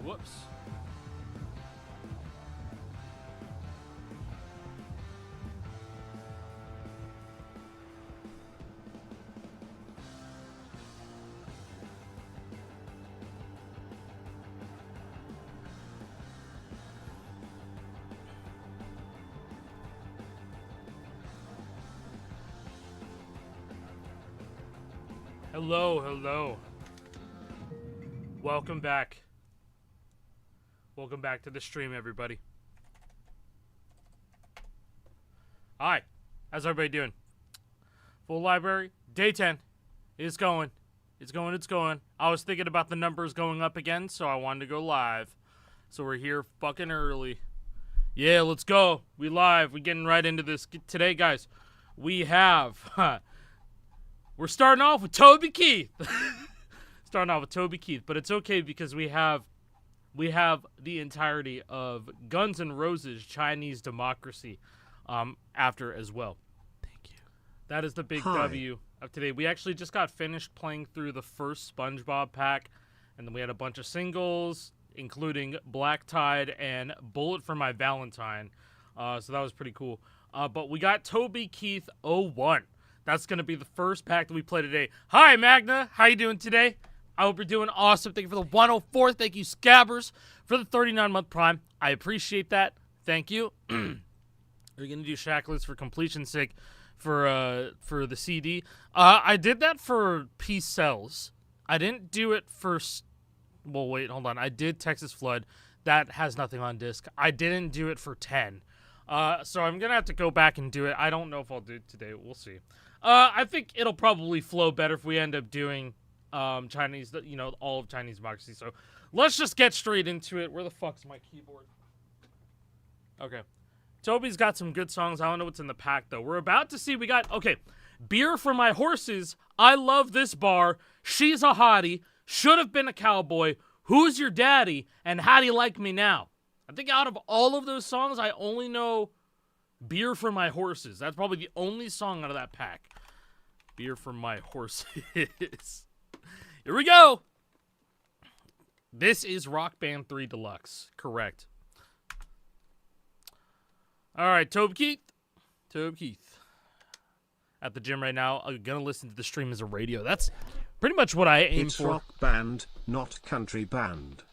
Whoops. Hello, hello. Welcome back. Welcome back to the stream, everybody. Hi. How's everybody doing? Full library. Day 10. It's going. It's going, it's going. I was thinking about the numbers going up again, so I wanted to go live. So we're here fucking early. Yeah, let's go. We live. We're getting right into this. Today, guys, we have... we're starting off with Toby Keith. But it's okay because we have the entirety of Guns N' Roses' Chinese Democracy after as well. Thank you. That is the big W of today. We actually just got finished playing through the first SpongeBob pack, and then we had a bunch of singles, including Black Tide and Bullet for My Valentine. So that was pretty cool. But we got Toby Keith 01. That's going to be the first pack that we play today. Hi, Magna. How you doing today? I hope you're doing awesome. Thank you for the 104. Thank you, Scabbers, for the 39-month Prime. I appreciate that. Thank you. We're going to do Shacklets for completion's sake for the CD. I did that for Peace Cells. I didn't do it for... Well, wait, hold on. I did Texas Flood. That has nothing on disc. I didn't do it for 10. So I'm going to have to go back and do it. I don't know if I'll do it today. We'll see. I think it'll probably flow better if we end up doing Chinese, all of Chinese Democracy. So let's just get straight into it. Where the fuck's my keyboard? Okay. Toby's got some good songs. I don't know what's in the pack, though. We're about to see. We got, okay, Beer for My Horses. I Love This Bar. She's a Hottie. Should Have Been a Cowboy. Who's Your Daddy? And How Do You Like Me Now? I think out of all of those songs, I only know Beer for My Horses. That's probably the only song out of that pack. Beer for My Horses. Here we go. This is Rock Band 3 Deluxe. Correct. All right, Toby Keith. Toby Keith. At the gym right now. I'm going to listen to the stream as a radio. That's pretty much what I aim for. It's rock band, not country band.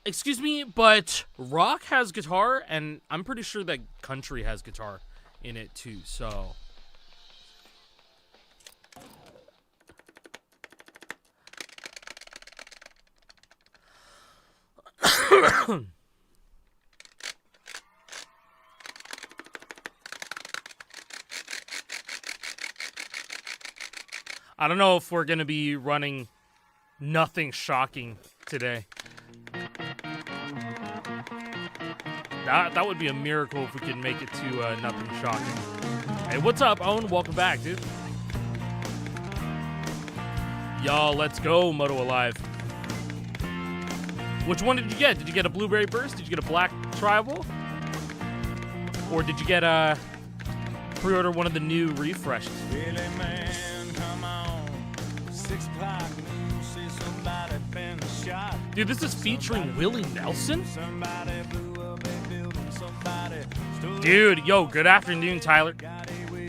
Excuse me, but rock has guitar, and I'm pretty sure that country has guitar in it too, so... I don't know if we're gonna be running nothing shocking today. That would be a miracle if we could make it to nothing shocking. Hey, what's up, Owen? Welcome back, dude. Y'all, let's go, Moto Alive. Which one did you get? Did you get a Blueberry Burst? Did you get a Black Tribal? Or did you get pre-order one of the new refreshes? Really, man, come on. 6 o'clock, see somebody been shot. Dude, this is featuring Willie Nelson? Somebody blew up a building, somebody stood. Dude, yo, good afternoon, Tyler.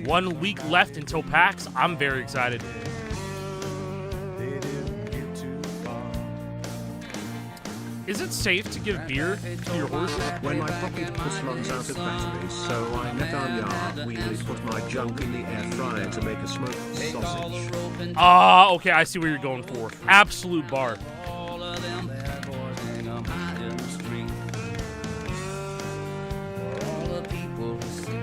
1 week left until PAX. I'm very excited. They didn't get too far. Is it safe to give beer to your horses? When my pocket puss runs out of batteries, so I met Arya wheelie, put my junk in the air fryer to make a smoked sausage. Ah, okay, I see what you're going for. Absolute bar. All of them bad boys hang 'em high in the street. All the people who see.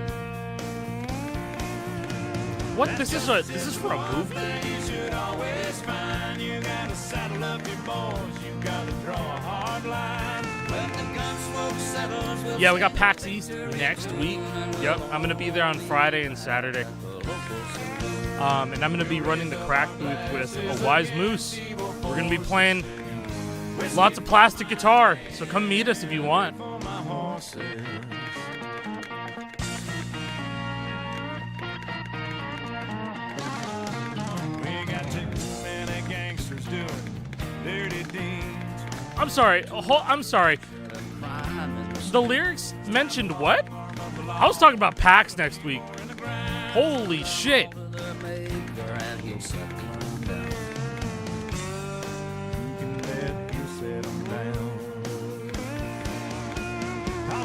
What? This is for a movie? You should always find you gotta saddle up your boys. You gotta draw a hard line. When the gun smoke settles, we'll Yeah, we got PAX East next week. Yep, I'm gonna be there on Friday and Saturday. And I'm gonna be running the crack booth with a Wise Moose. We're gonna be playing lots of plastic guitar, so come meet us if you want. for my horses. We got too many gangsters doing dirty deeds. I'm sorry. I'm sorry. The lyrics mentioned what? I was talking about PAX next week. Holy shit.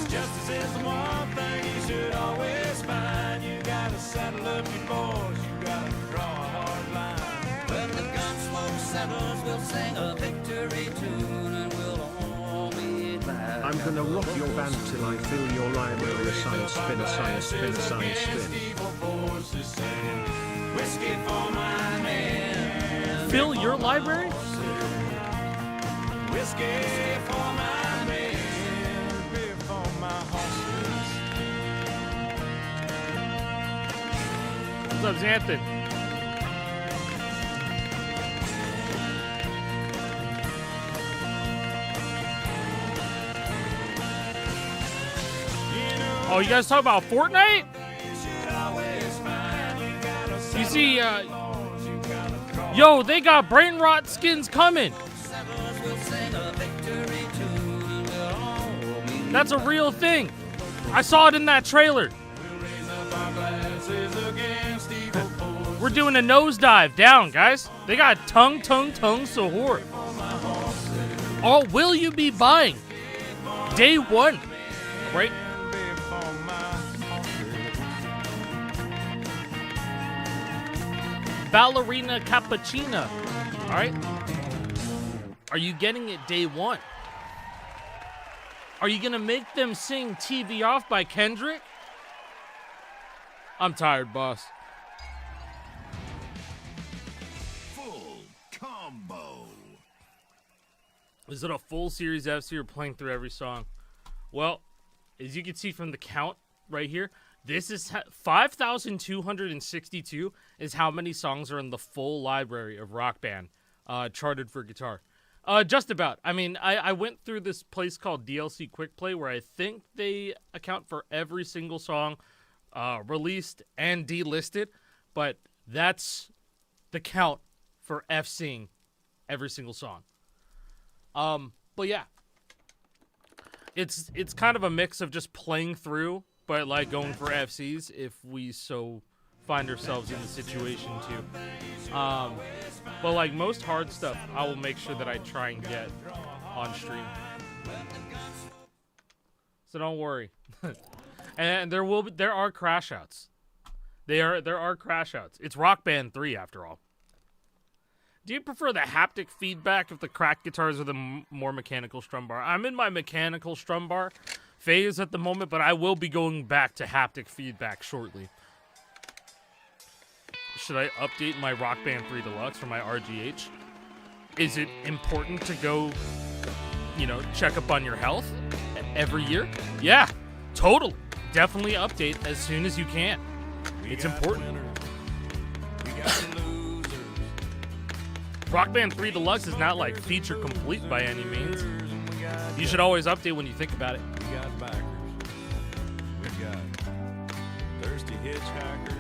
Justice is the one thing you should always find. You gotta saddle up your boys, you gotta draw a hard line. When the gun smoke settles, we'll sing a victory tune and we'll all be glad. I'm gonna rock your band till I fill your library. Science spin, a science spin, a science spin. Whiskey for my men. Fill your library? Whiskey for my men. Beer for my horses. What's up, Xanthan? Oh, you guys talk about Fortnite? You see, yo, they got brain rot skins coming. That's a real thing. I saw it in that trailer. We're doing a nosedive down, guys. They got tongue, Sahur. Oh, will you be buying? Day one, right? Ballerina Cappuccina. All right. Are you getting it day one? Are you going to make them sing TV Off by Kendrick? I'm tired, boss. Full combo. Is it a full Series FC or playing through every song? Well, as you can see from the count right here, this is 5,262 is how many songs are in the full library of Rock Band, charted for guitar. Just about. I mean, I went through this place called DLC Quick Play where I think they account for every single song released and delisted, but that's the count for FCing every single song. But yeah, it's kind of a mix of just playing through, but like going for FCs if we so find ourselves in the situation too. But like most hard stuff, I will make sure that I try and get on stream. So don't worry. And there are crash outs. There are crash outs. It's Rock Band 3 after all. Do you prefer the haptic feedback of the cracked guitars or the more mechanical strum bar? I'm in my mechanical strum bar phase at the moment, but I will be going back to haptic feedback shortly. Should I update my Rock Band 3 Deluxe for my RGH? Is it important to go, check up on your health every year? Yeah, totally. Definitely update as soon as you can. It's important. Rock Band 3 Deluxe is not like feature complete by any means. You should always update when you think about it. We got backers. We got thirsty hitchhikers.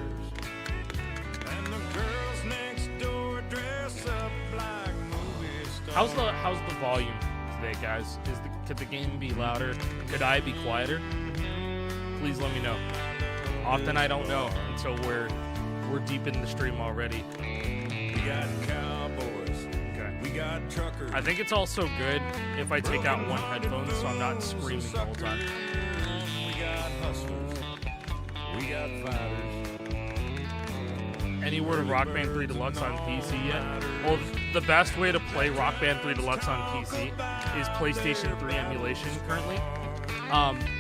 And the girls next door dress up like movie stars. How's the volume today, guys? Could the game be louder? Could I be quieter? Please let me know. Often I don't know until we're deep in the stream already. We got cowboys. Okay. We got truckers. I think it's also good if I take out one headphone so I'm not screaming the whole time. We got hustlers. We got fighters. Any word of Rock Band 3 Deluxe on PC yet? Well, the best way to play Rock Band 3 Deluxe on PC is PlayStation 3 emulation currently.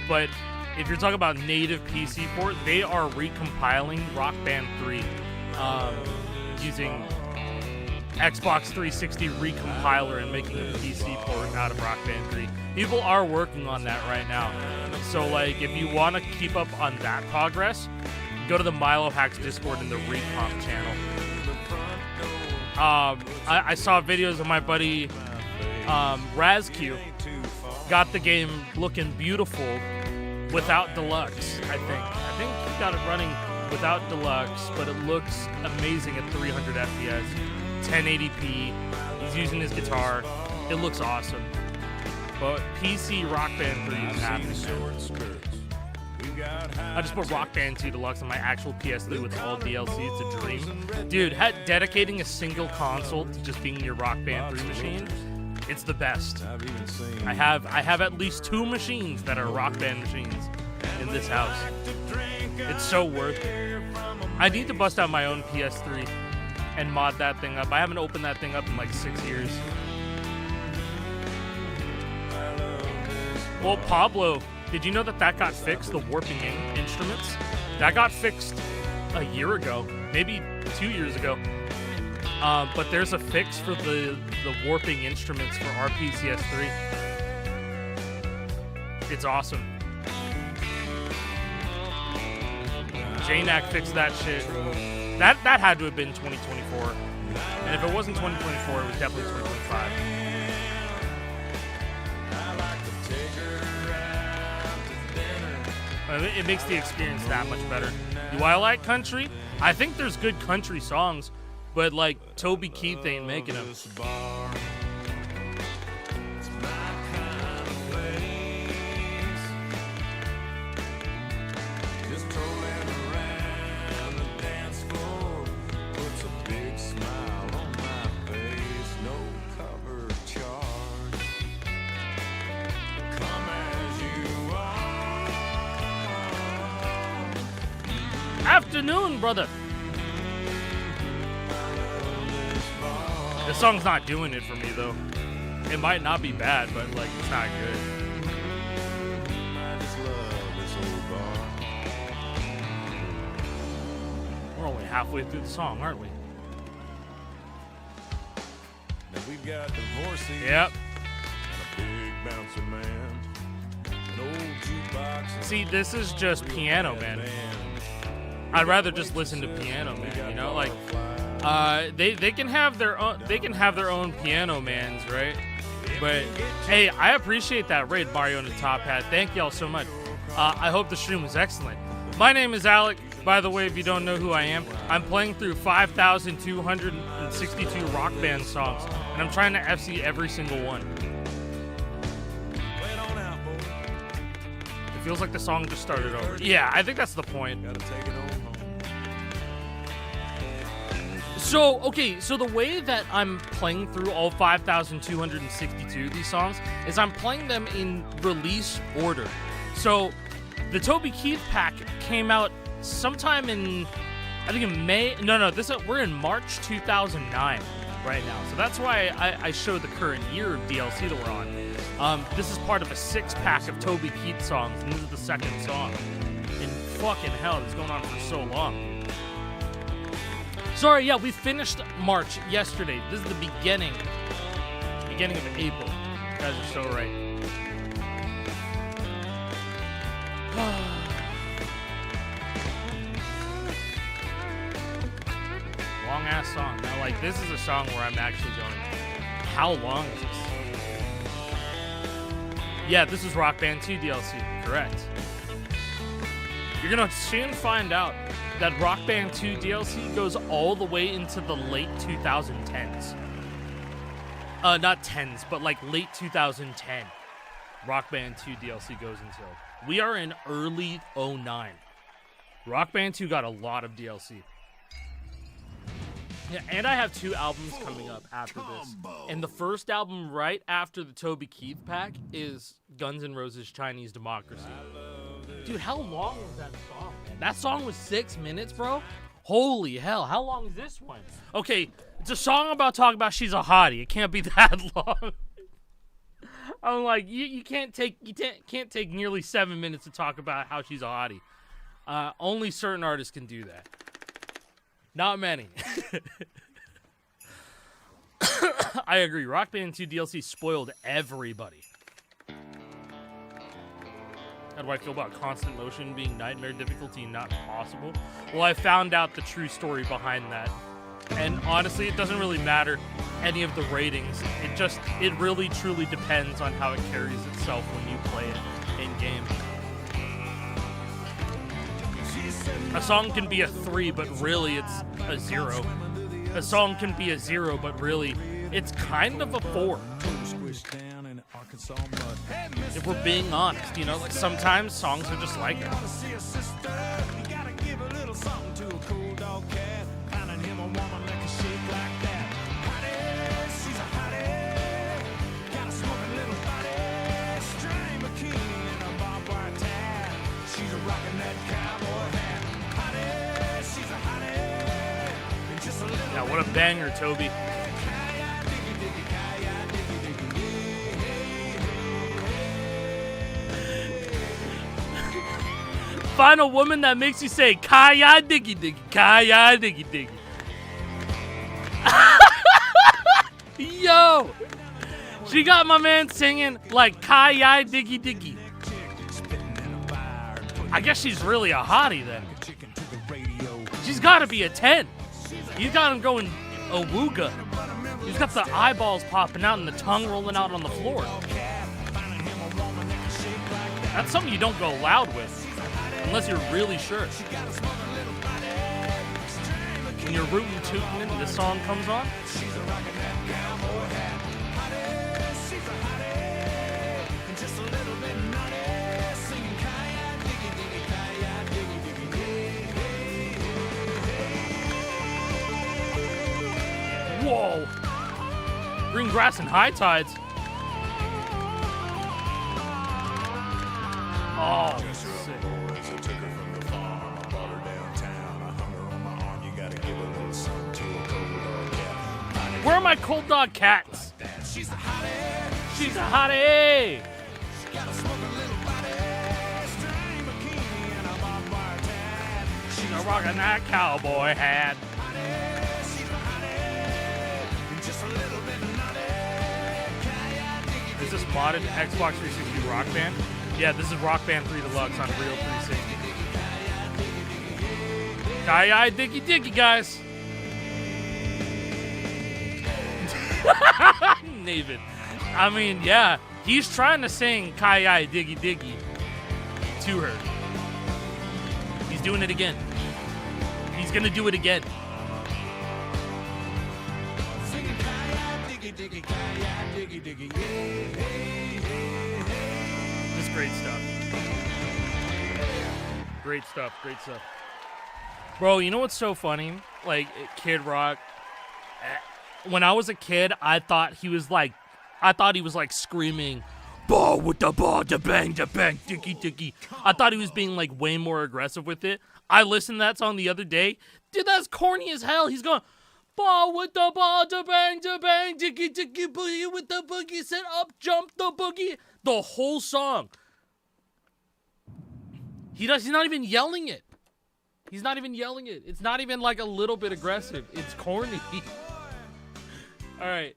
But if you're talking about native PC port, they are recompiling Rock Band 3 using Xbox 360 recompiler and making a PC port out of Rock Band 3. People are working on that right now. So, like, if you want to keep up on that progress, go to the Milo Hacks Discord in the Recomp channel. I saw videos of my buddy RazQ got the game looking beautiful without Deluxe, I think. I think he got it running without Deluxe, but it looks amazing at 300 FPS, 1080p. He's using his guitar. It looks awesome. But PC Rock Band 3 is happening. I just put Rock Band 2 Deluxe on my actual PS3 with all DLC. It's a dream. Dude, dedicating a single console to just being your Rock Band 3 machine, it's the best. I have at least 2 machines that are Rock Band machines in this house. It's so worth it. I need to bust out my own PS3 and mod that thing up. I haven't opened that thing up in like 6 years. Well, Pablo, did you know that got fixed, the warping instruments? That got fixed a year ago, maybe 2 years ago. But there's a fix for the warping instruments for RPCS3. It's awesome. JNAC fixed that shit. That had to have been 2024. And if it wasn't 2024, it was definitely 2025. It makes the experience that much better. Do I like country? I think there's good country songs, but like Toby Keith ain't making them. Afternoon, brother. This song's not doing it for me, though. It might not be bad, but, like, it's not good. We're only halfway through the song, aren't we? Now we've got divorces. Yep. And a big bouncer man. An old jukebox. See, this is just Piano Man. I'd rather just listen to Piano Man, you know, like they can have their own Piano Mans, right? But hey, I appreciate that raid, Mario in the Top Hat. Thank y'all so much. I hope the stream was excellent. My name is Alec. By the way, if you don't know who I am, I'm playing through 5,262 Rock Band songs, and I'm trying to FC every single one. It feels like the song just started over. Yeah, I think that's the point. So, okay, so the way that I'm playing through all 5,262 of these songs is I'm playing them in release order. So, the Toby Keith pack came out sometime in, I think in May. No, we're in March 2009 right now. So that's why I showed the current year of DLC that we're on. This is part of a 6-pack of Toby Keith songs, and this is the second song. And fucking hell, it's going on for so long. Sorry, yeah, we finished March yesterday. This is the beginning of April. You guys are so right. Long ass song. Now, like, this is a song where I'm actually going, how long is this? Yeah, this is Rock Band 2 DLC. Correct. You're gonna soon find out that Rock Band 2 DLC goes all the way into the late 2010s. Not 10s, but like late 2010. Rock Band 2 DLC goes until. We are in early 09. Rock Band 2 got a lot of DLC. Yeah, and I have 2 albums coming up after this. And the first album right after the Toby Keith pack is Guns N' Roses' Chinese Democracy. Dude, how long is that song, man? That song was 6 minutes, bro? Holy hell, how long is this one? Okay, it's a song about talking about she's a hottie. It can't be that long. I'm like, you can't take nearly 7 minutes to talk about how she's a hottie. Only certain artists can do that. Not many. I agree. Rock Band 2 DLC spoiled everybody. How do I feel about constant motion being nightmare difficulty and not possible? Well, I found out the true story behind that. And honestly, it doesn't really matter any of the ratings. It really truly depends on how it carries itself when you play it in game. A song can be a 3, but really it's a 0. A song can be a 0, but really it's kind of a 4. If we're being honest, you know, like sometimes songs are just like that. Yeah, what a banger, Toby. Find a woman that makes you say, Kaya diggy diggy, Kaya diggy diggy. Yo! She got my man singing like Kaya diggy diggy. I guess she's really a hottie then. She's gotta be a 10. He's got him going awooga. He's got the eyeballs popping out and the tongue rolling out on the floor. That's something you don't go loud with. Unless you're really sure. When you're rootin' tootin' and the song comes on. Whoa! Green grass and high tides. Oh, sick. Where are my cold dog cats? She's a hottie. She's a hottie. She's a rockin' that cowboy hat. Is this modded Xbox 360 Rock Band? Yeah, this is Rock Band 3 Deluxe on Real 360. Aye, diggy diggy, guys. David. I mean, yeah, he's trying to sing Kai Diggy Diggy to her. He's doing it again. He's gonna do it again. This is great stuff. Great stuff, great stuff. Bro, you know what's so funny? Like, Kid Rock, when I was a kid, I thought he was like screaming, ball with the ball, da bang, dicky dicky. I thought he was being like way more aggressive with it. I listened to that song the other day. Dude, that's corny as hell. He's going, ball with the ball, da bang, dicky dicky, boogie with the boogie, set up, jump the boogie. The whole song. He's not even yelling it. He's not even yelling it. It's not even like a little bit aggressive. It's corny. All right,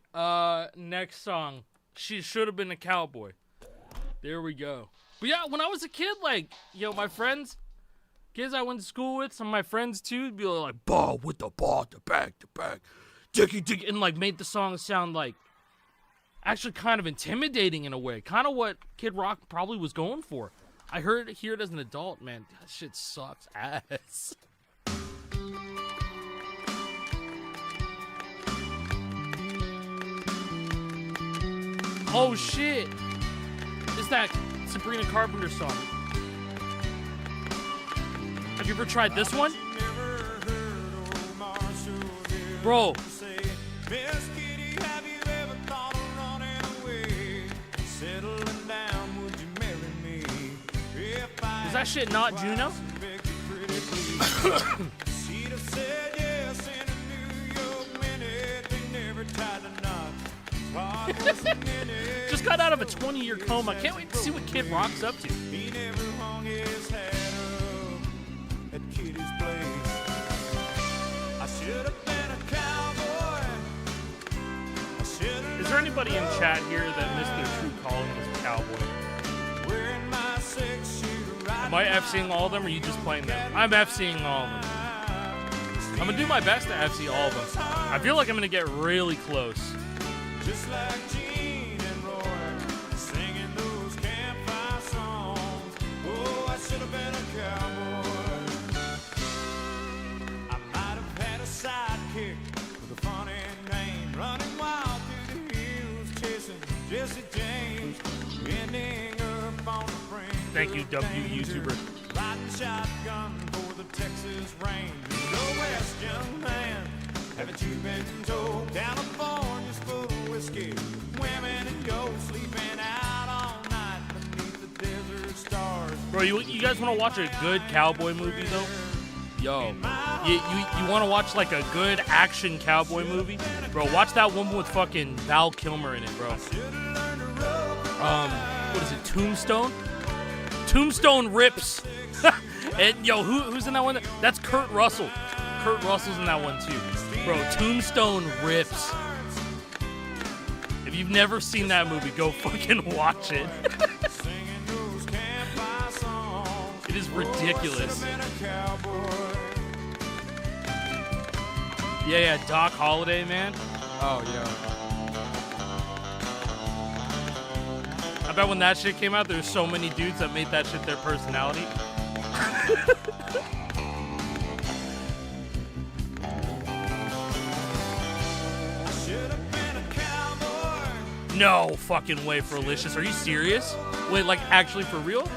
next song. She should have been a cowboy. There we go. But yeah, when I was a kid, like, yo, my friends, kids I went to school with, some of my friends too, would be like, ball with the ball, the bag, dicky, dicky, and like made the song sound like actually kind of intimidating in a way. Kind of what Kid Rock probably was going for. I hear it as an adult, man. That shit sucks ass. Oh shit! It's that Sabrina Carpenter song. Have you ever tried this one? Bro. Is that shit not Juno? Just got out of a 20-year coma. Can't wait to see what Kid Rock's up to. Is there anybody in chat here that missed their true calling as a cowboy? Am I FCing all of them, or are you just playing them? I'm FCing all of them. I'm going to do my best to FC all of them. I feel like I'm going to get really close. Just like Gene and Roy, singing those campfire songs. Oh, I should have been a cowboy. I might have had a sidekick with a funny name, running wild through the hills, chasing Jesse James. Thank you, W YouTuber. Riding shotgun for the Texas range. Go west, young man. Haven't you been told California's full of whiskey? Women and gold sleeping out all night beneath the desert stars. Bro, you guys want to watch a good cowboy movie though? Yo, you want to watch like a good action cowboy movie? Bro, watch that one with fucking Val Kilmer in it, bro. What is it? Tombstone? Tombstone rips. And yo, who's in that one? That's Kurt Russell. Kurt Russell's in that one too. Bro, Tombstone rips. If you've never seen that movie, go fucking watch it. It is ridiculous. Yeah, Doc Holliday, man. Oh, yeah. I bet when that shit came out, there were so many dudes that made that shit their personality. No fucking way, Feralicious. Are you serious? Wait, like actually for real?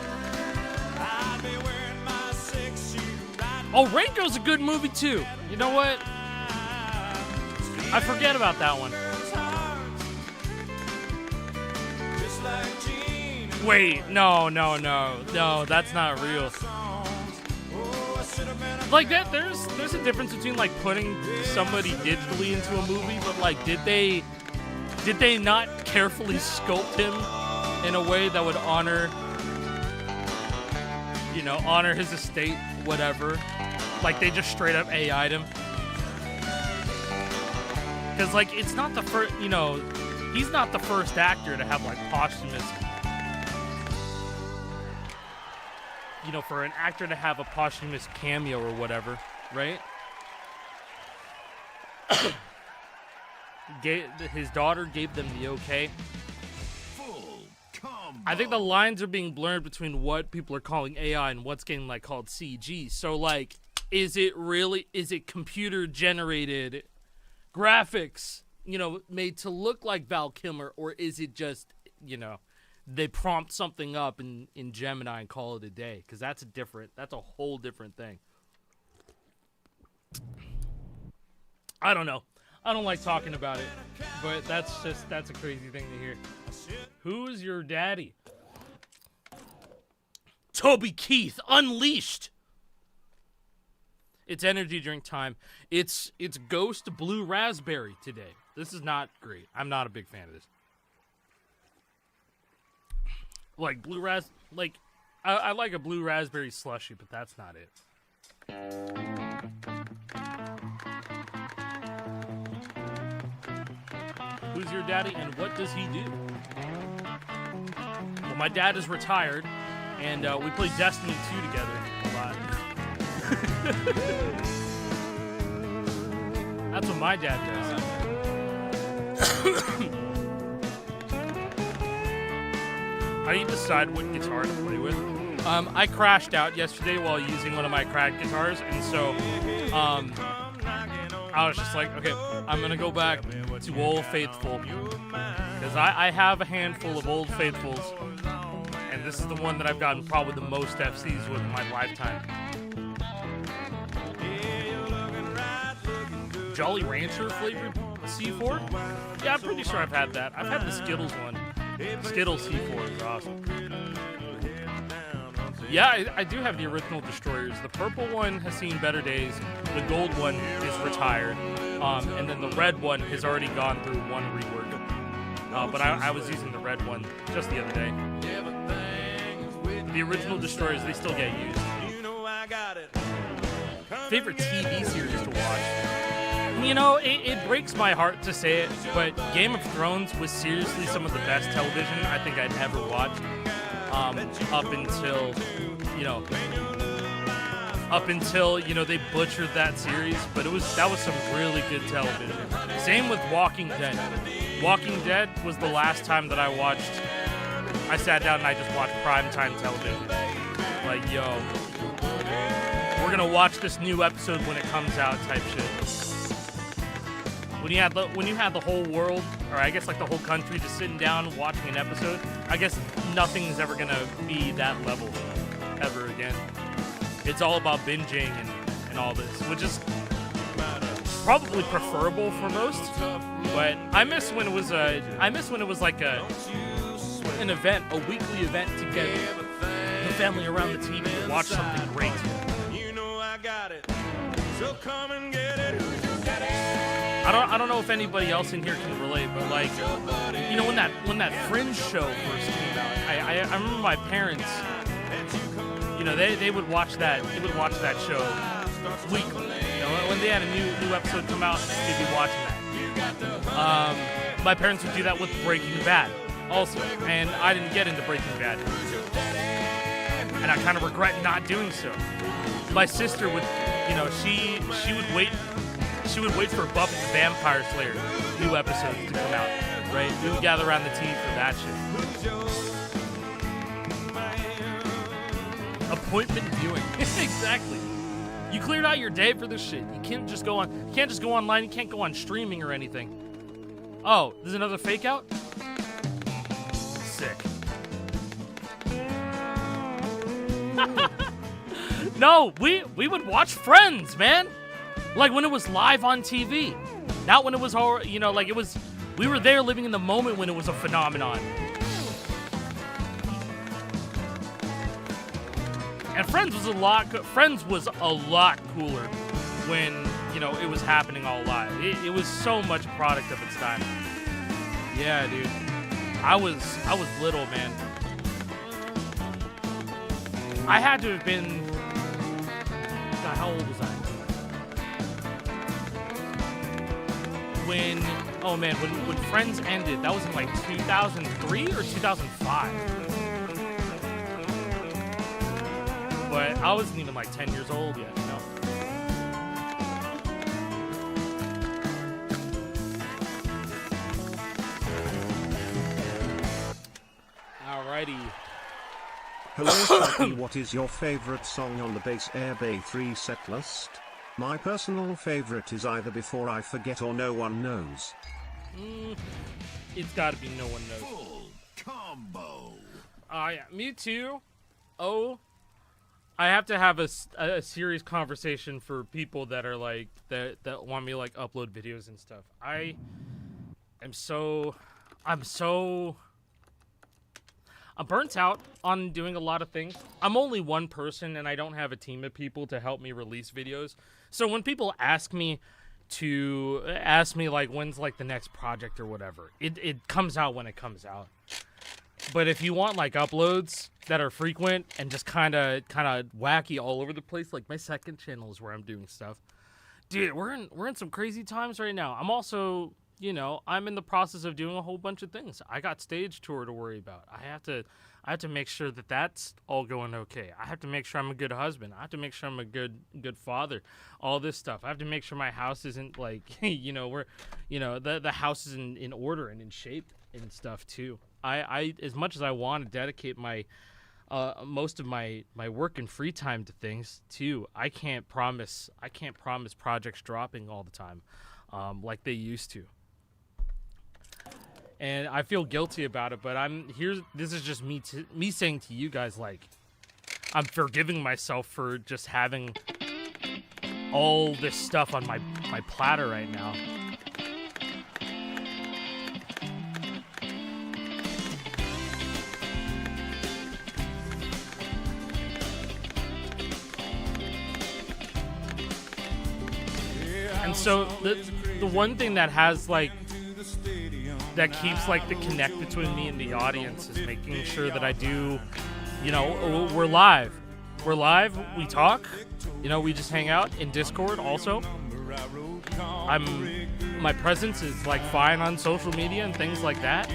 Oh, Rango's a good movie too. You know what? I forget about that one. Wait, no, that's not real. Like that, there's a difference between like putting somebody digitally into a movie, but like, did they not carefully sculpt him in a way that would honor his estate, whatever? Like they just straight up AI'd him. Because like it's not the first, he's not the first actor to have like posthumous. For an actor to have a posthumous cameo or whatever, right? His daughter gave them the okay. I think the lines are being blurred between what people are calling AI and what's getting like called CG. So like, is it computer generated graphics, made to look like Val Kilmer, or is it just, they prompt something up in Gemini and call it a day? Because that's a whole different thing. I don't know. I don't like talking about it, but that's a crazy thing to hear. Who's your daddy? Toby Keith, Unleashed. It's energy drink time. It's Ghost Blue Raspberry today. This is not great. I'm not a big fan of this. Like blue I like a blue raspberry slushy, but that's not it. Who's your daddy and what does he do? Well, my dad is retired, and we play Destiny 2 together a lot. That's what my dad does. How do you decide what guitar to play with? I crashed out yesterday while using one of my cracked guitars, and so I was just like, okay, I'm going to go back to Old Faithful, because I have a handful of Old Faithfuls, and this is the one that I've gotten probably the most FCs with in my lifetime. Jolly Rancher flavored C4? Yeah, I'm pretty sure I've had that. I've had the Skittles one. Skittles C4 is awesome. Yeah, I do have the original Destroyers. The purple one has seen better days. The gold one is retired. And then the red one has already gone through one rework. But I was using the red one just the other day. The original Destroyers, they still get used. Favorite TV series to watch? It breaks my heart to say it, but Game of Thrones was seriously some of the best television I think I'd ever watched. Up until they butchered that series, but that was some really good television. Same with Walking Dead. Walking Dead was the last time that I sat down and I just watched primetime television. Like, yo, we're gonna watch this new episode when it comes out type shit. when you had the whole world, or I guess like the whole country, just sitting down watching an episode, I guess nothing's ever gonna be that level ever again. It's all about binging and all this, which is probably preferable for most. But I miss when it was like an event, a weekly event to get the family around the TV to watch something great. You know I got it, so come and get it. I don't know if anybody else in here can relate, but like, you know, when that Fringe show first came out, I remember my parents, you know, they would watch that show weekly. You know, when they had a new episode come out, they'd be watching that. My parents would do that with Breaking Bad also, and I didn't get into Breaking Bad, and I kind of regret not doing so. My sister would, you know, she would wait for Buffy the Vampire Slayer new episodes to come out, right? We would gather around the TV for that shit. Appointment viewing. Exactly. You cleared out your day for this shit. You can't just go online, you can't go on streaming or anything. Oh, there's another fake out? Sick. No, we would watch Friends, man. Like when it was live on TV. Not when it was all, you know, like it was, we were there living in the moment when it was a phenomenon. And Friends was a lot cooler when, you know, it was happening all live. It was so much a product of its time. Yeah, dude. I was little, man. I had to have been, God, how old was I? When Friends ended, that was in like 2003 or 2005. But I wasn't even like 10 years old yet, you know? Alrighty. Hello, Stucky. What is your favorite song on the Bass Air Bay 3 set list? My personal favorite is either Before I Forget or No One Knows. It's gotta be No One Knows. Full combo. Yeah, me too. Oh, I have to have a serious conversation for people that are like, that want me to like upload videos and stuff. I'm burnt out on doing a lot of things. I'm only one person and I don't have a team of people to help me release videos. So when people ask me like when's like the next project or whatever, it comes out when it comes out. But if you want like uploads that are frequent and just kind of wacky all over the place, like my second channel is where I'm doing stuff. Dude, we're in some crazy times right now. I'm also, you know, I'm in the process of doing a whole bunch of things. I got stage tour to worry about. I have to make sure that that's all going okay. I have to make sure I'm a good husband. I have to make sure I'm a good father. All this stuff. I have to make sure my house isn't like, you know, the house is in order and in shape and stuff too. I as much as I want to dedicate my most of my work and free time to things too, I can't promise projects dropping all the time like they used to. And I feel guilty about it, but this is just me saying to you guys, like, I'm forgiving myself for just having all this stuff on my platter right now. And so the one thing that has like that keeps like the connect between me and the audience is making sure that I do, you know, we're live, we talk, you know, we just hang out in Discord also. My presence is like fine on social media and things like that.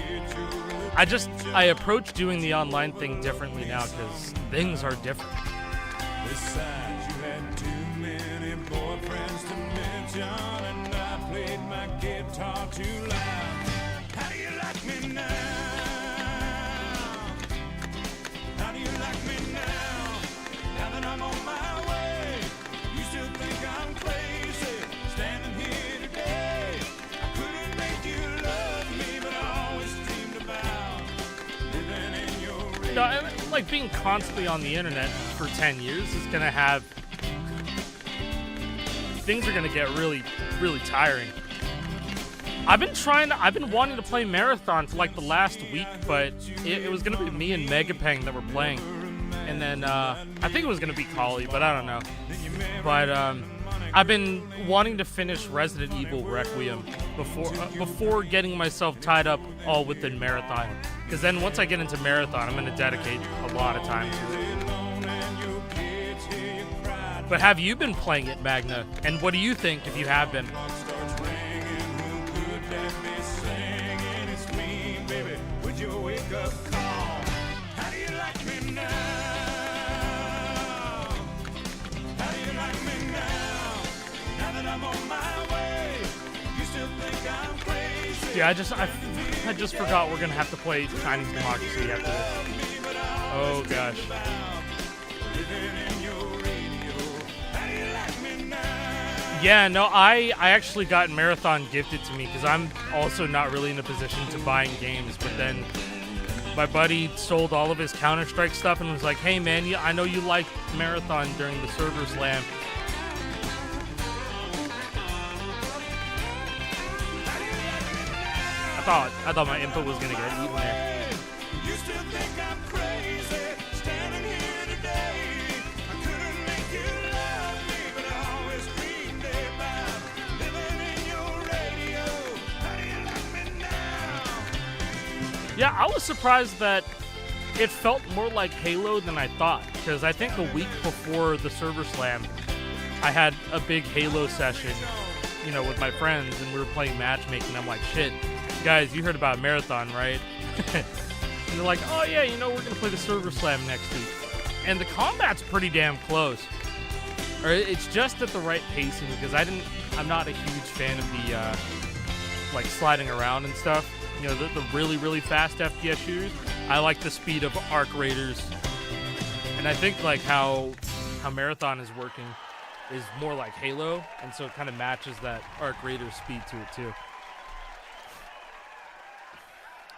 I approach doing the online thing differently now because things are different. Besides, you had too many boyfriends to mention, and I played my guitar too loud. How do you like me now? How do you like me now? Now that I'm on my way, you still think I'm crazy, standing here today. I No, like being constantly on the internet for 10 years is gonna have things are gonna get really, really tiring. I've been wanting to play Marathon for like the last week, but it was gonna be me and Megapeng that were playing, and then I think it was gonna be Kali, but I don't know. But I've been wanting to finish Resident Evil Requiem before getting myself tied up all within Marathon, because then once I get into Marathon, I'm gonna dedicate a lot of time to it. But have you been playing it, Magna? And what do you think if you have been? Yeah, I just forgot we're gonna have to play Chinese Democracy after this. Oh gosh. Yeah, no, I actually got Marathon gifted to me because I'm also not really in a position to buying games. But then my buddy sold all of his Counter-Strike stuff and was like, "Hey man, I know you liked Marathon during the server slam." I thought my input was gonna get eaten there. You still think I'm crazy, standing here today. I couldn't make you love me, but I always dreamed about living in your radio. How do you like me now? Yeah, I was surprised that it felt more like Halo than I thought, because I think the week before the server slam, I had a big Halo session, you know, with my friends, and we were playing matchmaking. I'm like, shit. Guys, you heard about Marathon, right? And they're like, oh yeah, you know, we're gonna play the server slam next week. And the combat's pretty damn close. Or it's just at the right pacing, because I'm not a huge fan of the like sliding around and stuff. You know, the really, really fast FPS shooters. I like the speed of Arc Raiders. And I think like how Marathon is working is more like Halo, and so it kind of matches that Arc Raider speed to it too.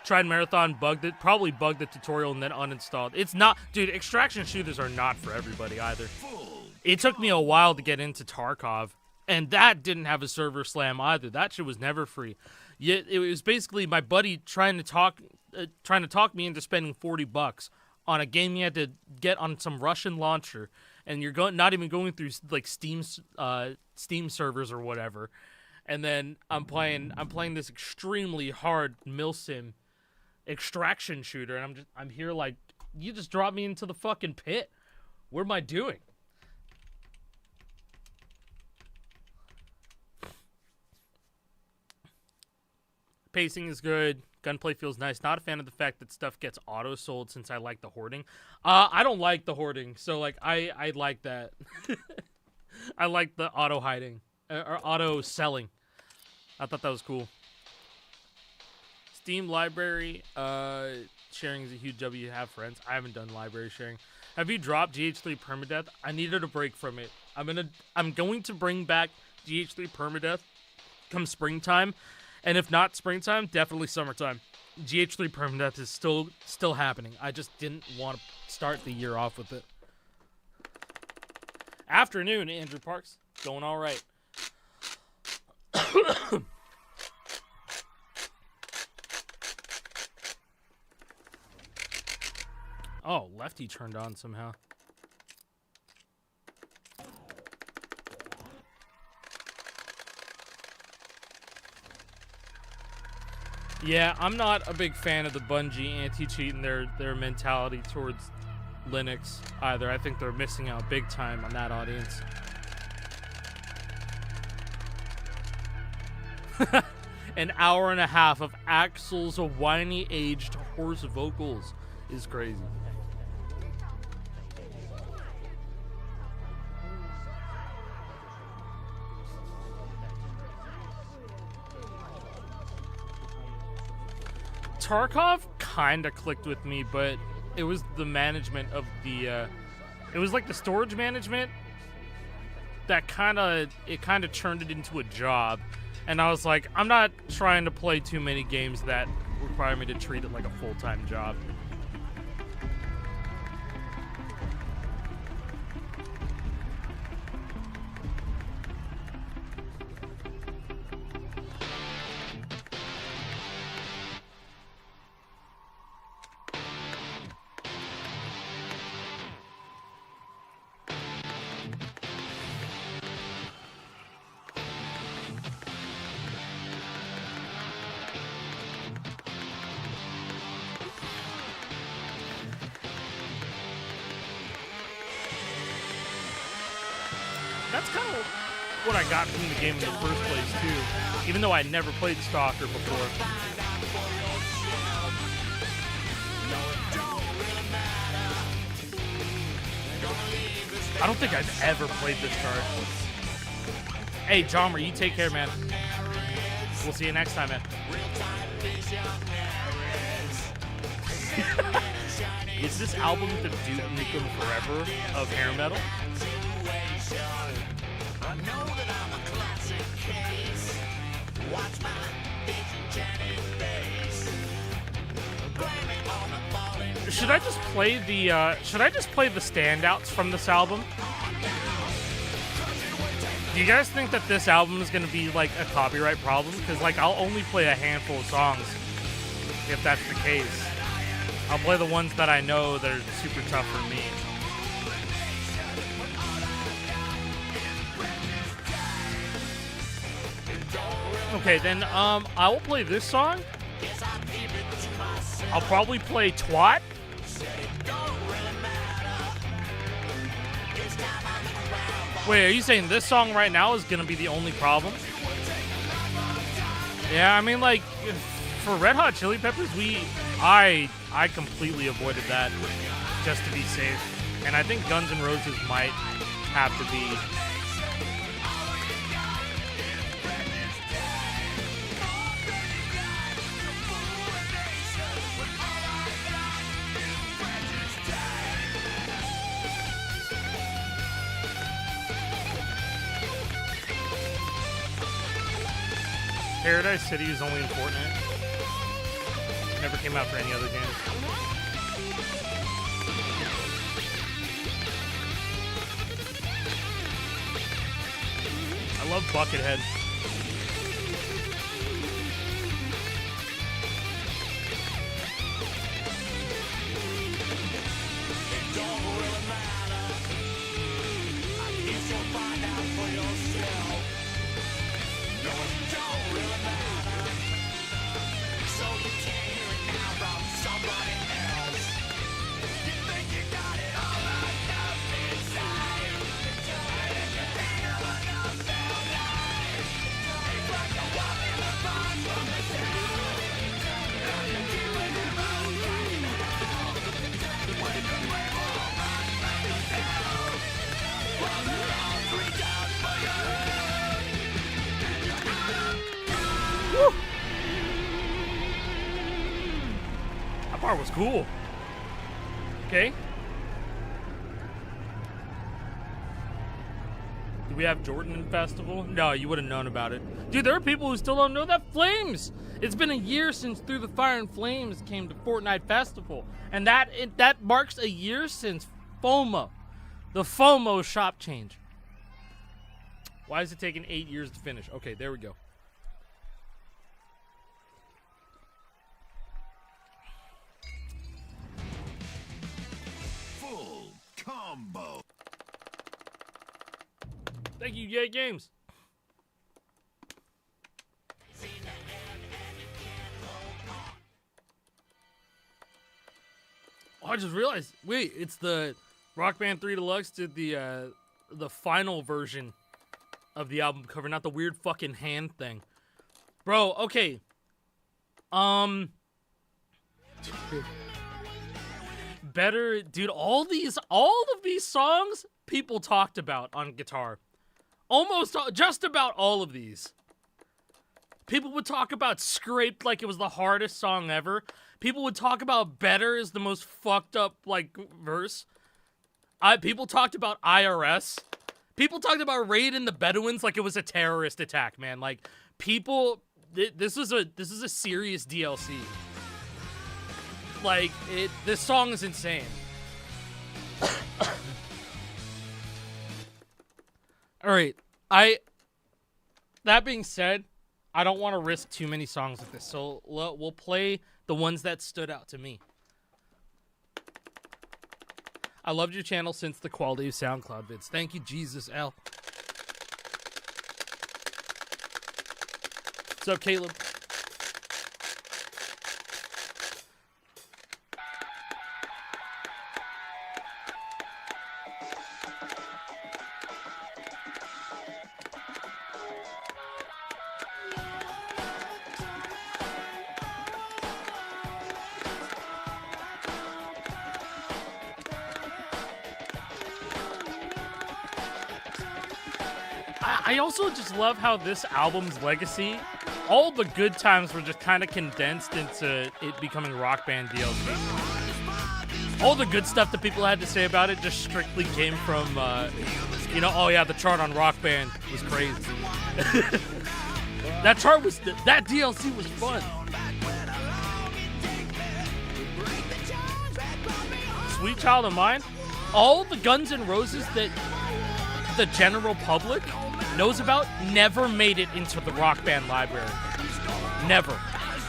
Tried Marathon, probably bugged the tutorial and then uninstalled. It's not, dude, extraction shooters are not for everybody either. It took me a while to get into Tarkov, and that didn't have a server slam either. That shit was never free. Yet it was basically my buddy trying to talk me into spending $40 on a game you had to get on some Russian launcher, and you're not even going through like Steam servers or whatever. And then I'm playing this extremely hard milsim extraction shooter, and I'm here like, you just dropped me into the fucking pit. What am I doing? Pacing is good. Gunplay feels nice. Not a fan of the fact that stuff gets auto sold, since I like the hoarding. I don't like the hoarding, so like I like that. I like the auto hiding or auto selling. I thought that was cool. Steam library sharing is a huge W. You have friends. I haven't done library sharing. Have you dropped GH3 Permadeath? I needed a break from it. I'm going to bring back GH3 Permadeath come springtime, and if not springtime, definitely summertime. GH3 Permadeath is still happening. I just didn't want to start the year off with it. Afternoon, Andrew Parks. Going all right. Oh, Lefty turned on somehow. Yeah, I'm not a big fan of the Bungie anti-cheat and their mentality towards Linux either. I think they're missing out big time on that audience. An hour and a half of Axel's whiny aged hoarse vocals is crazy. Tarkov kinda clicked with me, but it was the management of the it was like the storage management that kinda turned it into a job. And I was like, I'm not trying to play too many games that require me to treat it like a full-time job. that's kind of what I got from the game in the first place, too. Even though I never played Stalker before. I don't think I've ever played this card. Hey, John, you take care, man. We'll see you next time, man. Is this album the Duke Nukem Forever of hair metal? Should I just play the standouts from this album? Do you guys think that this album is going to be like a copyright problem? Because like I'll only play a handful of songs if that's the case. I'll play the ones that I know that are super tough for me. Okay, then I will play this song. I'll probably play Twat. Wait, are you saying this song right now is gonna be the only problem? Yeah, I mean, like, for Red Hot Chili Peppers, I completely avoided that just to be safe. And I think Guns N' Roses might have to be. Paradise City is only in Fortnite. Never came out for any other game. I love Buckethead. It don't really matter. I guess you'll find out for yourself. No, it don't really matter. So you can't hear it now from somebody else. You think you got it all right up inside. And you think you're enough their life. It's like you're walking apart from the sound. Now you're doing it wrong right now. When you play all right by yourself. While they're all freaked out for your head. And you're out of Woo! That part was cool. Okay. Do we have Jordan Festival? No, you would have known about it. Dude, there are people who still don't know that Flames. It's been a year since Through the Fire and Flames came to Fortnite Festival. And that marks a year since FOMO. The FOMO shop change. Why is it taking 8 years to finish? Okay, there we go. full combo. Thank you, Yay Games. Oh, I just realized. Wait, it's the Rock Band 3 Deluxe did the final version of the album cover, not the weird fucking hand thing. Bro, okay. Better, dude, all of these songs people talked about on guitar. Just about all of these. People would talk about Scraped like it was the hardest song ever. People would talk about Better as the most fucked up, like, verse. People talked about IRS. People talked about Raid in the Bedouins like it was a terrorist attack, man. Like, people, this is a serious DLC. Like, this song is insane. Alright, that being said, I don't want to risk too many songs with this, so we'll play the ones that stood out to me. I loved your channel since the quality of SoundCloud vids. Thank you, Jesus L. What's up, Caleb? I also just love how this album's legacy, all the good times were just kind of condensed into it becoming Rock Band DLC. All the good stuff that people had to say about it just strictly came from, oh yeah, the chart on Rock Band was crazy. that DLC was fun. Sweet Child of Mine, all the Guns N' Roses that the general public knows about never made it into the Rock Band library. Never.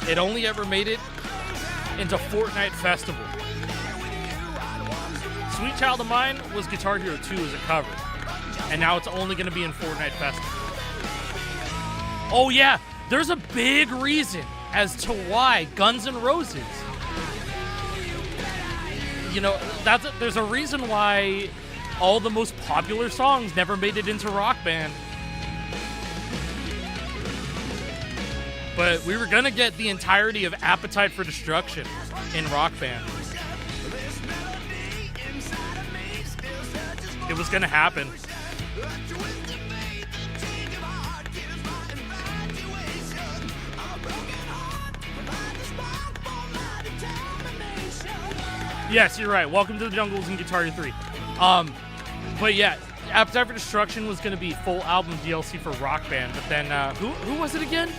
It only ever made it into Fortnite Festival. Sweet Child of Mine was Guitar Hero 2 as a cover, and now it's only going to be in Fortnite Festival. Oh yeah, there's a big reason as to why Guns N' Roses. There's a reason why all the most popular songs never made it into Rock Band. But we were gonna get the entirety of Appetite for Destruction in Rock Band. It was gonna happen. Yes, you're right. Welcome to the Jungles in Guitar Hero 3. But yeah, Appetite for Destruction was going to be full album DLC for Rock Band, but then, who was it again?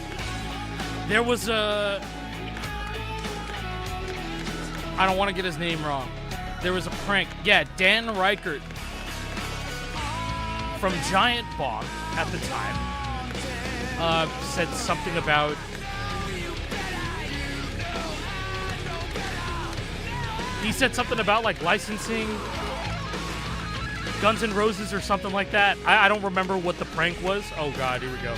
There was I don't want to get his name wrong. There was a prank. Yeah, Dan Reichert from Giant Bomb at the time said something about like licensing Guns N' Roses or something like that. I don't remember what the prank was. Oh god, here we go.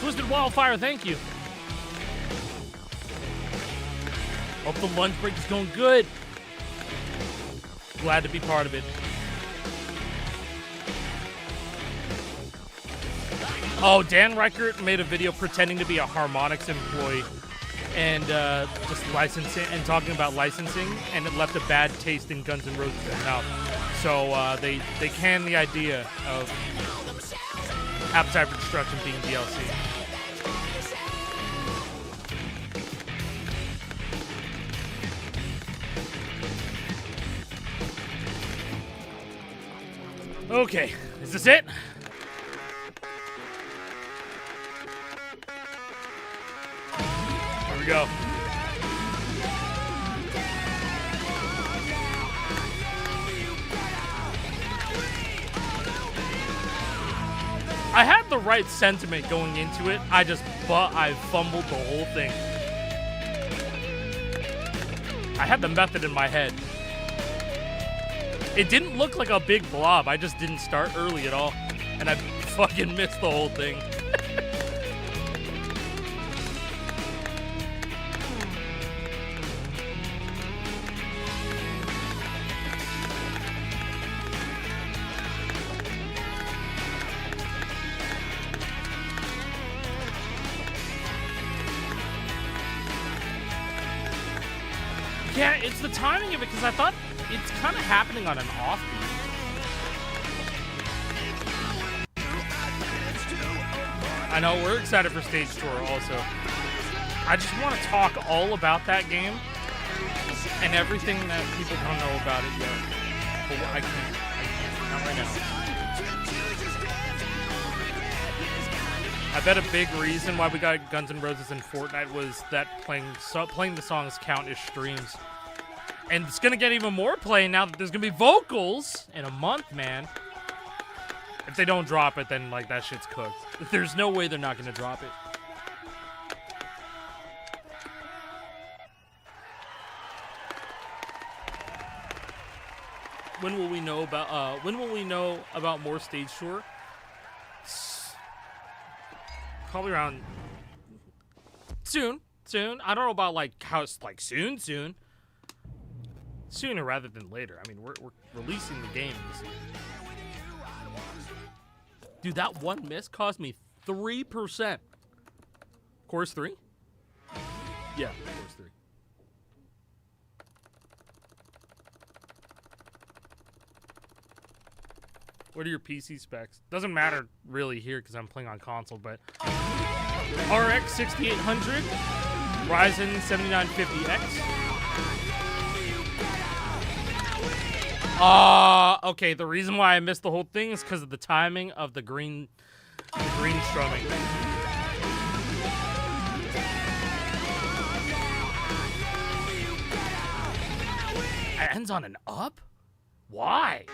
Twisted Wildfire, thank you. Hope the lunch break is going good. Glad to be part of it. Oh, Dan Reichert made a video pretending to be a Harmonix employee and just licensing and talking about licensing, and it left a bad taste in Guns N' Roses' mouth. So they canned the idea of Appetite for Destruction being DLC. Okay, is this it? Here we go. I had the right sentiment going into it. I fumbled the whole thing. I had the method in my head. It didn't look like a big blob. I just didn't start early at all. And I fucking missed the whole thing. Yeah, it's the timing of it, because I thought it's kind of happening on an offbeat. I know, we're excited for Stage Tour also. I just want to talk all about that game and everything that people don't know about it yet. But I can't. Not right now. I bet a big reason why we got Guns N' Roses in Fortnite was that playing the songs count as streams. And it's going to get even more play now that there's going to be vocals in a month, man. If they don't drop it, then, like, that shit's cooked. There's no way they're not going to drop it. When will we know about more Stage Tour? Probably around soon. I don't know about, like, how it's, like, soon. Sooner rather than later. I mean, we're releasing the game this year. Dude, that one miss cost me 3%. Chorus 3? Yeah, chorus 3. What are your PC specs? Doesn't matter really here because I'm playing on console, but RX 6800, Ryzen 7950X. Okay, the reason why I missed the whole thing is because of the timing of the green strumming. It ends on an up? Why?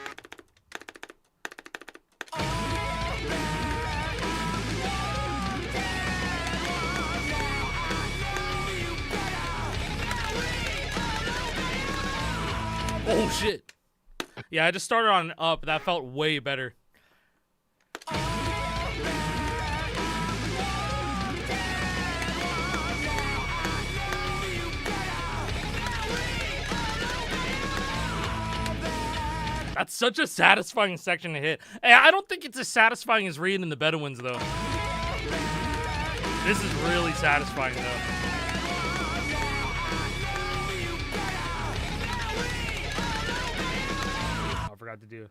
Oh shit. Yeah, I just started on an up. That felt way better. That's such a satisfying section to hit. Hey, I don't think it's as satisfying as reading in the Bedouins, though. This is really satisfying, though. Oh, I forgot to do.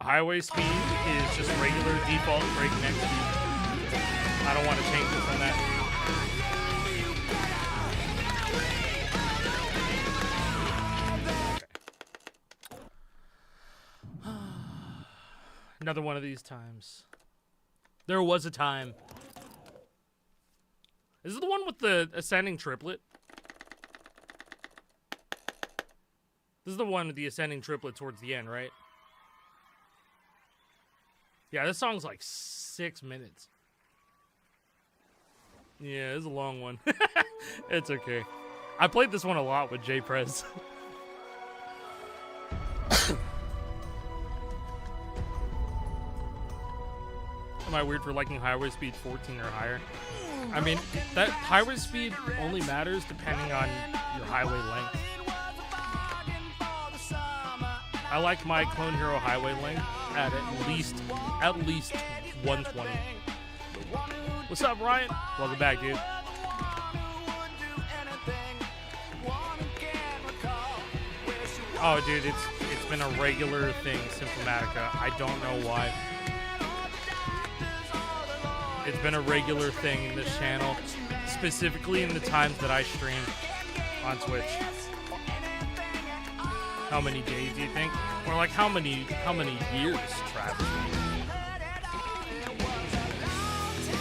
Highway speed is just regular default breakneck speed. I don't want to change it from that. Another one of these times. There was a time. Is it the one with the ascending triplet? This is the one with the ascending triplet towards the end, right? Yeah, this song's like 6 minutes. Yeah, it's a long one. It's okay. I played this one a lot with J-Prez. Am I weird for liking highway speed 14 or higher? I mean, that highway speed only matters depending on your highway length. I like my Clone Hero highway length at least 120. What's up, Ryan? Welcome back, dude. Oh, dude, it's been a regular thing, Symptomatica. I don't know why. It's been a regular thing in this channel, specifically in the times that I stream on Twitch. How many days do you think? Or like how many years, Travis?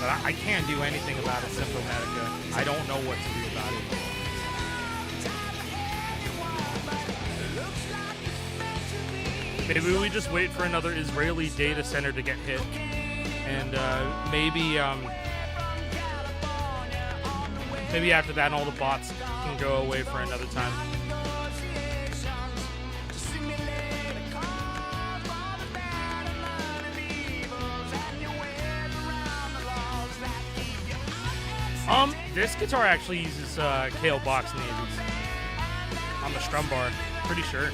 But I can't do anything about it, Symptomatica. I don't know what to do about it. Maybe we just wait for another Israeli data center to get hit. And maybe after that, all the bots can go away for another time. This guitar actually uses Kale box navies on the strum bar. Pretty sure.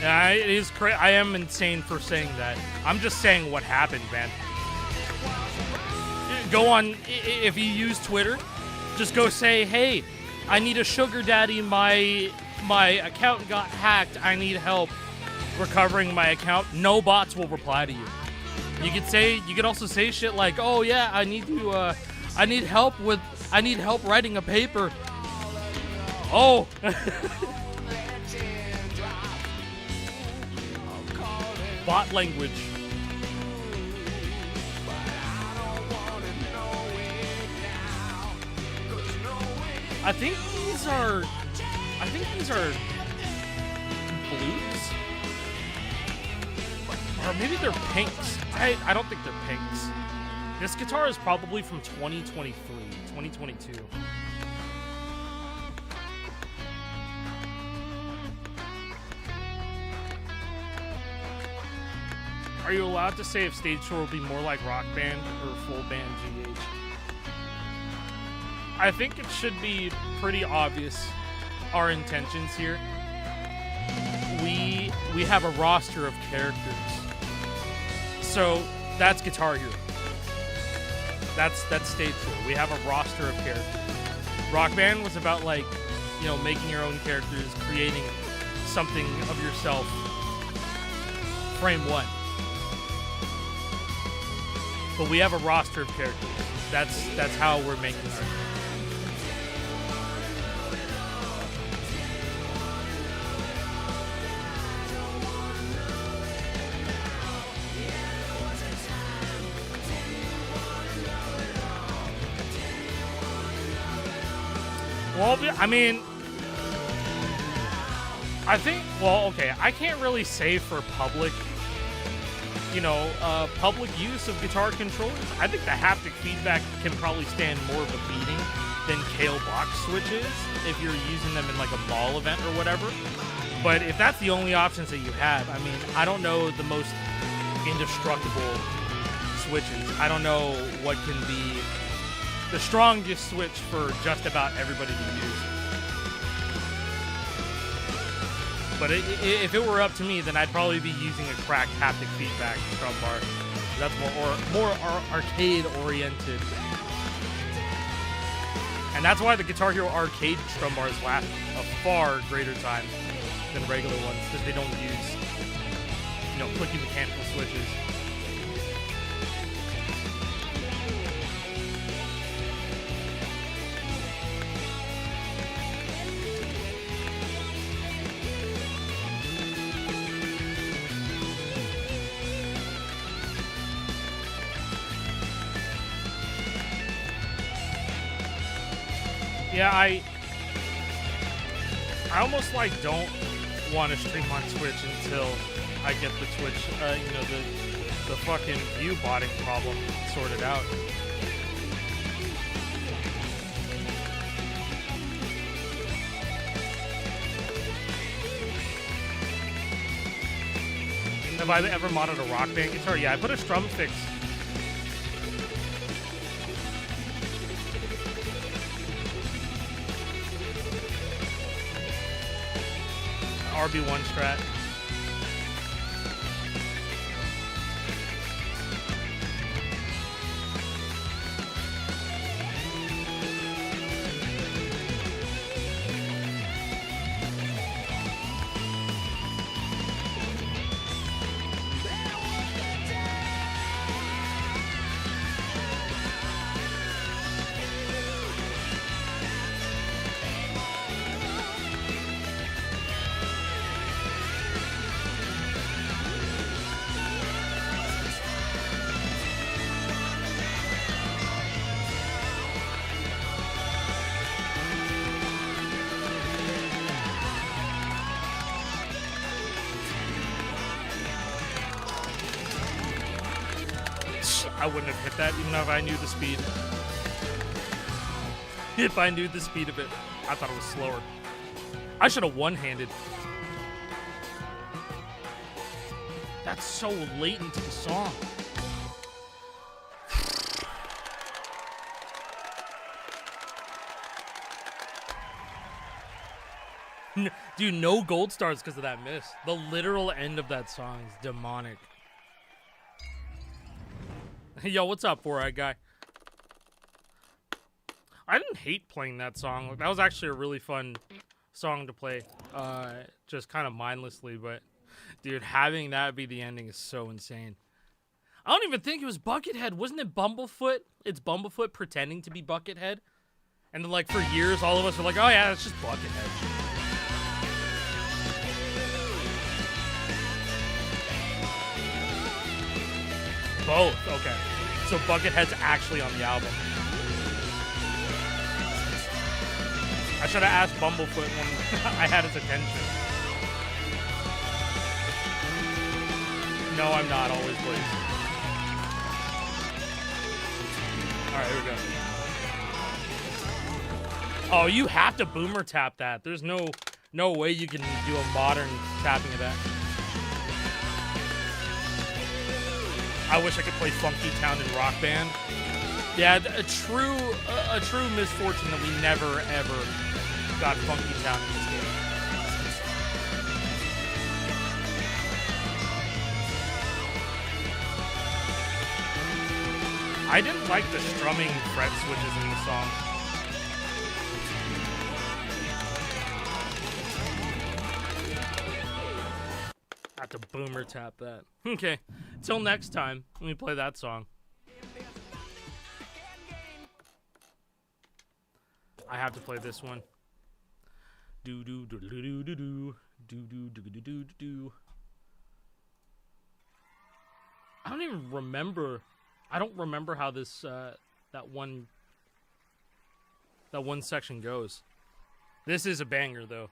Yeah, it is crazy. I am insane for saying that. I'm just saying what happened, man. Go on, if you use Twitter, just go say, hey, I need a sugar daddy. My account got hacked. I need help recovering my account. No bots will reply to you. You could also say shit like, oh yeah, I need help writing a paper. Oh. Bot language. I think these are blues, or maybe they're pinks. I don't think they're pinks. This guitar is probably from 2023, 2022. Are you allowed to say if Stage Tour will be more like Rock Band or full band GH? I think it should be pretty obvious our intentions here. We have a roster of characters. So that's Guitar Hero. That's stage 4. We have a roster of characters. Rock Band was about like, you know, making your own characters, creating something of yourself. Frame 1. But we have a roster of characters. That's how we're making our. Well, I mean, I think, well, okay, I can't really say for public, you know, public use of guitar controllers. I think the haptic feedback can probably stand more of a beating than Kale box switches if you're using them in like a mall event or whatever. But if that's the only options that you have, I mean, I don't know the most indestructible switches. I don't know what can be the strongest switch for just about everybody to use. But if it were up to me, then I'd probably be using a cracked haptic feedback drum bar. That's more arcade oriented. And that's why the Guitar Hero arcade drum bars last a far greater time than regular ones, because they don't use, you know, clicky mechanical switches. Yeah, I almost like don't want to stream on Twitch until I get the Twitch, you know, the fucking view botting problem sorted out. Have I ever modded a Rock Band guitar? Yeah, I put a strum fix. RB1 strat. I wouldn't have hit that even if I knew the speed. If I knew the speed of it, I thought it was slower. I should have one-handed. That's so latent to the song. Dude, no gold stars because of that miss. The literal end of that song is demonic. Yo, what's up, 4-eyed guy? I didn't hate playing that song. That was actually a really fun song to play, just kind of mindlessly. But, dude, having that be the ending is so insane. I don't even think it was Buckethead. Wasn't it Bumblefoot? It's Bumblefoot pretending to be Buckethead. And then, like, for years, all of us were like, oh, yeah, it's just Buckethead. Both, okay. So Buckethead's actually on the album. I should have asked Bumblefoot when I had his attention. No, I'm not. Always please. Alright, here we go. Oh, you have to boomer tap that. There's no way you can do a modern tapping of that. I wish I could play Funky Town in Rock Band. Yeah, a true misfortune that we never ever got Funky Town in this game. I didn't like the strumming fret switches in the song. I have to boomer tap that. Okay, till next time, let me play that song. I have to play this one. Do do do do do do do do do do do do do. I don't even remember. I don't remember how this that one section goes. This is a banger though.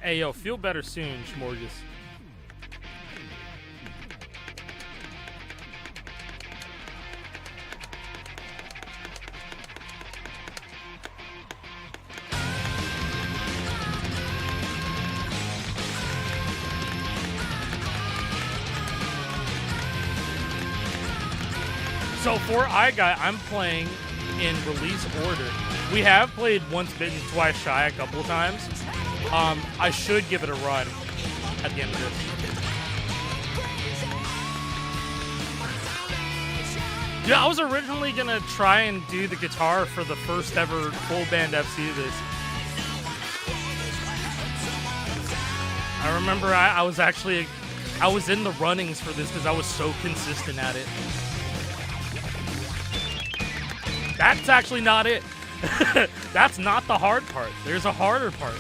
Hey yo, feel better soon, Schmorgus. So for Acai, I'm playing in release order. We have played Once Bitten, Twice Shy a couple of times. I should give it a run at the end of this. Yeah, I was originally gonna try and do the guitar for the first ever full band FC of this. I remember I was in the runnings for this because I was so consistent at it. That's actually not it. That's not the hard part. There's a harder part.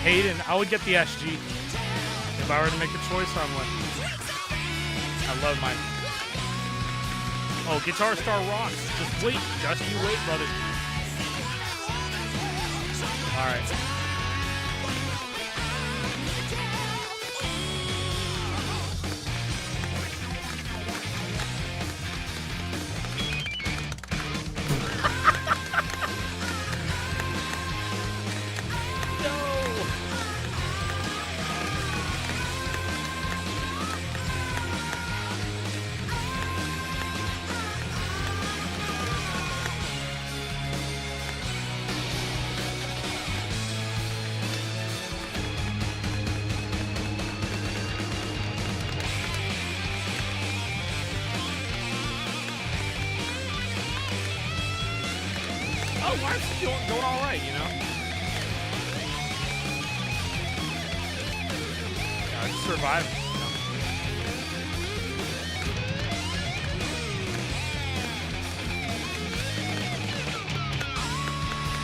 Hayden, I would get the SG if I were to make a choice on one. I love mine. Oh, Guitar Star rocks. Just wait. Just you wait, brother. All right. Going all right, you know? Yeah, just survive. You know?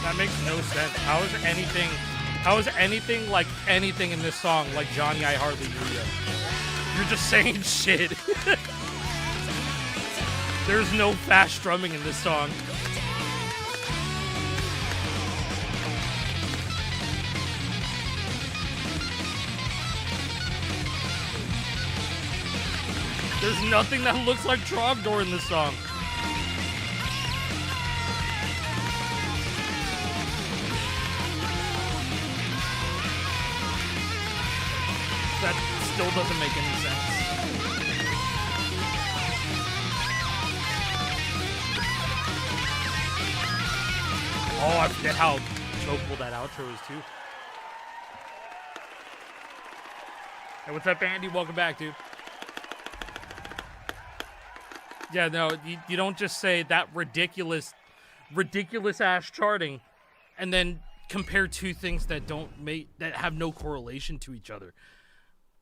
That makes no sense. How is anything like anything in this song like Johnny I Hardly Knew Ya? You're just saying shit. There's no fast strumming in this song. There's nothing that looks like Trogdor in this song. That still doesn't make any sense. Oh, I forget how chokeable that outro is, too. Hey, what's up, Andy? Welcome back, dude. Yeah, no, you don't just say that ridiculous ass charting and then compare two things that that have no correlation to each other.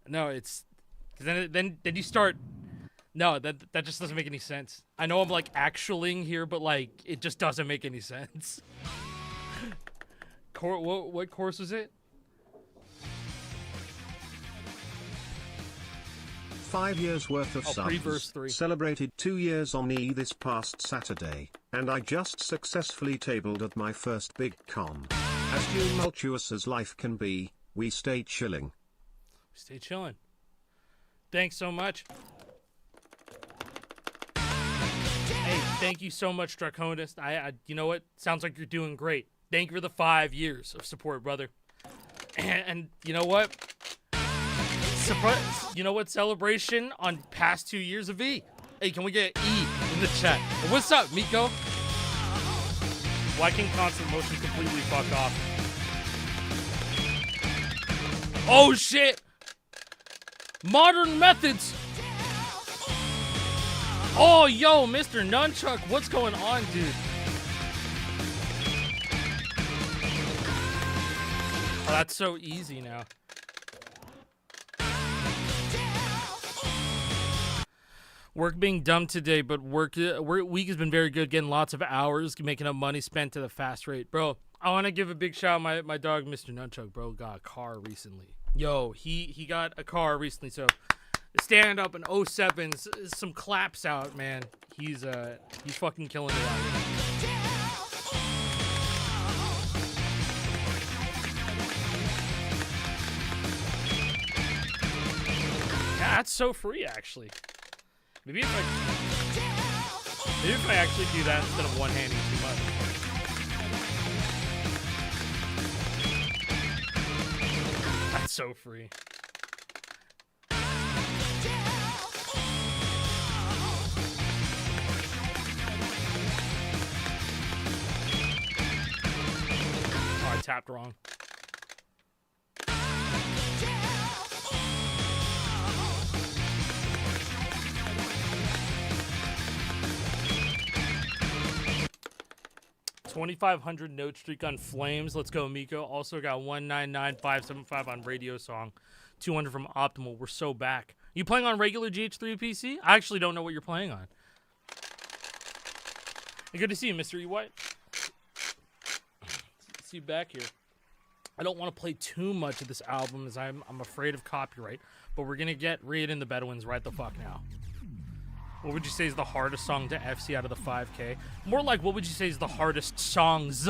No, it's then you start. No, that just doesn't make any sense. I know I'm like actualing here, but like it just doesn't make any sense. What course was it? 5 years worth of pre-verse subs. 3. Celebrated 2 years on E this past Saturday, and I just successfully tabled at my first big con. As tumultuous as life can be, we stay chilling. Stay chilling. Thanks so much. Hey, thank you so much, Draconist. I you know what? Sounds like you're doing great. Thank you for the 5 years of support, brother. And you know what? You know what? Celebration on past 2 years of E. Hey, can we get E in the chat? What's up, Miko? Why can constant motion completely fuck off? Oh shit! Modern methods. Oh, yo, Mr. Nunchuck, what's going on, dude? Oh, that's so easy now. Work being dumb today, but work week has been very good, getting lots of hours, making up money spent at a fast rate. Bro, I want to give a big shout out my dog, Mr. Nunchuck, bro, got a car recently. Yo, he got a car recently, so stand up in 07s, some claps out, man. He's fucking killing it out here. Yeah, that's so free, actually. Maybe if I actually do that instead of one-handing too much. That's so free. Oh, I tapped wrong. $2,500 note streak on Flames. Let's go, Miko. Also got 199575 on Radio Song. 200 from Optimal. We're so back. You playing on regular GH3 PC? I actually don't know what you're playing on. Hey, good to see you, Mr. E. White. See you back here. I don't want to play too much of this album as I'm afraid of copyright, but we're going to get Raid in the Bedouins right the fuck now. What would you say is the hardest song to FC out of the 5K? More like, what would you say is the hardest songs?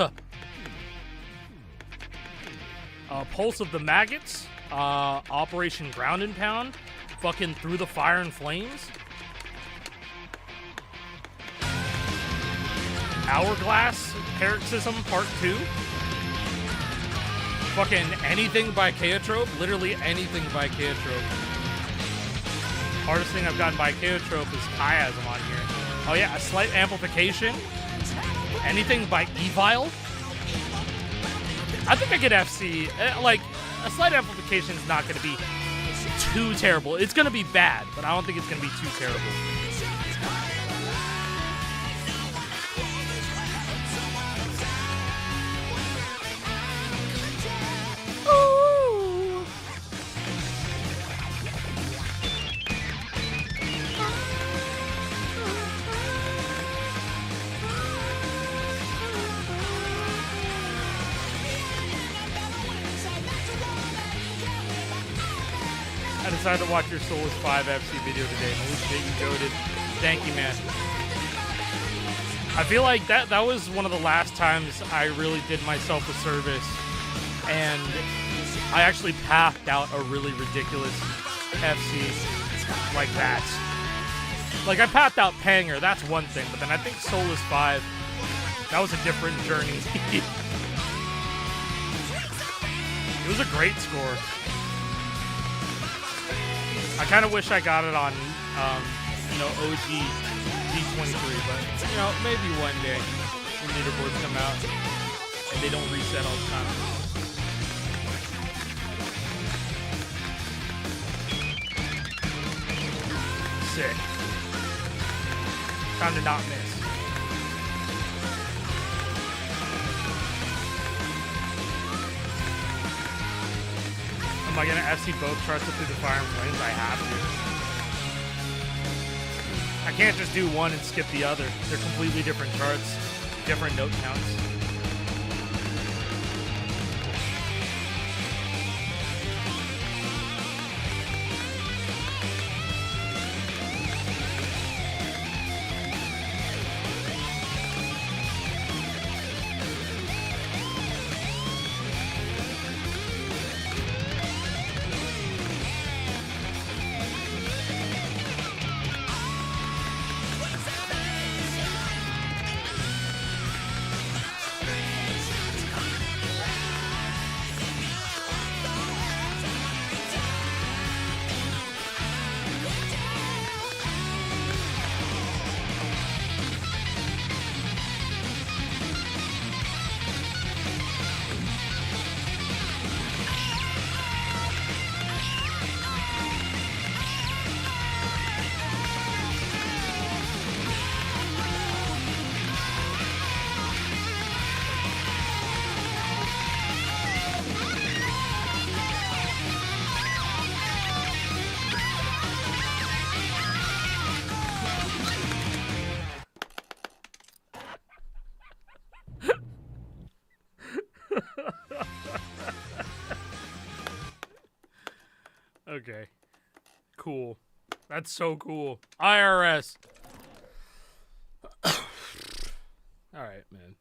Pulse of the Maggots, Operation Ground and Pound, fucking Through the Fire and Flames, Hourglass, Paroxysm Part 2, fucking anything by Chaotrope, literally anything by Chaotrope. Hardest thing I've gotten by Chaotrope is Chiasm on here. Oh yeah, a slight amplification. Anything by Evil. I think I could FC. Like, a slight amplification is not going to be too terrible. It's going to be bad, but I don't think it's going to be too terrible. I decided to watch your Soulless 5 FC video today. Holy shit, you goated. Thank you, man. I feel like that was one of the last times I really did myself a service, and I actually pathed out a really ridiculous FC like that. Like, I pathed out Panger, that's one thing, but then I think Soulless 5, that was a different journey. It was a great score. I kind of wish I got it on, OG D23, but, maybe one day when leaderboards come out and they don't reset all the time. Sick. Time to not miss. Am I going to FC both charts up through the Fire and Flames? I have to. I can't just do one and skip the other. They're completely different charts, different note counts. Okay. Cool. That's so cool. IRS. Alright, man.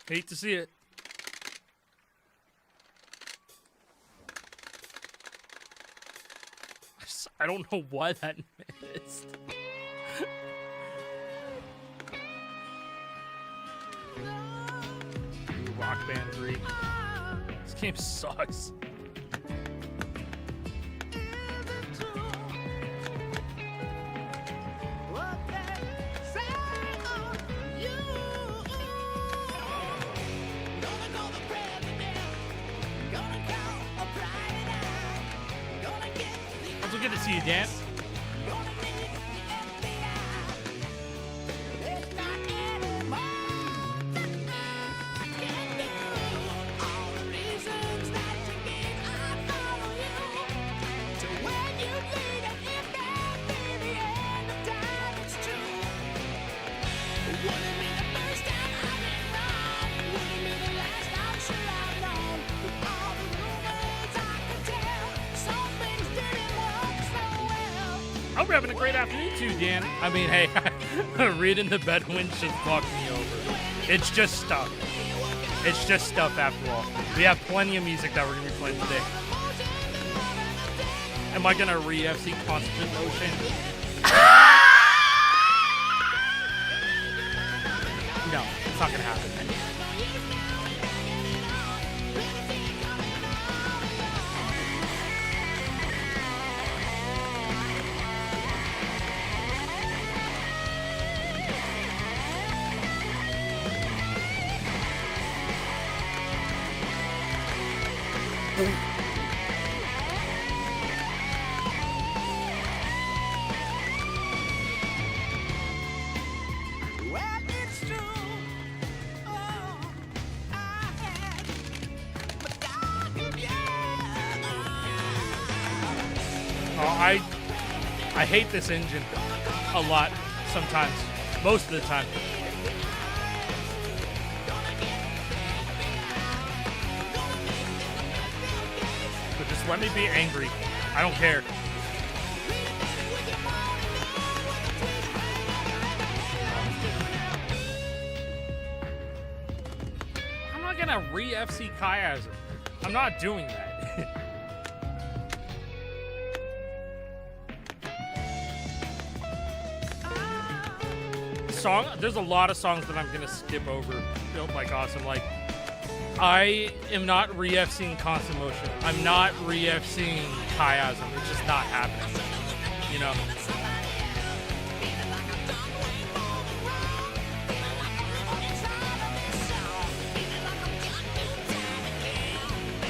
Hate to see it. I don't know why that missed. Rock Band 3. This game sucks. Also good to see you, Dan. I hope you're having a great afternoon too, Dan. I mean, hey, reading the Bedouins just fucked me over. It's just stuff. It's just stuff after all. We have plenty of music that we're going to be playing today. Am I going to re-FC Constant Motion? No, it's not going to happen. I hate this engine a lot sometimes, most of the time. But just let me be angry. I don't care. I'm not gonna re-FC Chiasm. I'm not doing that. There's a lot of songs that I'm gonna skip over. Built like awesome. Like, I am not re-FCing Constant Motion. I'm not re-FCing Chiasm. It's just not happening. You know.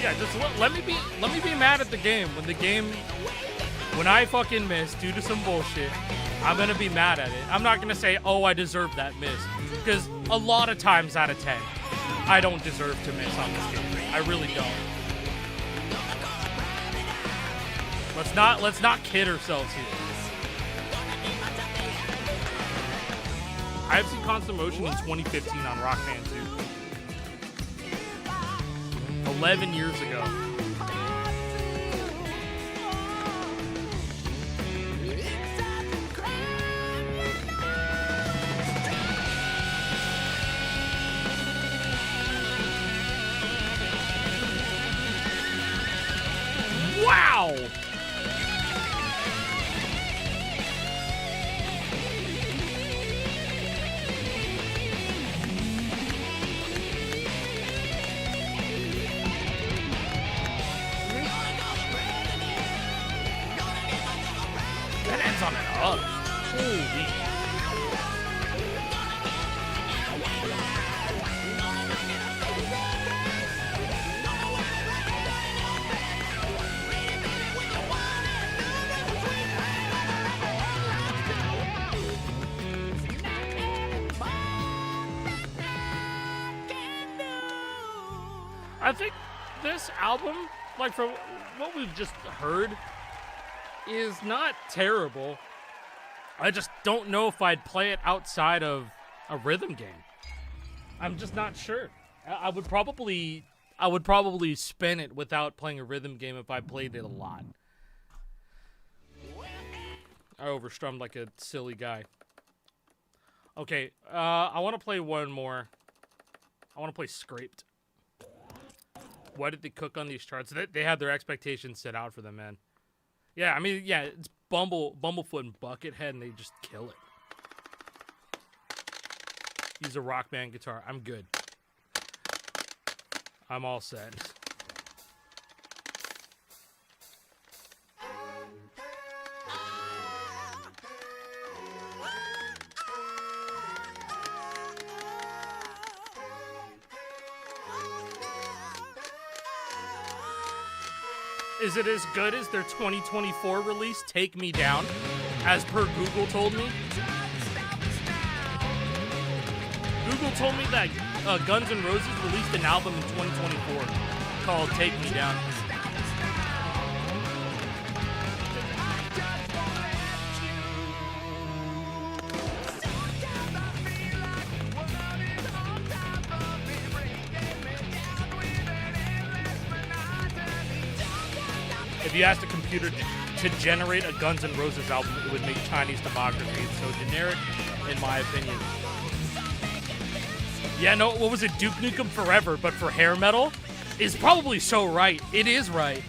Yeah, just let me be mad at the game when I fucking miss due to some bullshit. I'm gonna be mad at it. I'm not gonna say, oh, I deserve that miss, because a lot of times out of 10, I don't deserve to miss on this game. I really don't. Let's not kid ourselves here. I've seen Constant Motion in 2015 on Rock Band 2. 11 years ago. Wow! That ends on an up. Holy. I think this album, like from what we've just heard, is not terrible. I just don't know if I'd play it outside of a rhythm game. I'm just not sure. I would probably spin it without playing a rhythm game if I played it a lot. I overstrummed like a silly guy. Okay, I want to play one more. I want to play Scraped. Why did they cook on these charts? They had their expectations set out for them, man. Yeah, I mean, yeah, it's Bumblefoot and Buckethead, and they just kill it. Use a rock band guitar. I'm good. I'm all set. Is it as good as their 2024 release, Take Me Down, as per Google told me? Google told me that Guns N' Roses released an album in 2024 called Take Me Down. If you asked a computer to generate a Guns N' Roses album, it would make Chinese Democracy. It's so generic, in my opinion. Yeah, no, what was it? Duke Nukem Forever, but for hair metal? Is probably so right. It is right.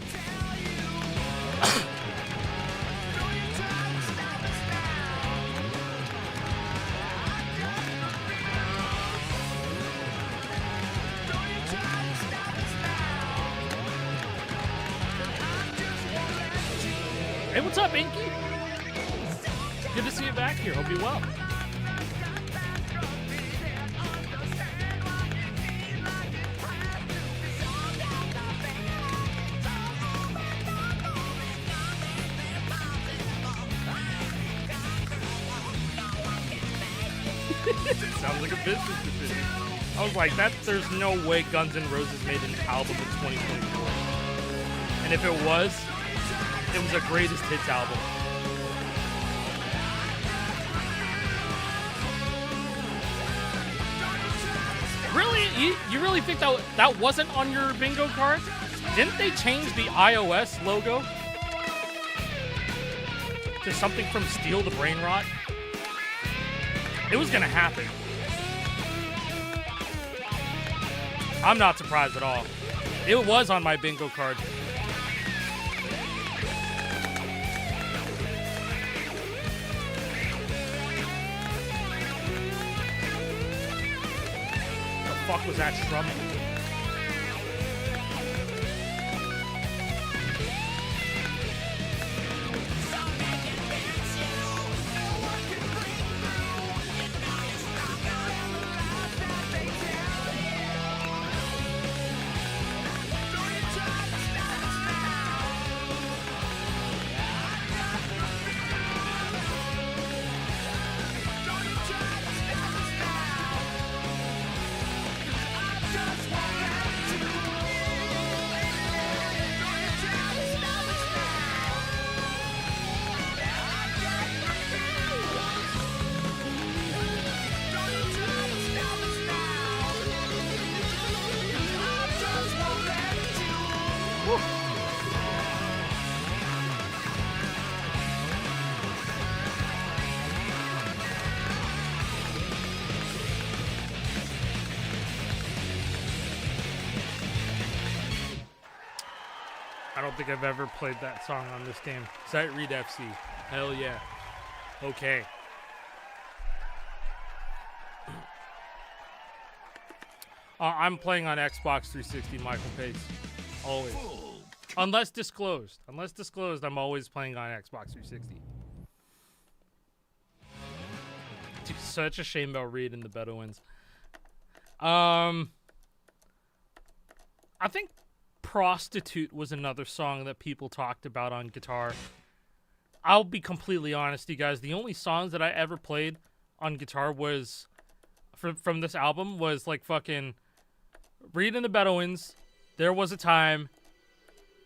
Hey, what's up, Inky? Good to see you back here. Hope you're well. It sounds like a business decision. I was like, there's no way Guns N' Roses made an album in 2024. And if it was a greatest hits album. Really? You really think that wasn't on your bingo card? Didn't they change the iOS logo to something from Steel the Brain Rot? It was gonna happen. I'm not surprised at all. It was on my bingo card. What the fuck was that strumming? I don't think I've ever played that song on this game. Sight Read FC. Hell yeah. Okay. I'm playing on Xbox 360, Michael Pace. Always. Unless disclosed. Unless disclosed, I'm always playing on Xbox 360. Dude, such a shame about Reed and the Bedouins. I think Prostitute was another song that people talked about on guitar. I'll be completely honest, you guys. The only songs that I ever played on guitar was from this album was like fucking Reed and the Bedouins, There Was a Time,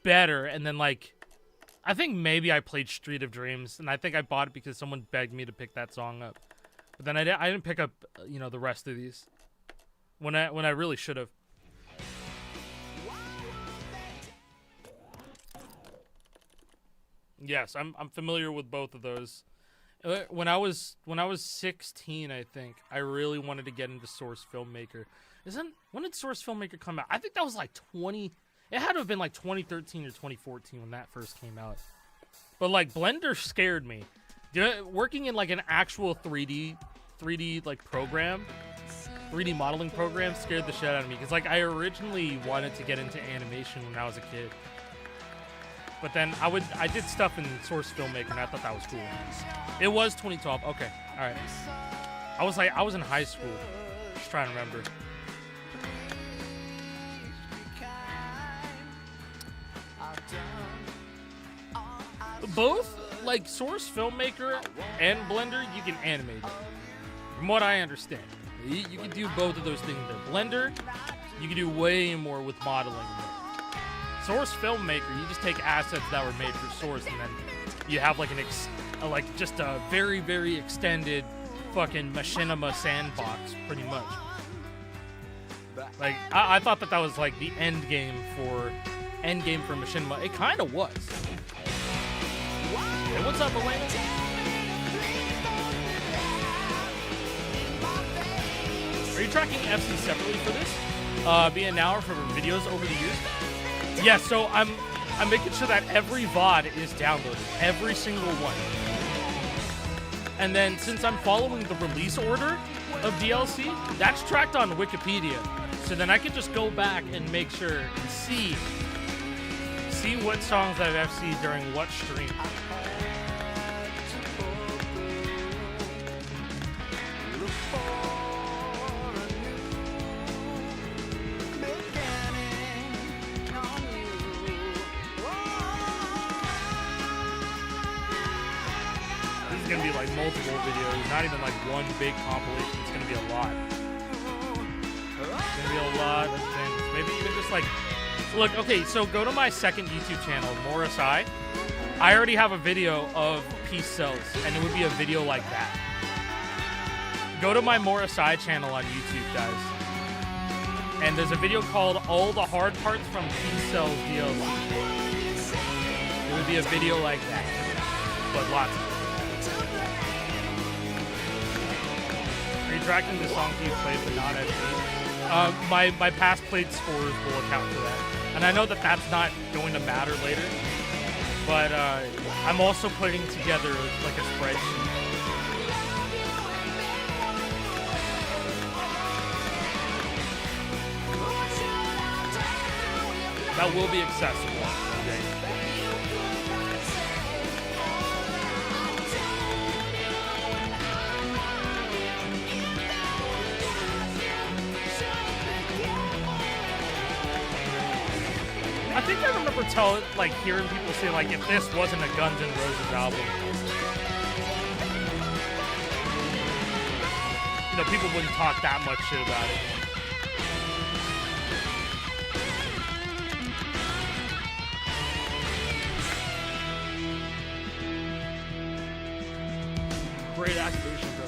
Better, and then like I think maybe I played Street of Dreams, and I think I bought it because someone begged me to pick that song up. But then I didn't pick up, the rest of these. when I really should have. Yes, I'm familiar with both of those. When I was 16, I think I really wanted to get into Source Filmmaker. When did Source Filmmaker come out? I think that was like 20. It had to have been like 2013 or 2014 when that first came out. But like Blender scared me. Working in like an actual 3D like program, 3D modeling program scared the shit out of me because like I originally wanted to get into animation when I was a kid. But then I did stuff in Source Filmmaker and I thought that was cool. It was 2012. Okay. All right. I was in high school. Just trying to remember. Both like Source Filmmaker and Blender, you can animate it. From what I understand, you can do both of those things there. Blender, you can do way more with modeling there. Source Filmmaker, you just take assets that were made for Source, and then you have like just a very, very extended fucking machinima sandbox, pretty much. Like I thought that was like the end game for machinima. It kind of was. Hey, what's up, Elena? Are you tracking FC separately for this? Via now or for videos over the years? Yeah, so I'm making sure that every VOD is downloaded, every single one. And then since I'm following the release order of DLC, that's tracked on Wikipedia. So then I can just go back and make sure and see what songs I have FC during what stream. Gonna be like multiple videos, not even like one big compilation. It's gonna be a lot. It's gonna be a lot of things. Maybe even just like, look, okay, so go to my second YouTube channel, More Acai. I already have a video of Peace Cells, and it would be a video like that. Go to my More Acai channel on YouTube, guys. And there's a video called All the Hard Parts from Peace Cells DLC. It would be a video like that, but lots of it. Are you tracking the songs you played but not FC? My past played scores will account for that. And I know that that's not going to matter later, but I'm also putting together like a spreadsheet. That will be accessible. Okay. I think I remember hearing people say like, if this wasn't a Guns N' Roses album, you know, people wouldn't talk that much shit about it. Great activation, bro.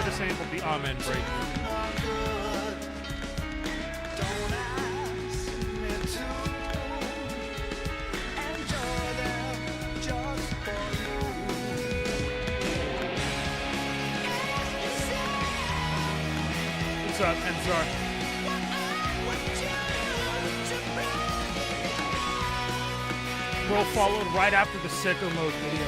Disable the amen break. What's up, Enzar? Bro followed right after the Sicko Mode video.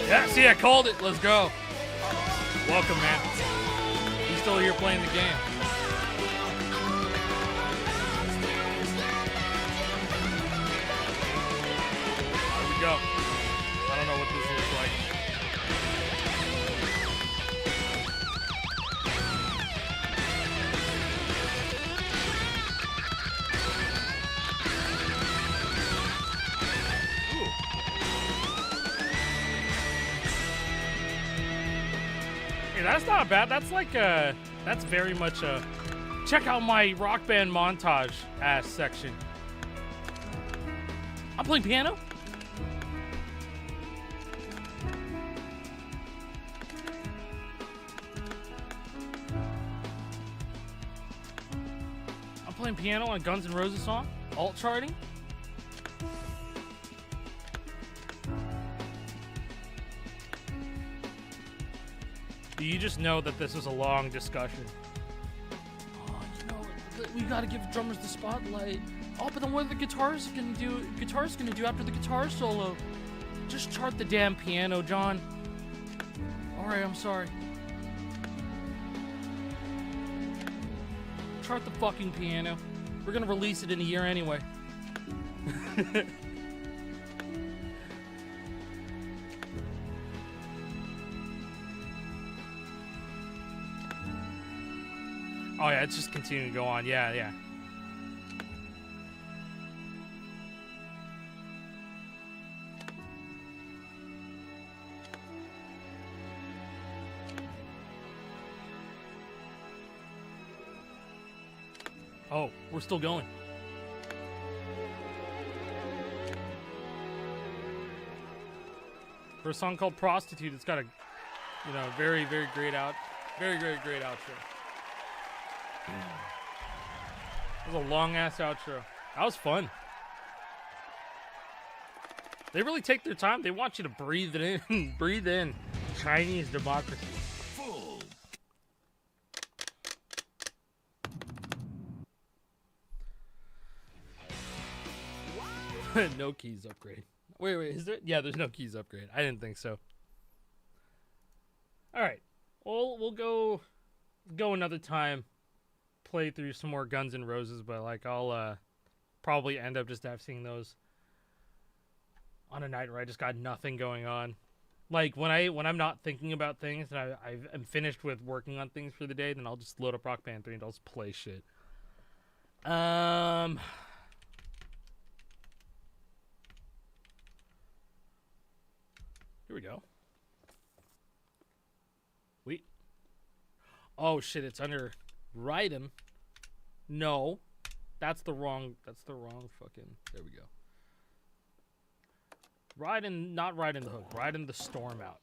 Yeah, see, I called it. Let's go. Welcome, man. He's still here playing the game. There we go. I don't know what this looks like. Hey, that's not bad. That's like that's very much a check out my rock band montage ass section. I'm playing piano. I'm playing piano on a Guns N' Roses song, alt charting. You just know that this was a long discussion. Oh, you know, we gotta give drummers the spotlight. Oh, but then what are the guitars gonna do? Guitar's gonna do after the guitar solo? Just chart the damn piano, John. All right, I'm sorry. Chart the fucking piano. We're gonna release it in a year anyway. Oh yeah, it's just continuing to go on. Yeah. Oh, we're still going. For a song called Prostitute, it's got a, very, very great outro. It was a long-ass outro. That was fun. They really take their time. They want you to breathe it in. Breathe in. Chinese democracy. Full. No keys upgrade. Wait, is there? Yeah, there's no keys upgrade. I didn't think so. All right. Well, we'll go another time. Play through some more Guns N' Roses, but like I'll probably end up just seeing those on a night where I just got nothing going on. Like when I'm not thinking about things and I'm finished with working on things for the day, then I'll just load up Rock Band 3 and I'll just play shit. Here we go. Wait. Oh shit! It's under. Raiden. No. That's the wrong fucking. There we go. Raiden, not Raiden the Hook. Raiden the Storm Out.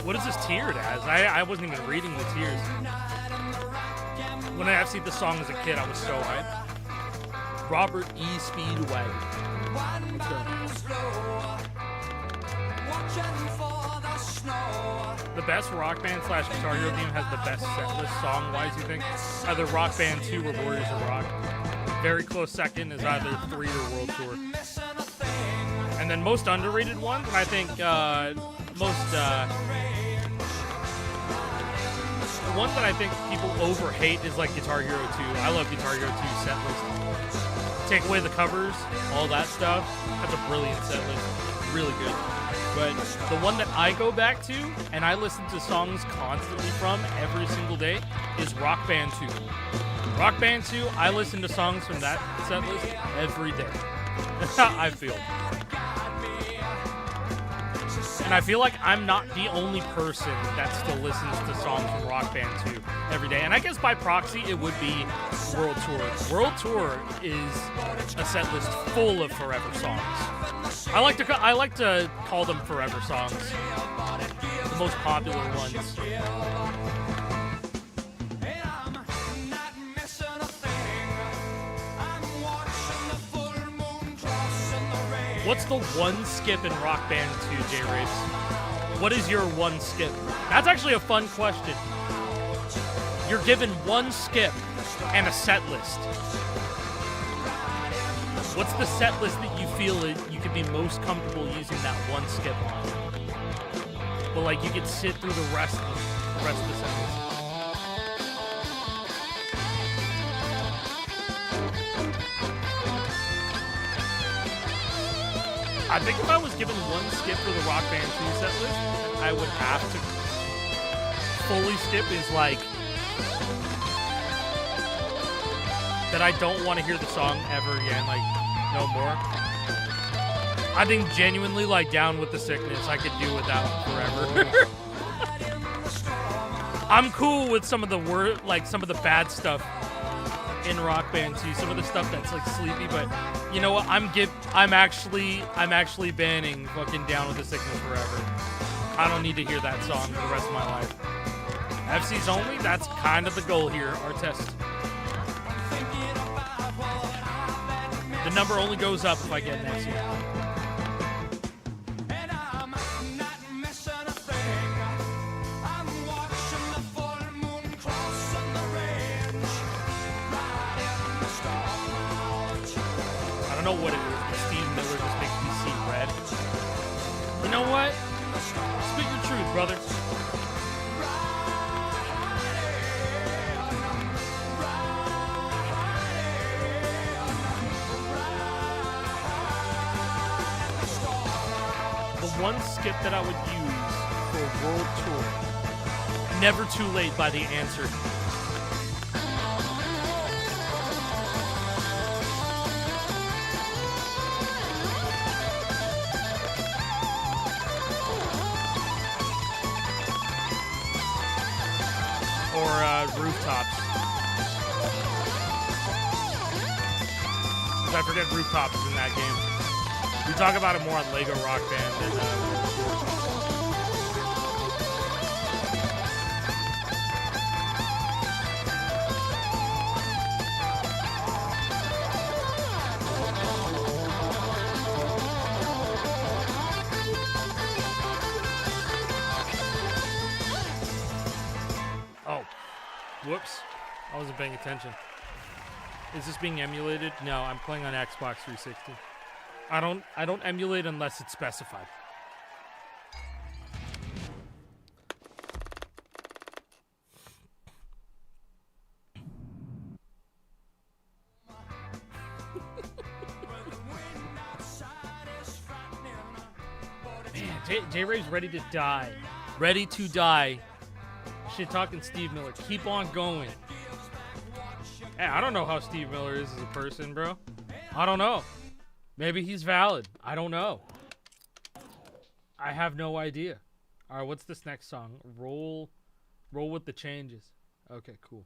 What is this tiered as? I wasn't even reading the tiers. When I see the song as a kid, I was so hyped. Robert E. Speedwagon. Let's go. The best Rock Band / Guitar Hero theme has the best setlist song-wise, you think? Either Rock Band 2 or Warriors of Rock. Very close second is either 3 or World Tour. And then most underrated ones, and I think the one that I think people overhate is like Guitar Hero 2. I love Guitar Hero 2 set list. Take away the covers, all that stuff. That's a brilliant set list. Really good. But the one that I go back to, and I listen to songs constantly from every single day, is Rock Band 2. Rock Band 2, I listen to songs from that set list every day. I feel. And I feel like I'm not the only person that still listens to songs from Rock Band 2 every day. And I guess by proxy, it would be World Tour. World Tour is a set list full of forever songs. I like to call them forever songs. The most popular ones. What's the one skip in Rock Band 2, J-Race? What is your one skip? That's actually a fun question. You're given one skip and a set list. What's the set list that you feel you could be most comfortable using that one skip on? But like you could sit through the rest of the set list. I think if I was given one skip for the Rock Band 2 set list, I would have to fully skip is like that I don't want to hear the song ever again, like no more. I think genuinely like Down with the Sickness I could do without forever. I'm cool with some of the some of the bad stuff in Rock Band 2, some of the stuff that's like sleepy, but you know what? I'm actually banning fucking Down with the Sickness forever. I don't need to hear that song for the rest of my life. FC's only, that's kind of the goal here, our test. The number only goes up if I get an FC. I don't know what it is, but Steve Miller just makes me see red. You know what? Speak your truth, brother. The one skip that I would use for a world tour, Never Too Late by The Answer. Or Rooftops. Because I forget Rooftops is in that game. We talk about it more on Lego Rock Band than Oh. Whoops. I wasn't paying attention. Is this being emulated? No, I'm playing on Xbox 360. I don't emulate unless it's specified. Man, J-Ray's ready to die. Ready to die. Shit talking Steve Miller. Keep on going. Hey, I don't know how Steve Miller is as a person, bro. I don't know. Maybe he's valid. I don't know. I have no idea. All right, what's this next song? Roll with the Changes. Okay, cool.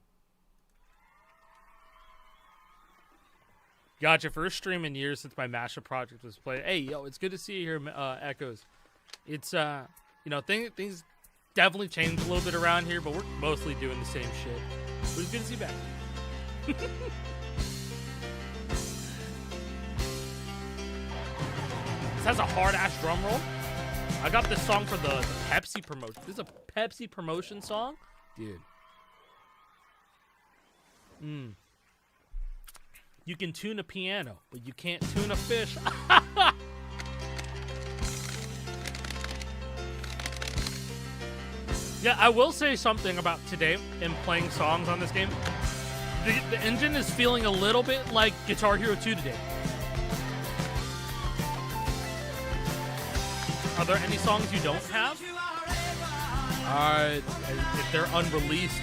Gotcha. First stream in years since my mashup project was played. Hey, yo, it's good to see you here, Echoes. It's things definitely changed a little bit around here, but we're mostly doing the same shit. But it's good to see you back. This has a hard-ass drum roll. I got this song for the Pepsi promotion. This is a Pepsi promotion song? Dude. You can tune a piano, but you can't tune a fish. Yeah, I will say something about today in playing songs on this game. The engine is feeling a little bit like Guitar Hero 2 today. Are there any songs you don't have? If they're unreleased.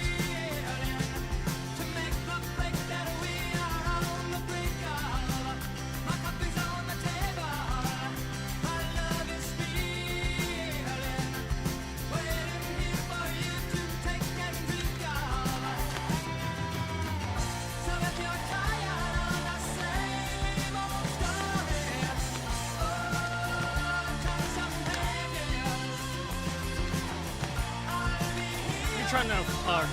Trying to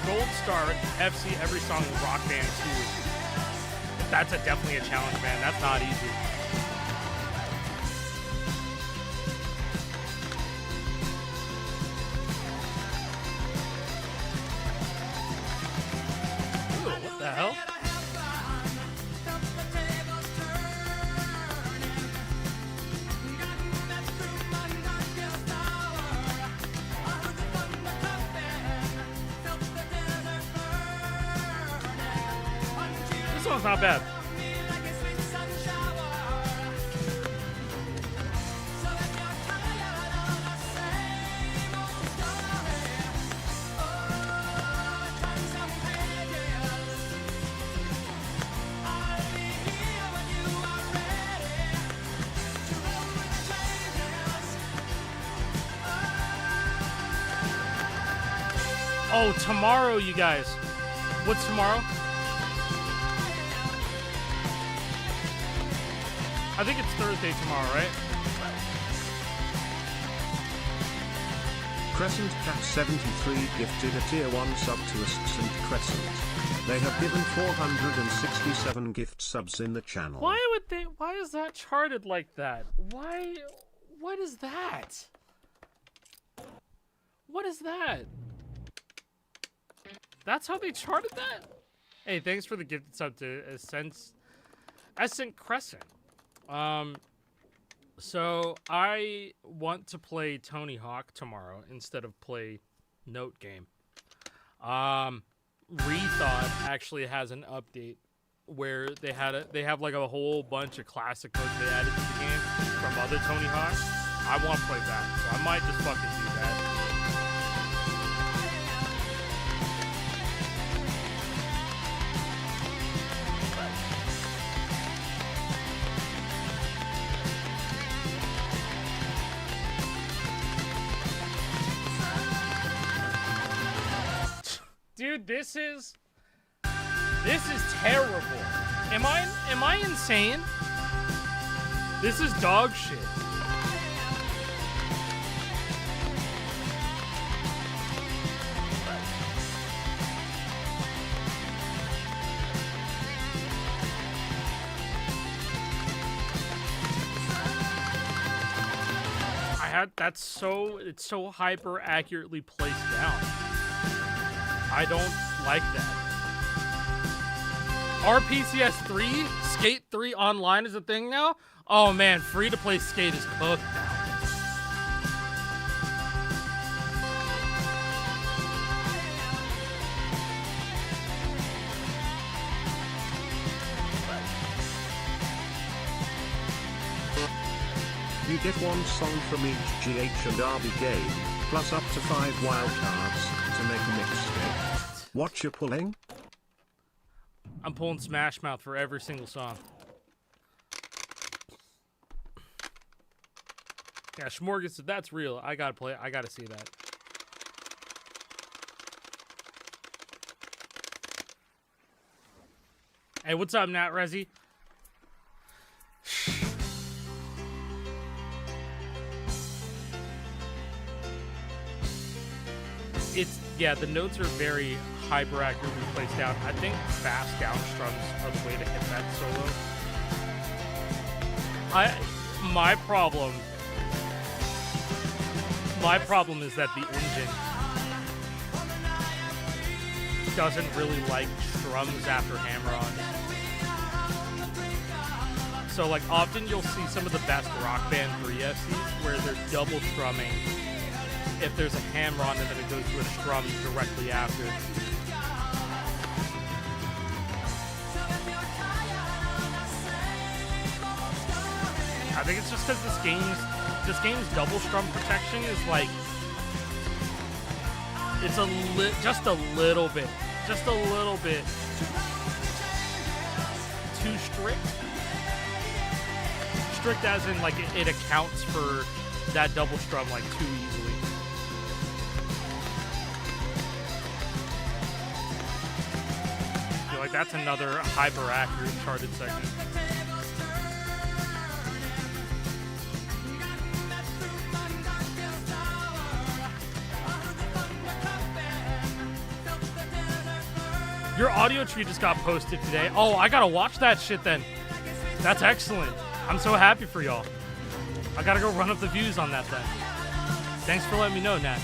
gold star FC every song in Rock Band 2. That's definitely a challenge, man. That's not easy. Ooh, what the hell? song's not bad. Oh, tomorrow, you guys. What's tomorrow? I think it's Thursday tomorrow, right? Crescent Cat 73 gifted a tier 1 sub to St. Crescent. They have given 467 gift subs in the channel. Why is that charted like that? What is that? What is that? That's how they charted that? Hey, thanks for the gifted sub to Ascent Crescent. So I want to play Tony Hawk tomorrow instead of play Note Game. Rethought actually has an update where they have like a whole bunch of classic modes they added to the game from other Tony Hawks. I want to play that, so I might just fucking do that. Dude, this is terrible. Am I insane? This is dog shit. It's so hyper accurately placed down. I don't like that. RPCS 3? Skate 3 online is a thing now? Oh man, free-to-play Skate is cooked now. You get one song from each GH and RB game, plus up to 5 wildcards to make a mixtape. What you pulling? I'm pulling Smash Mouth for every single song. Yeah, Smorgas said that's real. I gotta play it. I gotta see that. Hey, what's up, Nat Resi? Yeah, the notes are very hyper accurately placed down. I think fast down strums are the way to hit that solo. My problem is that the engine doesn't really like strums after hammer-ons. So like often you'll see some of the best Rock Band 3 FCs where they're double strumming if there's a hammer-on and then it goes to a strum directly after. I think it's just because this game's double strum protection is like it's just a little bit too strict. Strict as in like it accounts for that double strum like too easily. I feel like that's another hyper accurate charted segment. Your audio tree just got posted today. Oh, I gotta watch that shit then. That's excellent. I'm so happy for y'all. I gotta go run up the views on that then. Thanks for letting me know, Nat.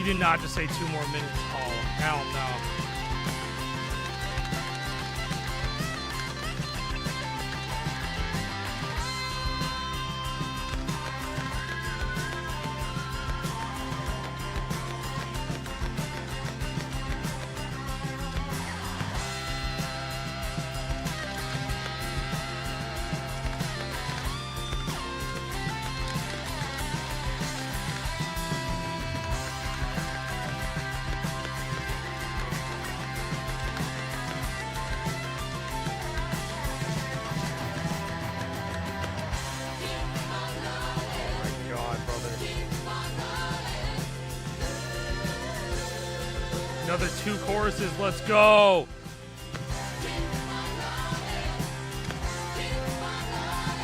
did not just say 2 more minutes. Oh, hell no. Another 2 choruses. Let's go.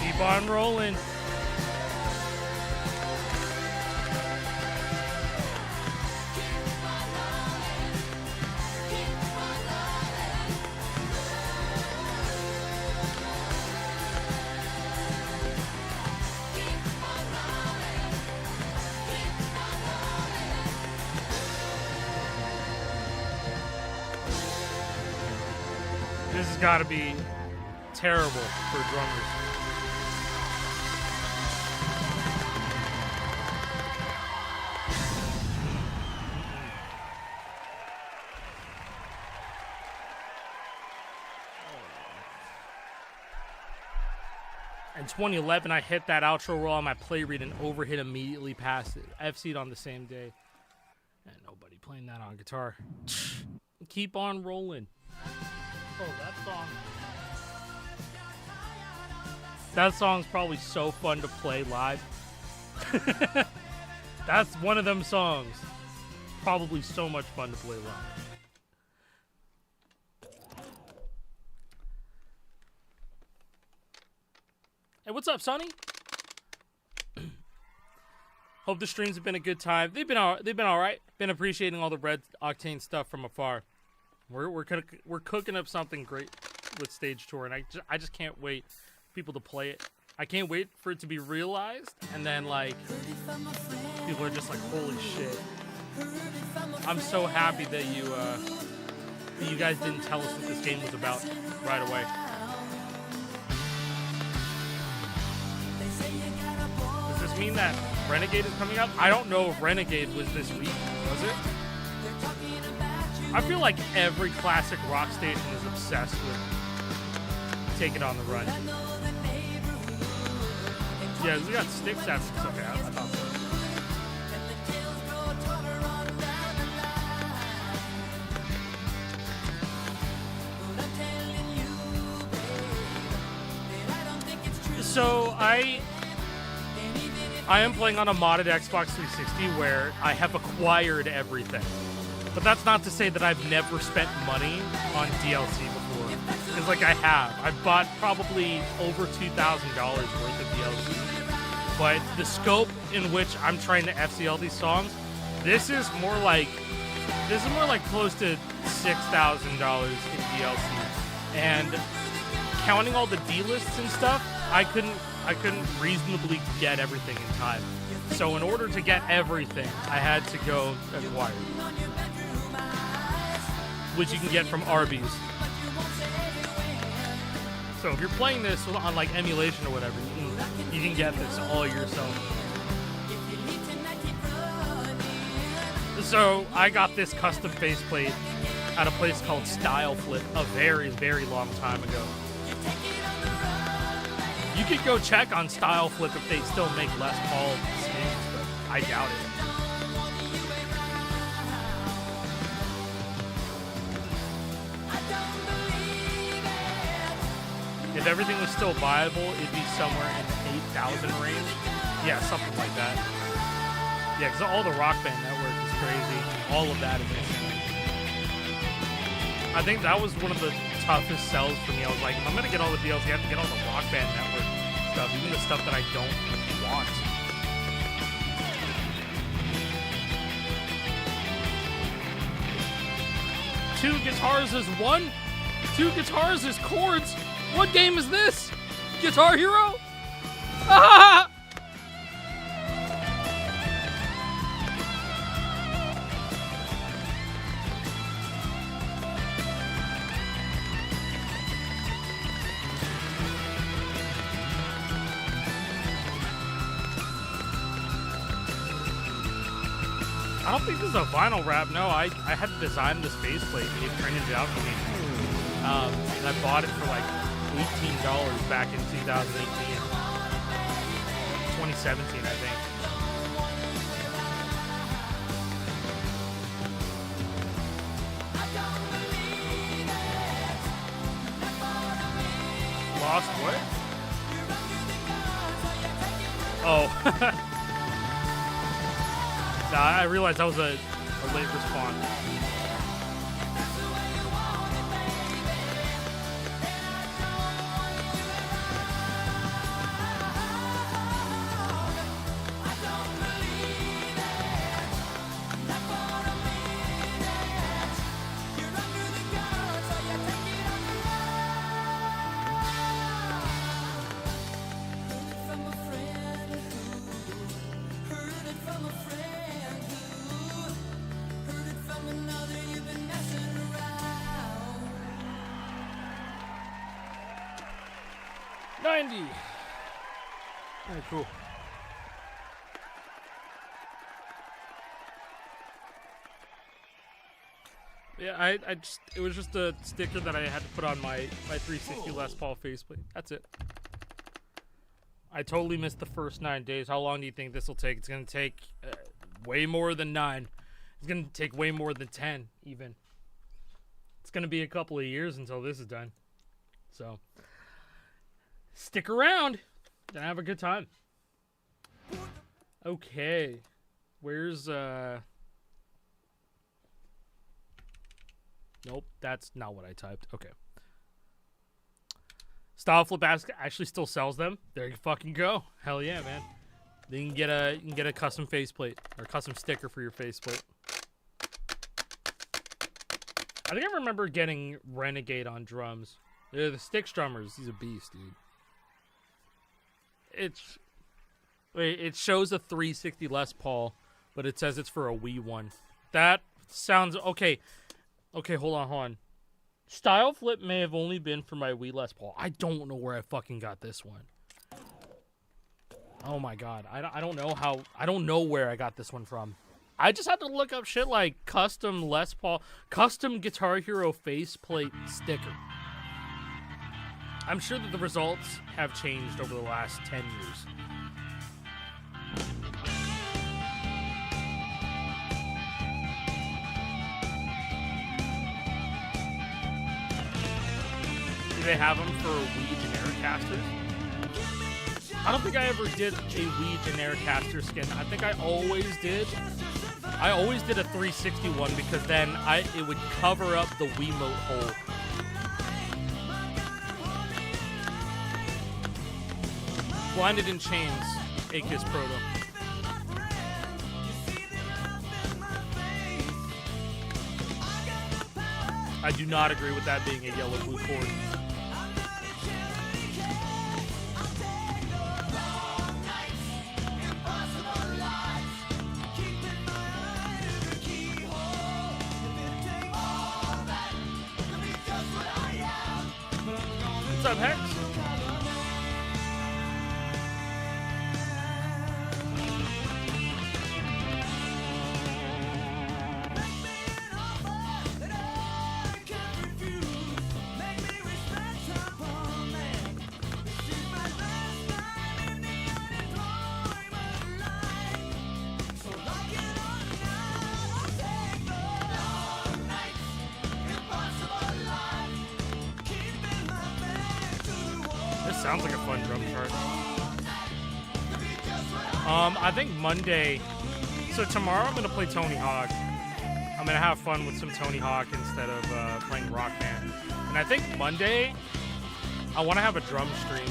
Keep on rolling. This has got to be terrible for drummers. In 2011, I hit that outro roll on my play read and overhit immediately past it. FC'd on the same day. And nobody playing that on guitar. Keep on rolling. Oh, that song. That song's probably so fun to play live. That's one of them songs. Probably so much fun to play live. Hey, what's up, Sonny? Hope the streams have been a good time. They've been all right. Been appreciating all the Red Octane stuff from afar. We're cooking up something great with Stage Tour, and I just can't wait for people to play it. I can't wait for it to be realized, and then like people are just like, holy shit. I'm so happy that you guys didn't tell us what this game was about right away. Does this mean that Renegade is coming up? I don't know if Renegade was this week. Was it? I feel like every classic rock station is obsessed with Take It on the Run. Yeah, we got Sticks at some stuff. I thought so. So I am playing on a modded Xbox 360 where I have acquired everything. But that's not to say that I've never spent money on DLC before. Because, like, I have. I've bought probably over $2,000 worth of DLC. But the scope in which I'm trying to FCL these songs, this is more like close to $6,000 in DLC. And counting all the D-lists and stuff, I couldn't reasonably get everything in time. So in order to get everything, I had to go acquire, which you can get from Arby's. So if you're playing this on like emulation or whatever, you can get this all yourself. So I got this custom faceplate at a place called Style Flip a very, very long time ago. You could go check on Style Flip if they still make Les Paul skins, but I doubt it. If everything was still viable, it'd be somewhere in the 8,000 range. Yeah, something like that. Yeah, because all the Rock Band Network is crazy. All of that is insane. I think that was one of the toughest sells for me. I was like, if I'm going to get all the DLC, I have to get all the Rock Band Network stuff, even the stuff that I don't want. Two guitars is one? Two guitars is chords? What game is this? Guitar Hero? Ah! don't think this is a vinyl wrap. No, I had to design this faceplate and he printed it out for me. And I bought it for like $18 back in 2018. 2017, I think. Lost what? Oh. Nah, I realized that was a late respawn. Very cool. Yeah, I just, it was just a sticker that I had to put on my 360 Les Paul faceplate. That's it. I totally missed the first 9 days. How long do you think this will take? It's going to take way more than 9. It's going to take way more than 10, even. It's going to be a couple of years until this is done. So, stick around. Gonna have a good time. Okay. Where's, Nope, that's not what I typed. Okay. Style Flip actually still sells them. There you fucking go. Hell yeah, man. Then you can get a custom faceplate or custom sticker for your faceplate. I think I remember getting Renegade on drums. They're the Styx drummers. He's a beast, dude. It shows a 360 Les Paul, but it says it's for a Wii one. That sounds okay. Okay, hold on. Style Flip may have only been for my Wii Les Paul. I don't know where I fucking got this one. Oh my god, I don't know how. I don't know where I got this one from. I just had to look up shit like custom Les Paul, custom Guitar Hero faceplate sticker. I'm sure that the results have changed over the last 10 years. Do they have them for Wii generic casters? I don't think I ever did a Wii generic caster skin. I think I always did a 360 one because then it would cover up the Wiimote hole. Blinded in Chains, Acai Proto. I do not agree with that being a yellow-blue cord. What's up, Hex? Sounds like a fun drum chart. I think Monday. So tomorrow I'm gonna play Tony Hawk. I'm gonna have fun with some Tony Hawk instead of playing Rock Band. And I think Monday I want to have a drum stream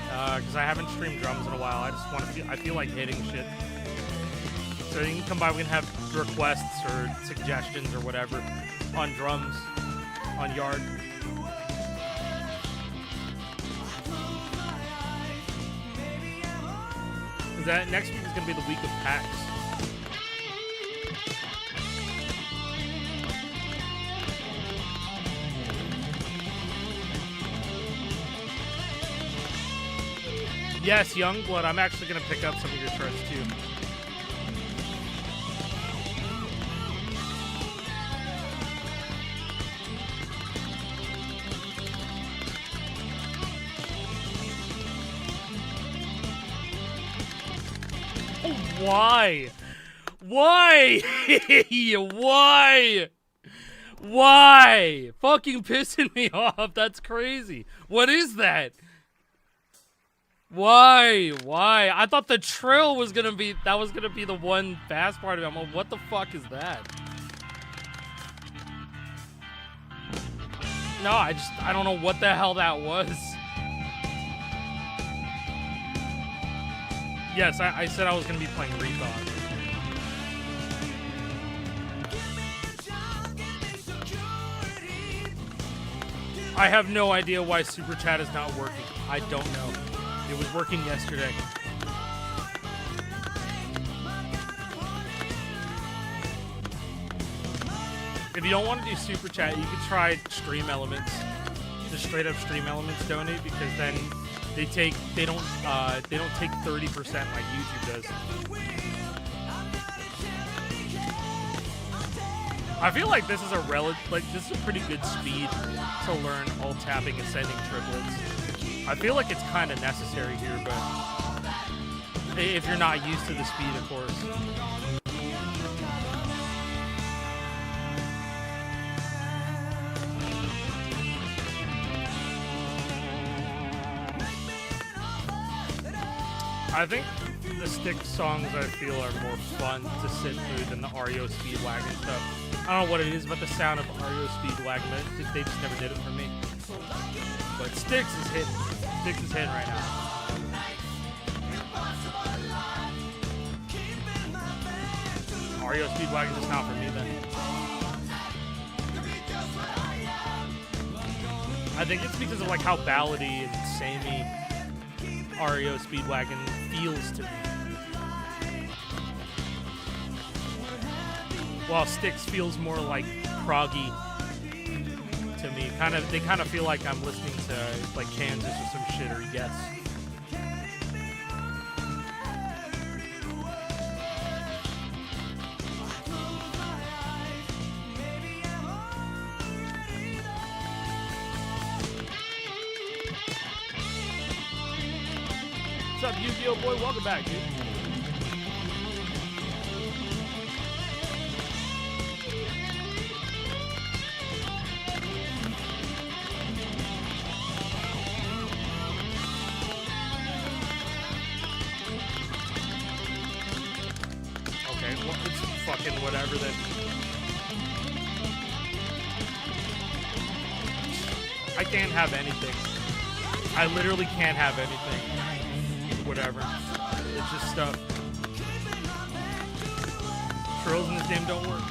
because I haven't streamed drums in a while. I just want to. I feel like hitting shit. So you can come by. We can have requests or suggestions or whatever on drums on Yard. That next week is going to be the week of PAX. Yes, Youngblood, I'm actually going to pick up some of your charts too. Why? Why? Why? Why? Fucking pissing me off. That's crazy. What is that? Why? Why? I thought the trill was gonna be the one fast part of it. I'm like, what the fuck is that? No, I don't know what the hell that was. Yes, I said I was gonna be playing Rethought. I have no idea why Super Chat is not working. I don't know. It was working yesterday. If you don't want to do Super Chat, you could try Stream Elements. Just straight up Stream Elements donate, because then they don't take 30% like YouTube does. I feel like this is a pretty good speed to learn alt tapping ascending triplets. I feel like it's kind of necessary here, but if you're not used to the speed, of course. I think the stick songs I feel are more fun to sit through than the REO Speedwagon stuff. I don't know what it is about the sound of REO Speedwagon, but they just never did it for me. But Sticks is hitting. Sticks is hitting right now. REO Speedwagon is not for me then. I think it's because of like how ballady and samey REO Speedwagon feels to me. While Styx feels more like proggy to me. They kind of feel like I'm listening to like Kansas or some shit, or Yes. What's up, Yu-Gi-Oh boy? Welcome back, dude. Okay, well, it's fucking whatever then. I can't have anything. I literally can't have anything. Whatever. It's just stuff. Trills in this game don't work.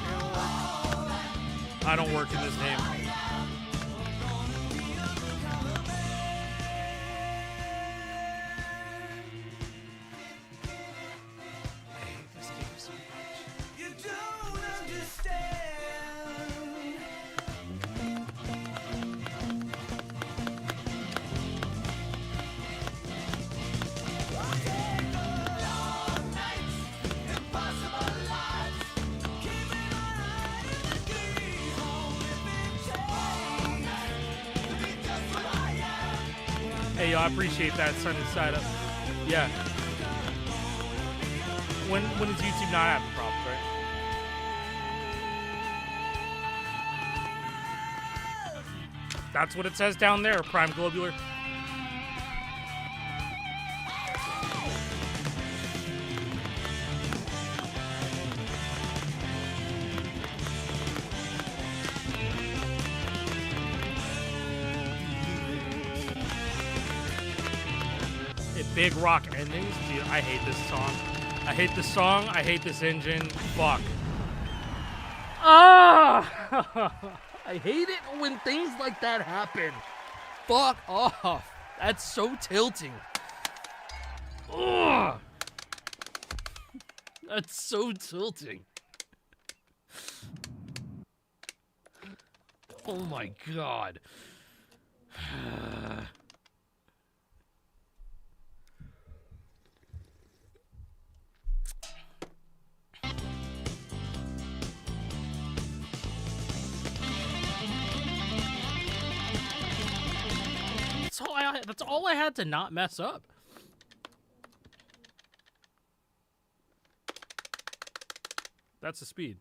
I don't work in this game. Hey, yo, I appreciate that sunny side up. Yeah. When is YouTube not having problems, right? That's what it says down there, Prime Globular. Big Rock endings. Dude, I hate this song. I hate this song. I hate this engine. Fuck. Ah! I hate it when things like that happen. Fuck off. That's so tilting. Ugh. That's so tilting. Oh my god. That's all I had to not mess up. That's the speed.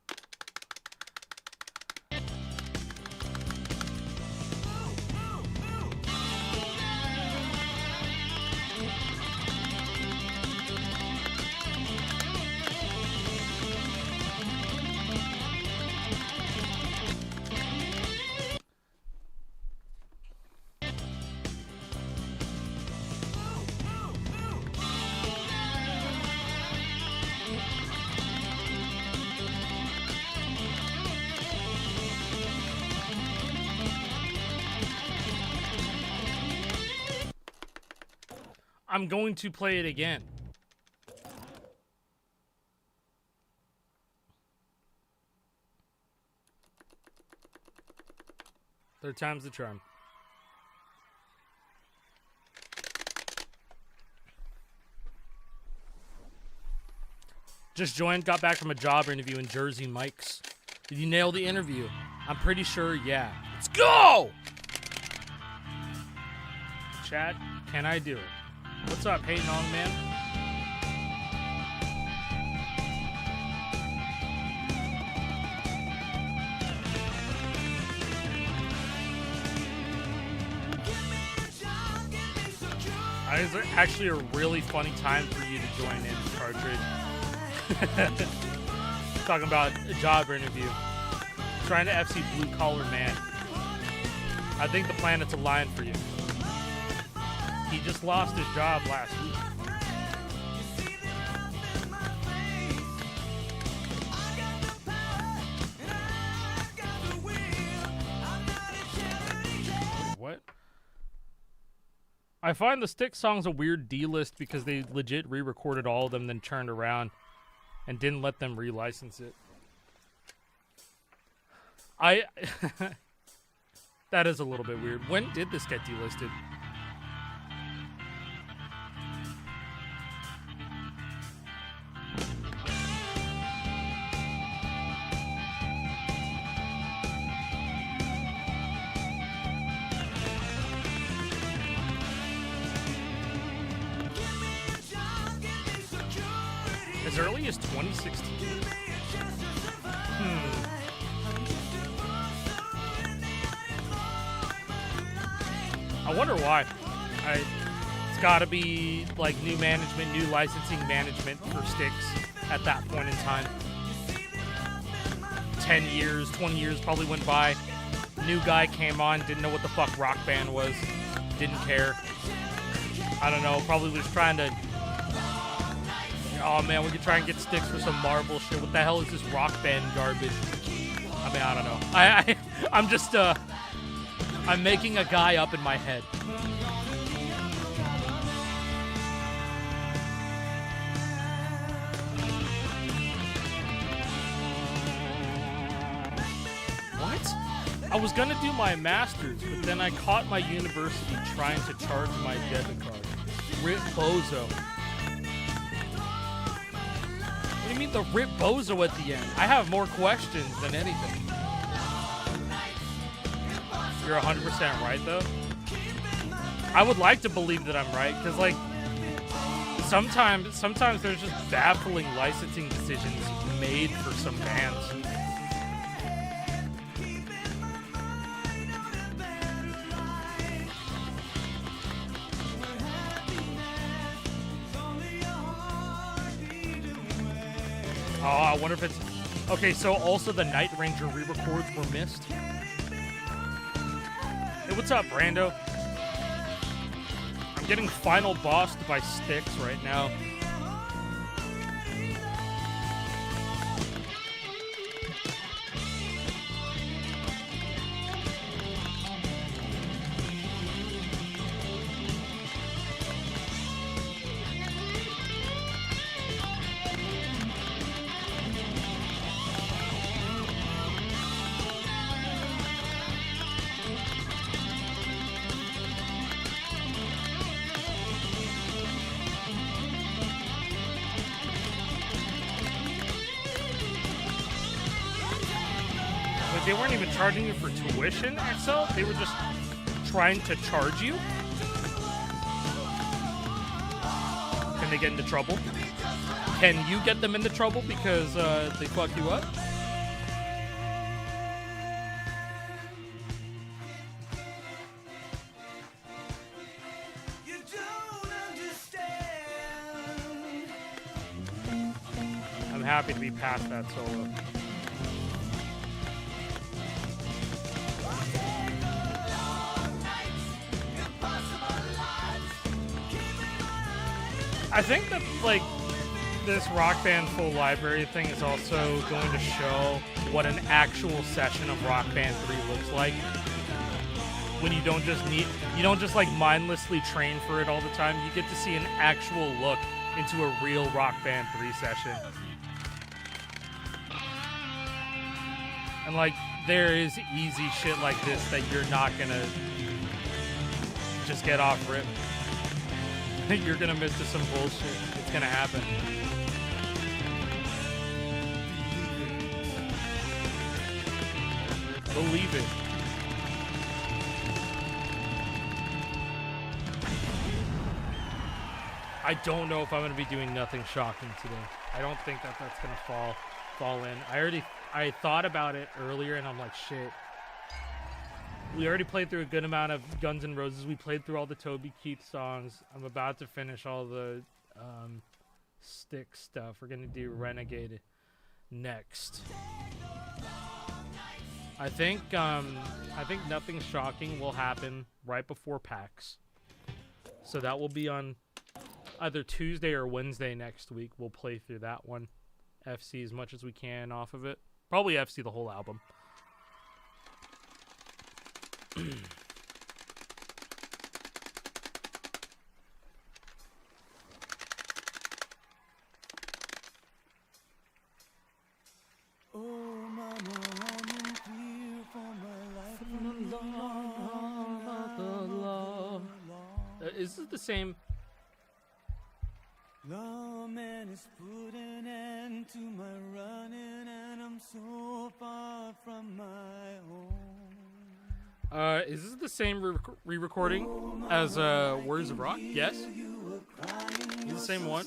I'm going to play it again. Third time's the charm. Just joined, got back from a job interview in Jersey Mike's. Did you nail the interview? I'm pretty sure, yeah. Let's go! Chat, can I do it? What's up, Hating On Man? It's actually a really funny time for you to join in, Cartridge. Talking about a job interview. Trying to FC Blue Collar Man. I think the planets aligned for you. He just lost his job last week. What? I find the Styx songs a weird D-list because they legit re-recorded all of them, then turned around and didn't let them relicense it. That is a little bit weird. When did this get delisted? As early as 2016? I wonder why. It's gotta be like new management, new licensing management for Styx at that point in time. 10 years, 20 years probably went by. New guy came on, didn't know what the fuck Rock Band was. Didn't care. I don't know, probably was trying to... Oh man, we could try and get Styx for some Marvel shit. What the hell is this Rock Band garbage? I mean, I don't know. I'm just, I'm making a guy up in my head. What? I was gonna do my master's, but then I caught my university trying to charge my debit card. Rip Bozo. What do you mean the Rip Bozo at the end? I have more questions than anything. You're 100% right, though. I would like to believe that I'm right, because, like, sometimes there's just baffling licensing decisions made for some bands. Oh, I wonder if it's... Okay, so also the Night Ranger re-records were missed. Hey, what's up, Brando? I'm getting final bossed by Styx right now. They weren't even charging you for tuition, XL? They were just trying to charge you? Can they get into trouble? can you get them into trouble because they fuck you up? You don't understand. I'm happy to be past that solo. I think that, like, this Rock Band Full Library thing is also going to show what an actual session of Rock Band 3 looks like. When you don't just like mindlessly train for it all the time. You get to see an actual look into a real Rock Band 3 session. And, like, there is easy shit like this that you're not gonna just get off rip. You're gonna miss to some bullshit. It's gonna happen. Believe it. I don't know if I'm gonna be doing nothing shocking today. I don't think that that's gonna fall in. I thought about it earlier and I'm like, shit. We already played through a good amount of Guns N' Roses. We played through all the Toby Keith songs. I'm about to finish all the Stick stuff. We're gonna do Renegade next. I think nothing shocking will happen right before PAX. So that will be on either Tuesday or Wednesday next week. We'll play through that one. FC as much as we can off of it. Probably FC the whole album. Is this the same? Lawman is put an end to my running, and I'm so far from my home. Is this the same re-recording as Words of Rock? Yes. Is it the same one?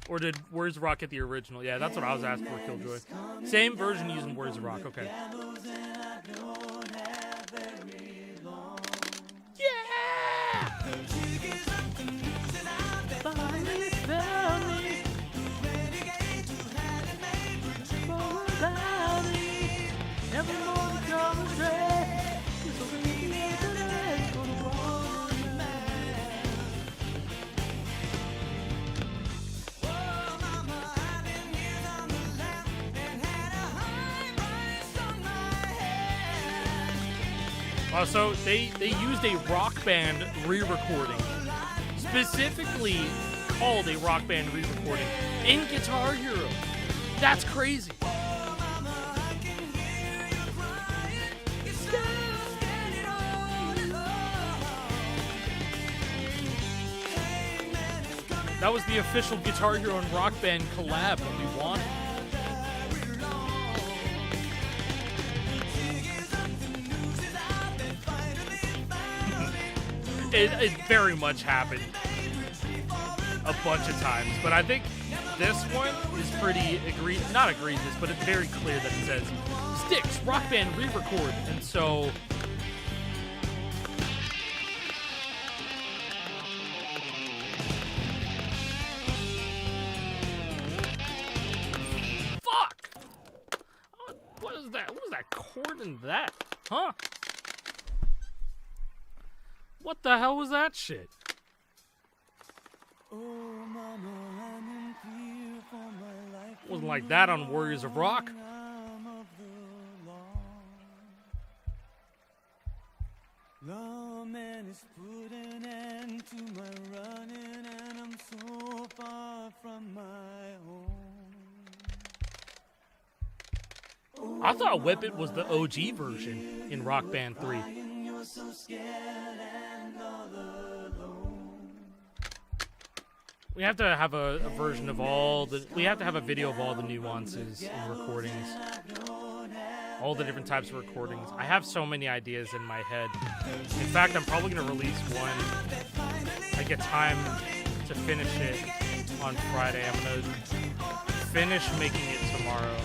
Or did Words of Rock get the original? Yeah, that's what I was asking for, Killjoy. Same version using Words of Rock. Okay. So they used a Rock Band re-recording, specifically called a Rock Band re-recording, in Guitar Hero. That's crazy. That was the official Guitar Hero and Rock Band collab that we wanted. It very much happened a bunch of times, but I think this one is pretty not egregious, but it's very clear that it says Styx Rock Band re-record, and so fuck. What is that? What was that chord in that? Huh? What the hell was that shit? Wasn't like that on Warriors of Rock. Lawman is put an end to my running, and I'm so far from my home. I thought Whip It was the OG version in Rock Band 3. You're so scared and all alone. We have to have a version of all the. We have to have a video of all the nuances and recordings. all the different types of recordings. I have so many ideas in my head. In fact, I'm probably going to release one. I get time to finish it on Friday. I'm going to finish making it tomorrow.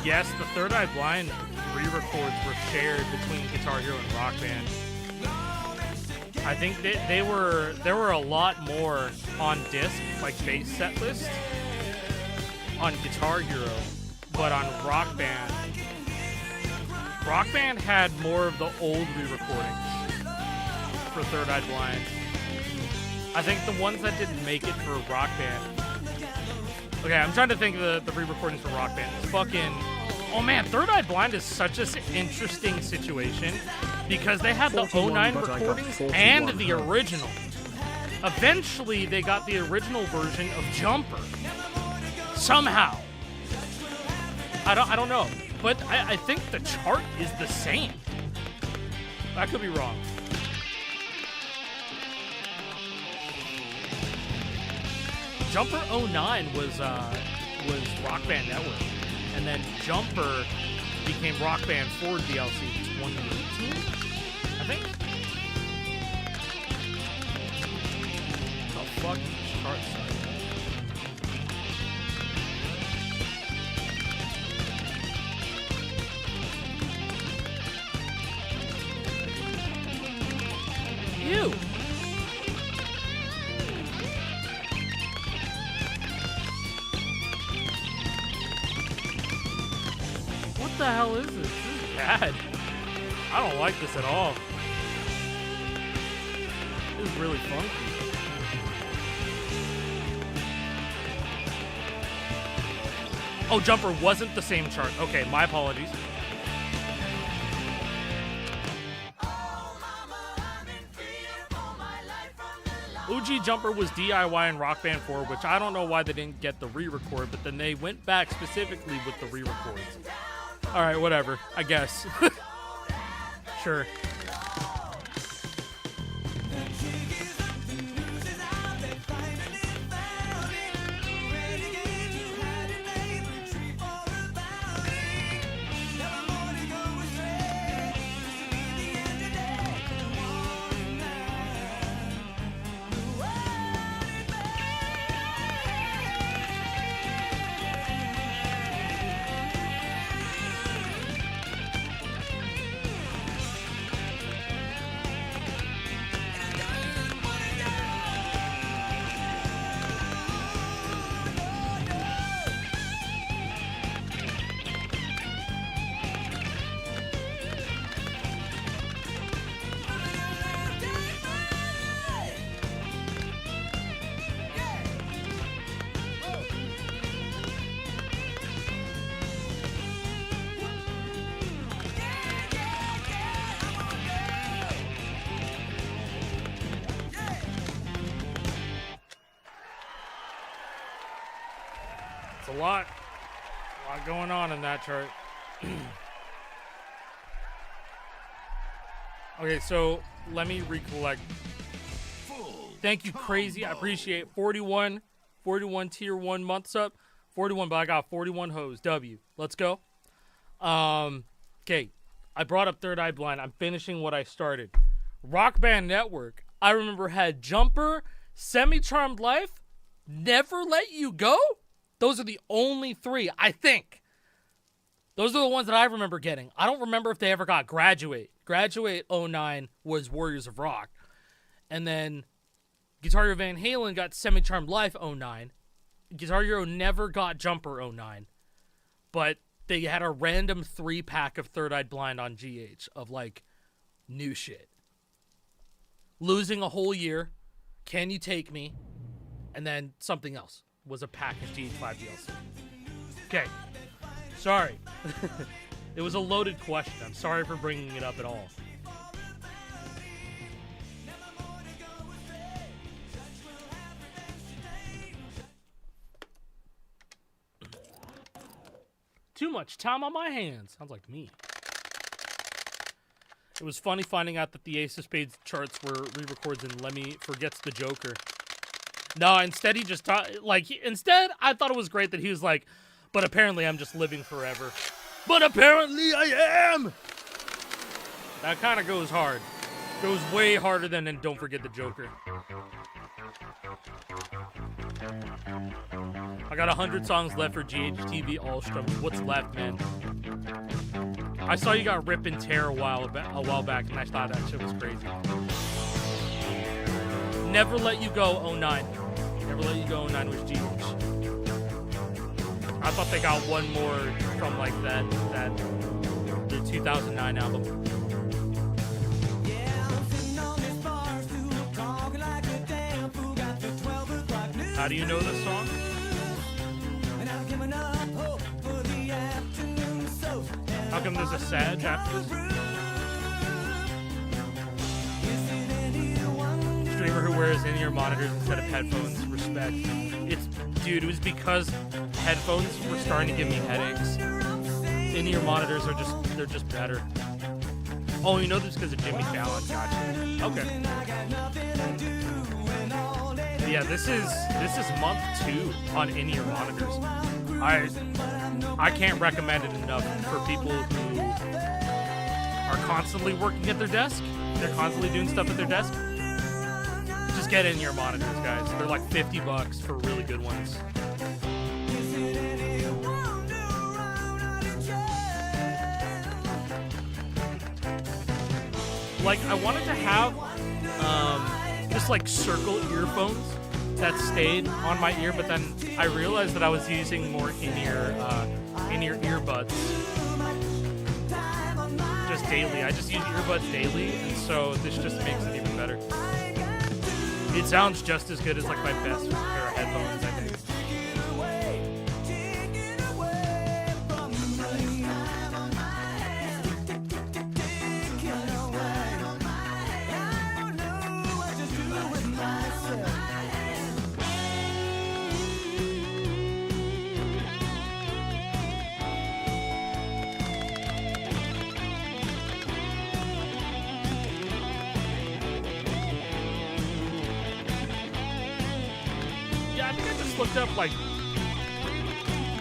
Yes, the Third Eye Blind re-records were shared between Guitar Hero and Rock Band. I think there were a lot more on disc, like base set list, on Guitar Hero, but on Rock Band had more of the old re-recordings for Third Eye Blind. I think the ones that didn't make it for Rock Band. Okay, I'm trying to think of the re-recordings for Rock Band. It's fucking... Oh man, Third Eye Blind is such an interesting situation because they had the 09 recordings and the original. Eventually, they got the original version of Jumper. Somehow. I don't know. But I think the chart is the same. I could be wrong. Jumper 09 was Rock Band Network. And then Jumper became Rock Band for DLC 2018, I think. The fuck these charts are. Ew. What the hell is this? This is bad. I don't like this at all. This is really funky. Oh, Jumper wasn't the same chart. Okay, my apologies. OG Jumper was DIY in Rock Band 4, which I don't know why they didn't get the re-record, but then they went back specifically with the re-records. Alright, whatever. I guess. Sure. A lot going on in that chart. Okay, so let me recollect. Thank you, Crazy. I appreciate 41 tier 1 months up. 41, but I got 41 hoes. W. Let's go. Okay, I brought up Third Eye Blind. I'm finishing what I started. Rock Band Network, I remember, had Jumper, Semi-Charmed Life, Never Let You Go. Those are the only 3, I think. Those are the ones that I remember getting. I don't remember if they ever got Graduate. Graduate 09 was Warriors of Rock. And then Guitar Hero Van Halen got Semi-Charmed Life 09. Guitar Hero never got Jumper 09. But they had a random 3-pack of Third Eye Blind on GH of, like, new shit. Losing a Whole Year, Can You Take Me, and then something else was a pack of GH5 DLC. Okay. Sorry. It was a loaded question. I'm sorry for bringing it up at all. Too much time on my hands. Sounds like me. It was funny finding out that the Ace of Spades charts were re-records and Lemmy forgets the Joker. No, instead he just instead I thought it was great that he was like, but apparently I'm just living forever. But apparently I am! That kind of goes hard. Goes way harder than Don't Forget the Joker. I got 100 songs left for GHTV Allstrom. What's left, man? I saw you got Rip and Tear a while back, and I thought that shit was crazy. Never Let You Go 09. Never Let You Go 09 was GH. I thought they got one more from like the 2009 album. How do you know this song? How come there's a Sag after this? Streamer who wears in-ear monitors instead of headphones. Respect. Dude, it was because headphones were starting to give me headaches. In-ear monitors they're just better. Oh, you know this because of Jimmy Fallon. Gotcha. Okay. Yeah, this is month 2 on in-ear monitors. I can't recommend it enough for people who are constantly working at their desk. They're constantly doing stuff at their desk. Just get in-ear monitors, guys. They're like $50 for really good ones. Like, I wanted to have just like circle earphones that stayed on my ear, but then I realized that I was using more in-ear earbuds just daily. I just use earbuds daily, and so this just makes it even better. It sounds just as good as like my best pair of headphones, I think. Looked up like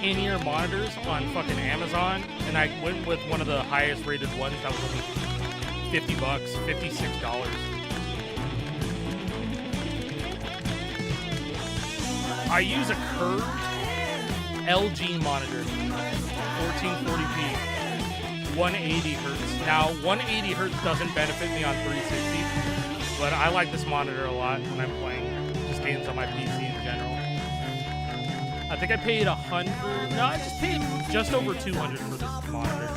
in-ear monitors on fucking Amazon, and I went with one of the highest rated ones that was only $50, $56. I use a curved LG monitor, 1440p, 180 hertz. Now 180 hertz doesn't benefit me on 360, but I like this monitor a lot when I'm playing just games on my PC in general. I think I paid $100. No, I just paid just over $200 for this monitor.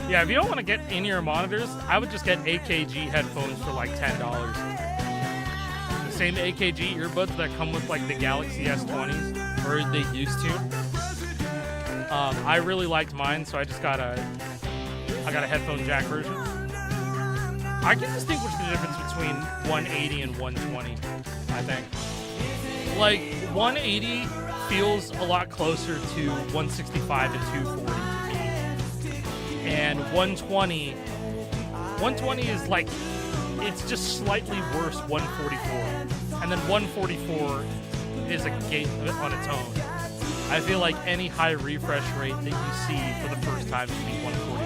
Yeah, if you don't want to get in-ear monitors, I would just get AKG headphones for like $10. The same AKG earbuds that come with like the Galaxy S20s, or they used to. I really liked mine, so I got a headphone jack version. I can distinguish the difference between 180 and 120, I think. Like, 180 feels a lot closer to 165 and 240 to me. And 120 is like, it's just slightly worse 144. And then 144 is a gate on its own. I feel like any high refresh rate that you see for the first time should be 144.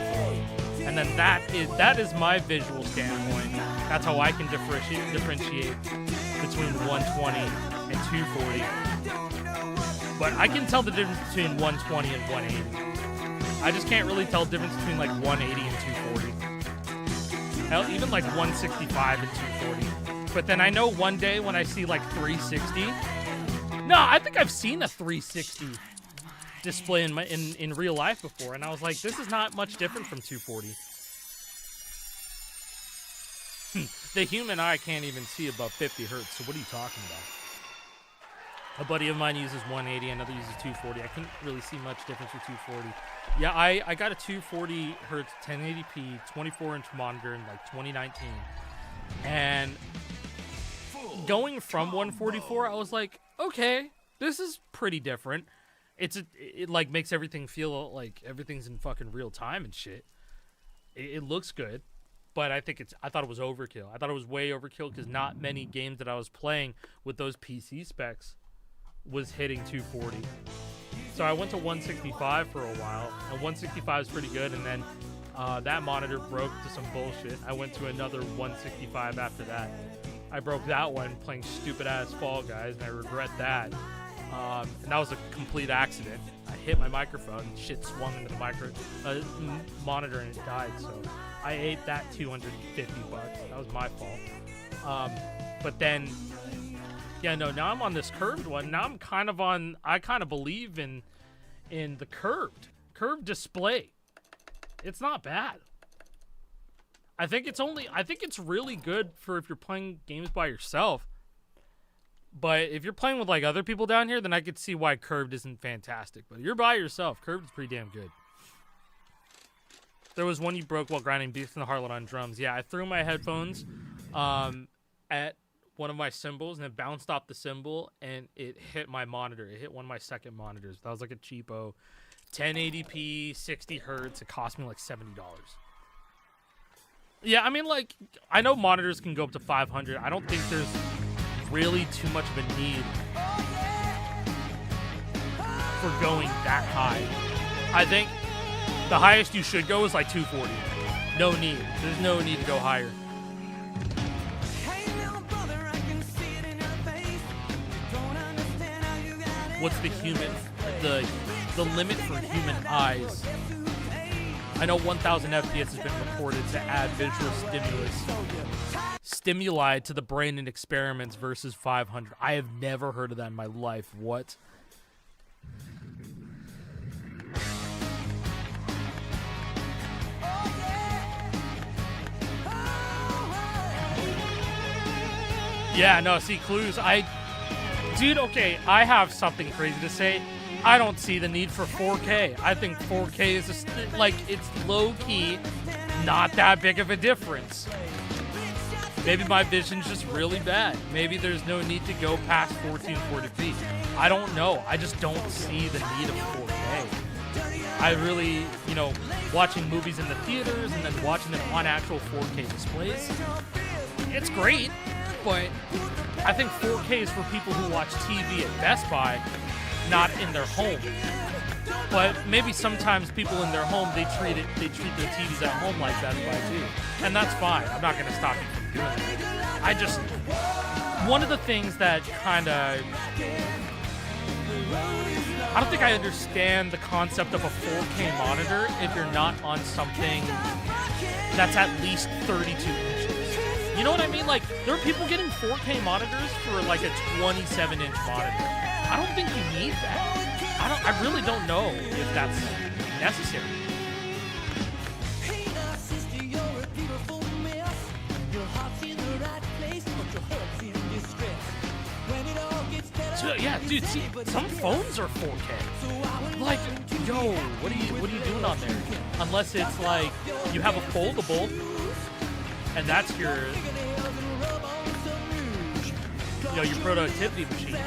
And then that is my visual standpoint. That's how I can differentiate between 120 and 240. But I can tell the difference between 120 and 180. I just can't really tell the difference between like 180 and 240. Hell, even like 165 and 240. But then I know one day when I see like 360. No, I think I've seen a 360 display in real life before, and I was like, this is not much different from 240. The human eye can't even see above 50 hertz, so what are you talking about? A buddy of mine uses 180, another uses 240. I couldn't really see much difference with 240. Yeah, I got a 240 hertz 1080p 24-inch monitor in like 2019, and going from 144, I was like, okay, this is pretty different. it like makes everything feel like everything's in fucking real time and shit. It looks good, but I thought it was overkill. I thought it was way overkill because not many games that I was playing with those PC specs was hitting 240. So I went to 165 for a while, and 165 is pretty good, and then that monitor broke to some bullshit. I went to another 165 after that. I broke that one playing stupid-ass Fall Guys, and I regret that. And that was a complete accident. I hit my microphone, shit swung into the monitor, and it died, so I ate that $250. That was my fault. But then, yeah, no, now I'm on this curved one. Now I'm kind of I kind of believe in the curved display. It's not bad. I think it's really good for if you're playing games by yourself. But if you're playing with like other people down here, then I could see why curved isn't fantastic. But if you're by yourself, curved is pretty damn good. There was one you broke while grinding Beast in the Harlot on drums. Yeah, I threw my headphones at one of my cymbals, and it bounced off the cymbal, and it hit my monitor. It hit one of my second monitors. That was like a cheapo 1080p, 60 hertz. It cost me like $70. Yeah, I mean, like, I know monitors can go up to 500. I don't think there's really too much of a need for going that high. I think the highest you should go is like 240. No need. There's no need to go higher. What's the limit for human eyes? I know 1000 FPS has been reported to add visual stimuli to the brain in experiments versus 500. I have never heard of that in my life. What? Yeah, no, see, clues. Dude, okay, I have something crazy to say. I don't see the need for 4K. I think 4K is it's low-key, not that big of a difference. Maybe my vision's just really bad. Maybe there's no need to go past 1440p. I don't know. I just don't see the need of 4K. I really, watching movies in the theaters and then watching them on actual 4K displays, it's great, but I think 4K is for people who watch TV at Best Buy, not in their home. But maybe sometimes people in their home, they treat their TVs at home like Best Buy too. And that's fine. I'm not going to stop you from doing that. One of the things that kind of, I don't think I understand the concept of a 4K monitor if you're not on something that's at least 32 inches. You know what I mean? Like, there are people getting 4K monitors for like a 27-inch monitor. I don't think you need that. I really don't know if that's necessary. So, yeah, dude, see, some phones are 4K. Like, yo, what are you doing on there? Unless it's like you have a foldable, and that's your productivity machine.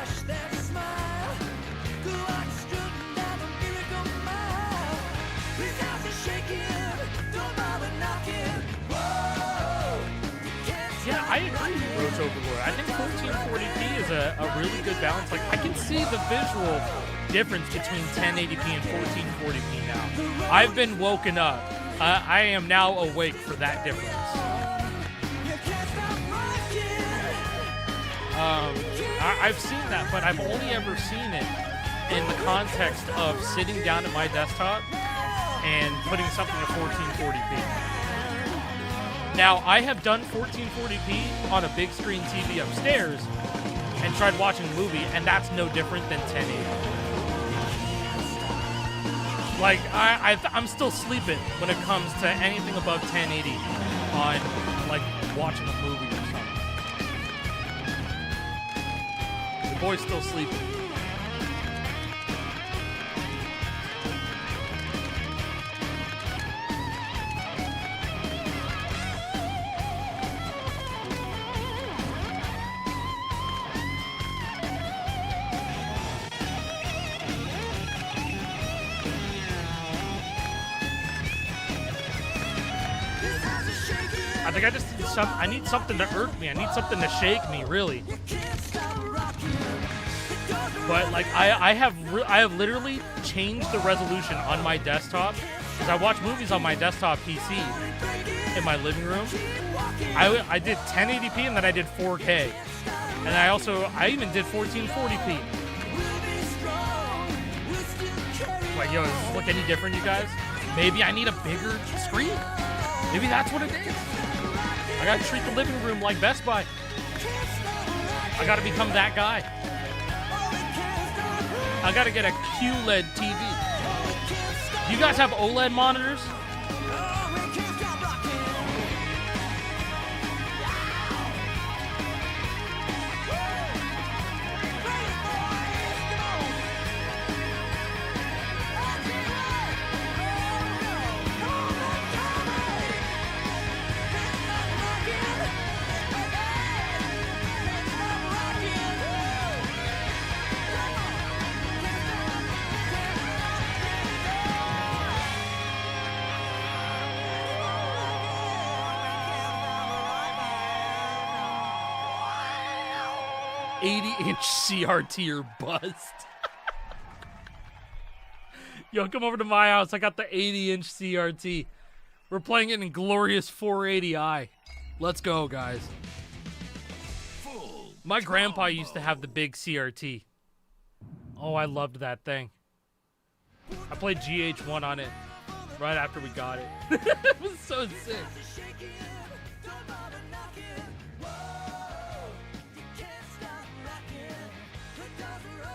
Yeah, I agree with Roach Overlord. I think 1440p is a really good balance. Like, I can see the visual difference between 1080p and 1440p now. I've been woken up. I am now awake for that difference. I've seen that, but I've only ever seen it in the context of sitting down at my desktop and putting something at 1440p. Now, I have done 1440p on a big screen TV upstairs and tried watching a movie, and that's no different than 1080. Like, I'm still sleeping when it comes to anything above 1080 on, like, watching a movie or something. The boy's still sleeping. I think I just need I need something to irk me. I need something to shake me, really. But like I have literally changed the resolution on my desktop because I watch movies on my desktop PC in my living room. I did 1080p and then I did 4K, and I even did 1440p. Like, yo, does this look any different, you guys? Maybe I need a bigger screen. Maybe that's what it is. I gotta treat the living room like Best Buy. I gotta become that guy. I gotta get a QLED TV. You guys have OLED monitors? CRT or bust. Yo, come over to my house. I got the 80-inch CRT. We're playing it in glorious 480i. Let's go, guys. My grandpa used to have the big CRT. Oh, I loved that thing. I played GH1 on it right after we got it. It was so sick.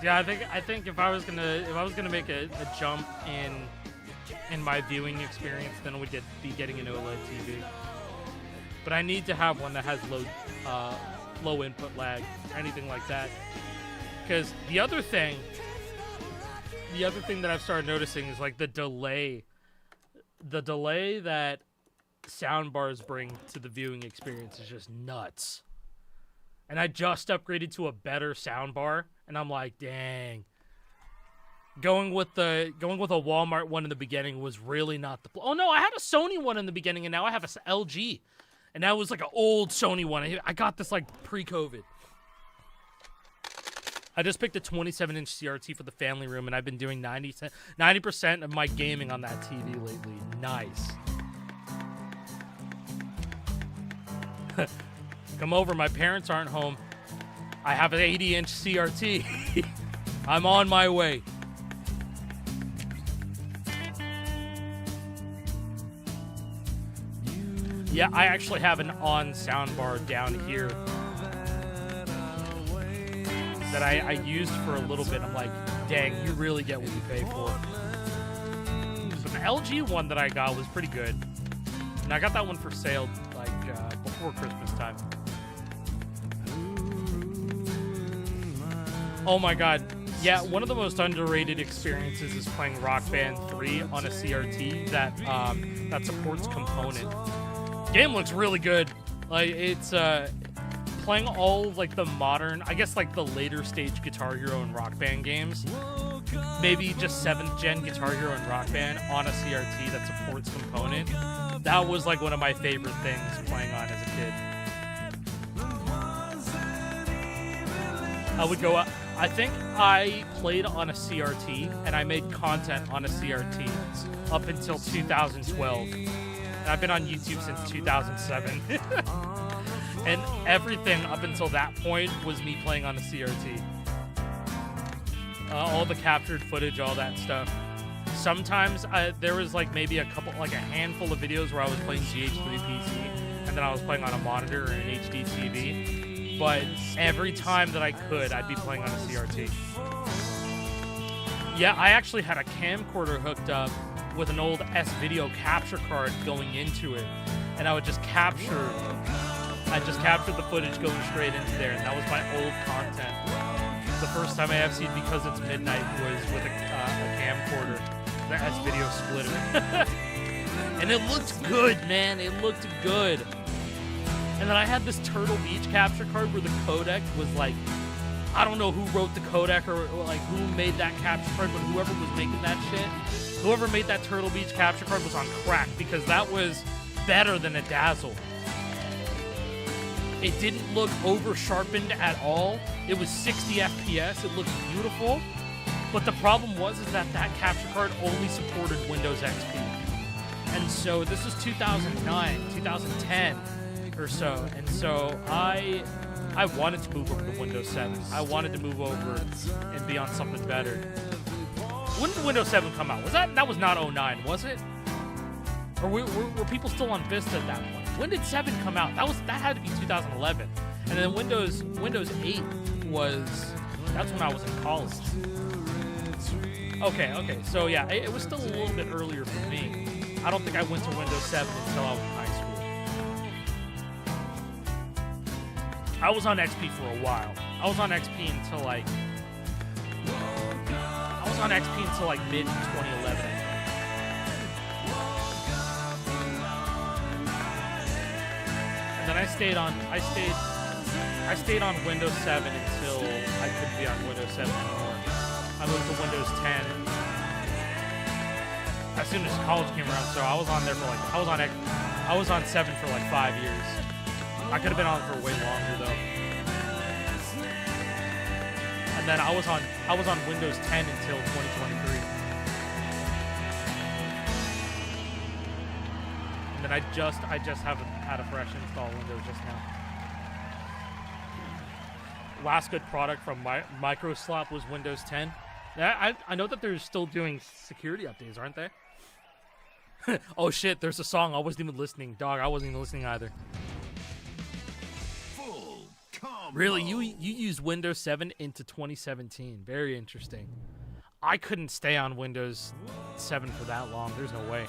Yeah, I think if I was gonna make a jump in my viewing experience, then we'd be getting an OLED TV. But I need to have one that has low input lag or anything like that. Because the other thing that I've started noticing is like the delay that soundbars bring to the viewing experience is just nuts. And I just upgraded to a better soundbar, and I'm like, dang. Going with a Walmart one in the beginning was really not the... Oh, no, I had a Sony one in the beginning, and now I have a LG. And that was like an old Sony one. I got this like pre-COVID. I just picked a 27-inch CRT for the family room, and I've been doing 90% of my gaming on that TV lately. Nice. Come over, my parents aren't home. I have an 80-inch CRT. I'm on my way. Yeah, I actually have an on soundbar down here that I used for a little bit. I'm like, dang, you really get what you pay for. So the LG one that I got was pretty good. And I got that one for sale like before Christmas time. Oh my god. Yeah, one of the most underrated experiences is playing Rock Band 3 on a CRT that supports component. Game looks really good. Like, it's playing all like the modern, I guess like the later stage Guitar Hero and Rock Band games. Maybe just 7th gen Guitar Hero and Rock Band on a CRT that supports component. That was like one of my favorite things playing on as a kid. I would go up. I think I played on a CRT and I made content on a CRT up until 2012. And I've been on YouTube since 2007. And everything up until that point was me playing on a CRT. All the captured footage, all that stuff. Sometimes there was like maybe a handful of videos where I was playing GH3 PC and then I was playing on a monitor or an HD TV. But every time that I could, I'd be playing on a CRT. Yeah, I actually had a camcorder hooked up with an old S-video capture card going into it. And I would just capture the footage going straight into there. And that was my old content. The first time I have seen Because It's Midnight was with a camcorder. The S-video splitter. And it looked good, man. It looked good. And then I had this Turtle Beach capture card where the codec was like, I don't know who wrote the codec or like who made that capture card, but whoever was making that shit, whoever made that Turtle Beach capture card was on crack because that was better than a Dazzle. It didn't look over-sharpened at all. It was 60 FPS. It looked beautiful. But the problem was is that capture card only supported Windows XP. And so this was 2009, 2010 or so. And so I wanted to move over to Windows 7. I wanted to move over and be on something better. When did Windows 7 come out? That was not 09, was it? Or were people still on Vista at that point? When did 7 come out? That had to be 2011. And then Windows 8 that's when I was in college. Okay. So yeah, it was still a little bit earlier for me. I don't think I went to Windows 7 until I was in high school. I was on XP for a while. I was on XP until like mid 2011. And then I stayed on Windows 7 until I couldn't be on Windows 7 anymore. I moved to Windows 10 as soon as college came around. So I was on there for I was on 7 for like 5 years. I could have been on for way longer though. And then I was on Windows 10 until 2023. And then I just haven't had a fresh install Windows just now. Last good product from Microslop was Windows 10. I know that they're still doing security updates, aren't they? Oh shit, there's a song. I wasn't even listening. Dog, I wasn't even listening either. Really? You used Windows 7 into 2017. Very interesting. I couldn't stay on Windows 7 for that long. There's no way.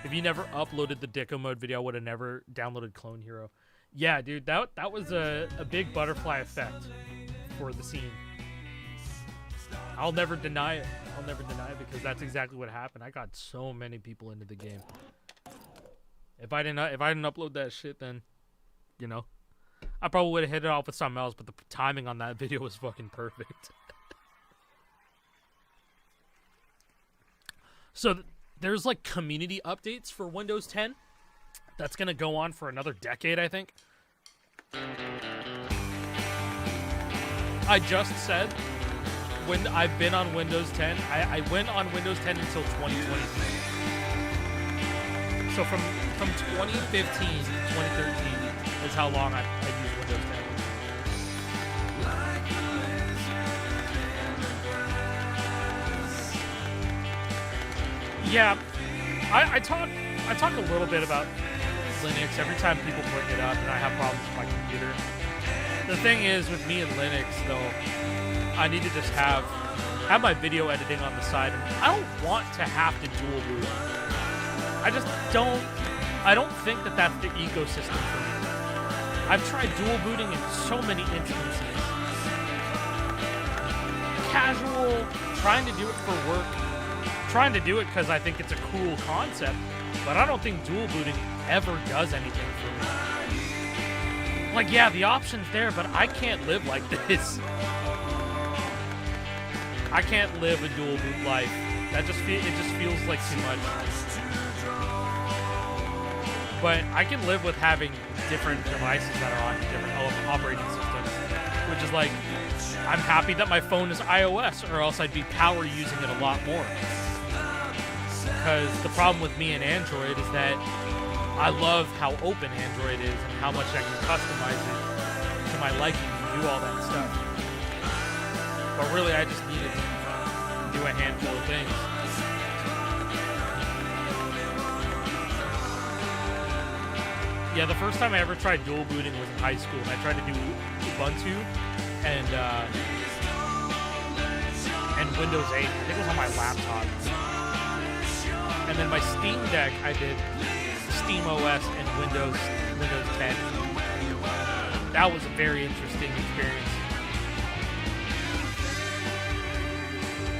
If you never uploaded the Dicko mode video, I would have never downloaded Clone Hero. Yeah, dude, that was a big butterfly effect for the scene. I'll never deny it. Because that's exactly what happened. I got so many people into the game. If I didn't upload that shit, then, you know, I probably would have hit it off with something else. But the timing on that video was fucking perfect. So there's like community updates for Windows 10. That's gonna go on for another decade, I think. I just said when I've been on Windows 10, I went on Windows 10 until 2023. So from 2015 to 2013 is how long I used Windows 10. Yeah, I talk a little bit about Linux every time people bring it up and I have problems with my computer. The thing is with me and Linux though, I need to just have my video editing on the side. I don't want to have to dual boot. I don't think that that's the ecosystem for me. I've tried dual booting in so many instances. Casual, trying to do it for work, trying to do it because I think it's a cool concept, but I don't think dual booting ever does anything for me. Like, yeah, the option's there, but I can't live like this. I can't live a dual boot life. It just feels like too much. But I can live with having different devices that are on different operating systems, which is like, I'm happy that my phone is iOS, or else I'd be power using it a lot more. Because the problem with me and Android is that I love how open Android is and how much I can customize it to my liking and do all that stuff. But really, I just needed to do a handful of things. Yeah, the first time I ever tried dual booting was in high school, and I tried to do Ubuntu and Windows 8. I think it was on my laptop. And then my Steam Deck, I did Steam OS and Windows 10. That was a very interesting experience.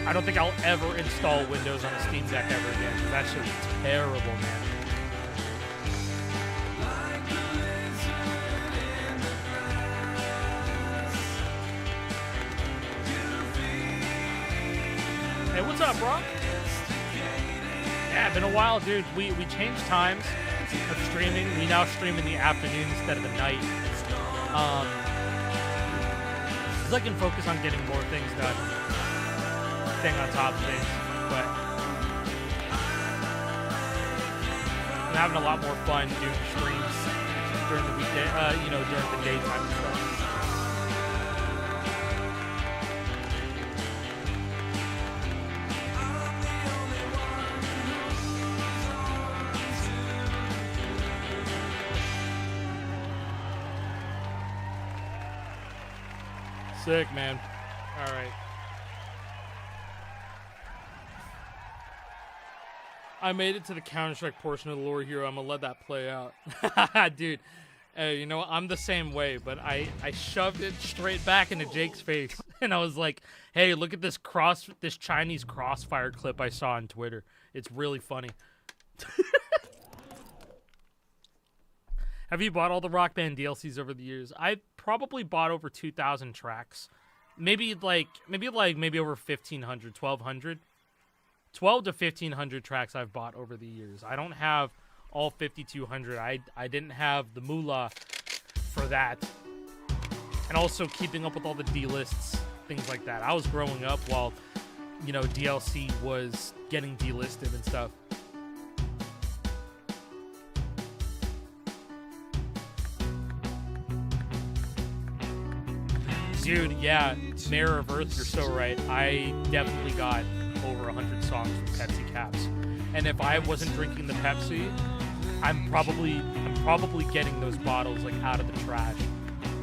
I don't think I'll ever install Windows on a Steam Deck ever again. That shit was terrible, man. Hey, what's up, bro? Yeah, been a while, dude. We changed times. of streaming. We now stream in the afternoon instead of the night. Because I can focus on getting more things done, staying on top of things. But I'm having a lot more fun doing streams during the weekday, during the daytime and stuff. Sick, man. All right. I made it to the Counter-Strike portion of the lore hero. I'm going to let that play out. Dude, you know, I'm the same way, but I shoved it straight back into Jake's face. And I was like, hey, look at this Chinese crossfire clip I saw on Twitter. It's really funny. Have you bought all the Rock Band DLCs over the years? I probably bought over 2,000 tracks. Maybe over 1,500, 1,200. 12 to 1,500 tracks I've bought over the years. I don't have all 5,200. I didn't have the moolah for that. And also keeping up with all the D-lists, things like that. I was growing up while, you know, DLC was getting delisted and stuff. Dude, yeah, Mayor of Earth, you're so right. I definitely got over 100 songs from Pepsi caps. And if I wasn't drinking the Pepsi, I'm probably getting those bottles like out of the trash.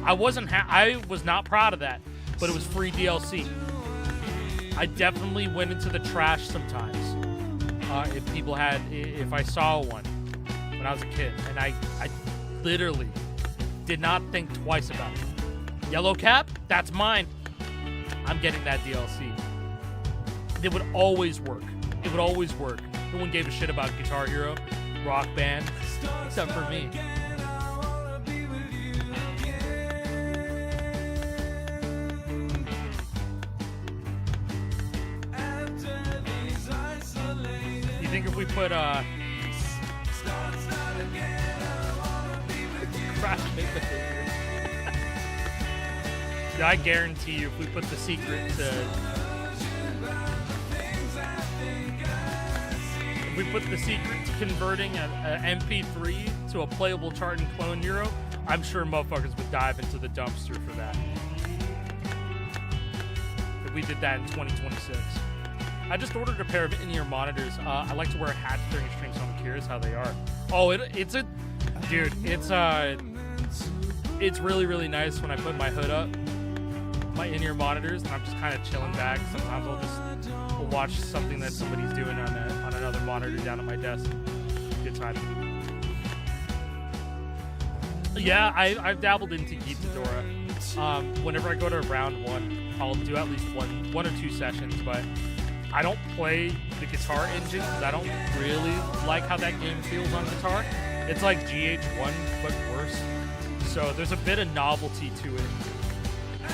I was not proud of that, but it was free DLC. I definitely went into the trash sometimes. If I saw one when I was a kid, and I literally did not think twice about it. Yellow cap, that's mine. I'm getting that DLC. It would always work. It would always work. No one gave a shit about Guitar Hero, Rock Band, except for me. You think if we put I guarantee you, if we put the secret to converting an MP3 to a playable chart in Clone Hero, I'm sure motherfuckers would dive into the dumpster for that. If we did that in 2026. I just ordered a pair of in-ear monitors. I like to wear hats during streams, so I'm curious how they are. Oh, it's really, really nice when I put my hood up, my in-ear monitors, and I'm just kind of chilling back. Sometimes I'll watch something that somebody's doing on another monitor down at my desk. Good time. Yeah, I've dabbled into Gitadora. Whenever I go to round one, I'll do at least one or two sessions, but I don't play the guitar engine because I don't really like how that game feels on guitar. It's like GH1, but worse. So there's a bit of novelty to it.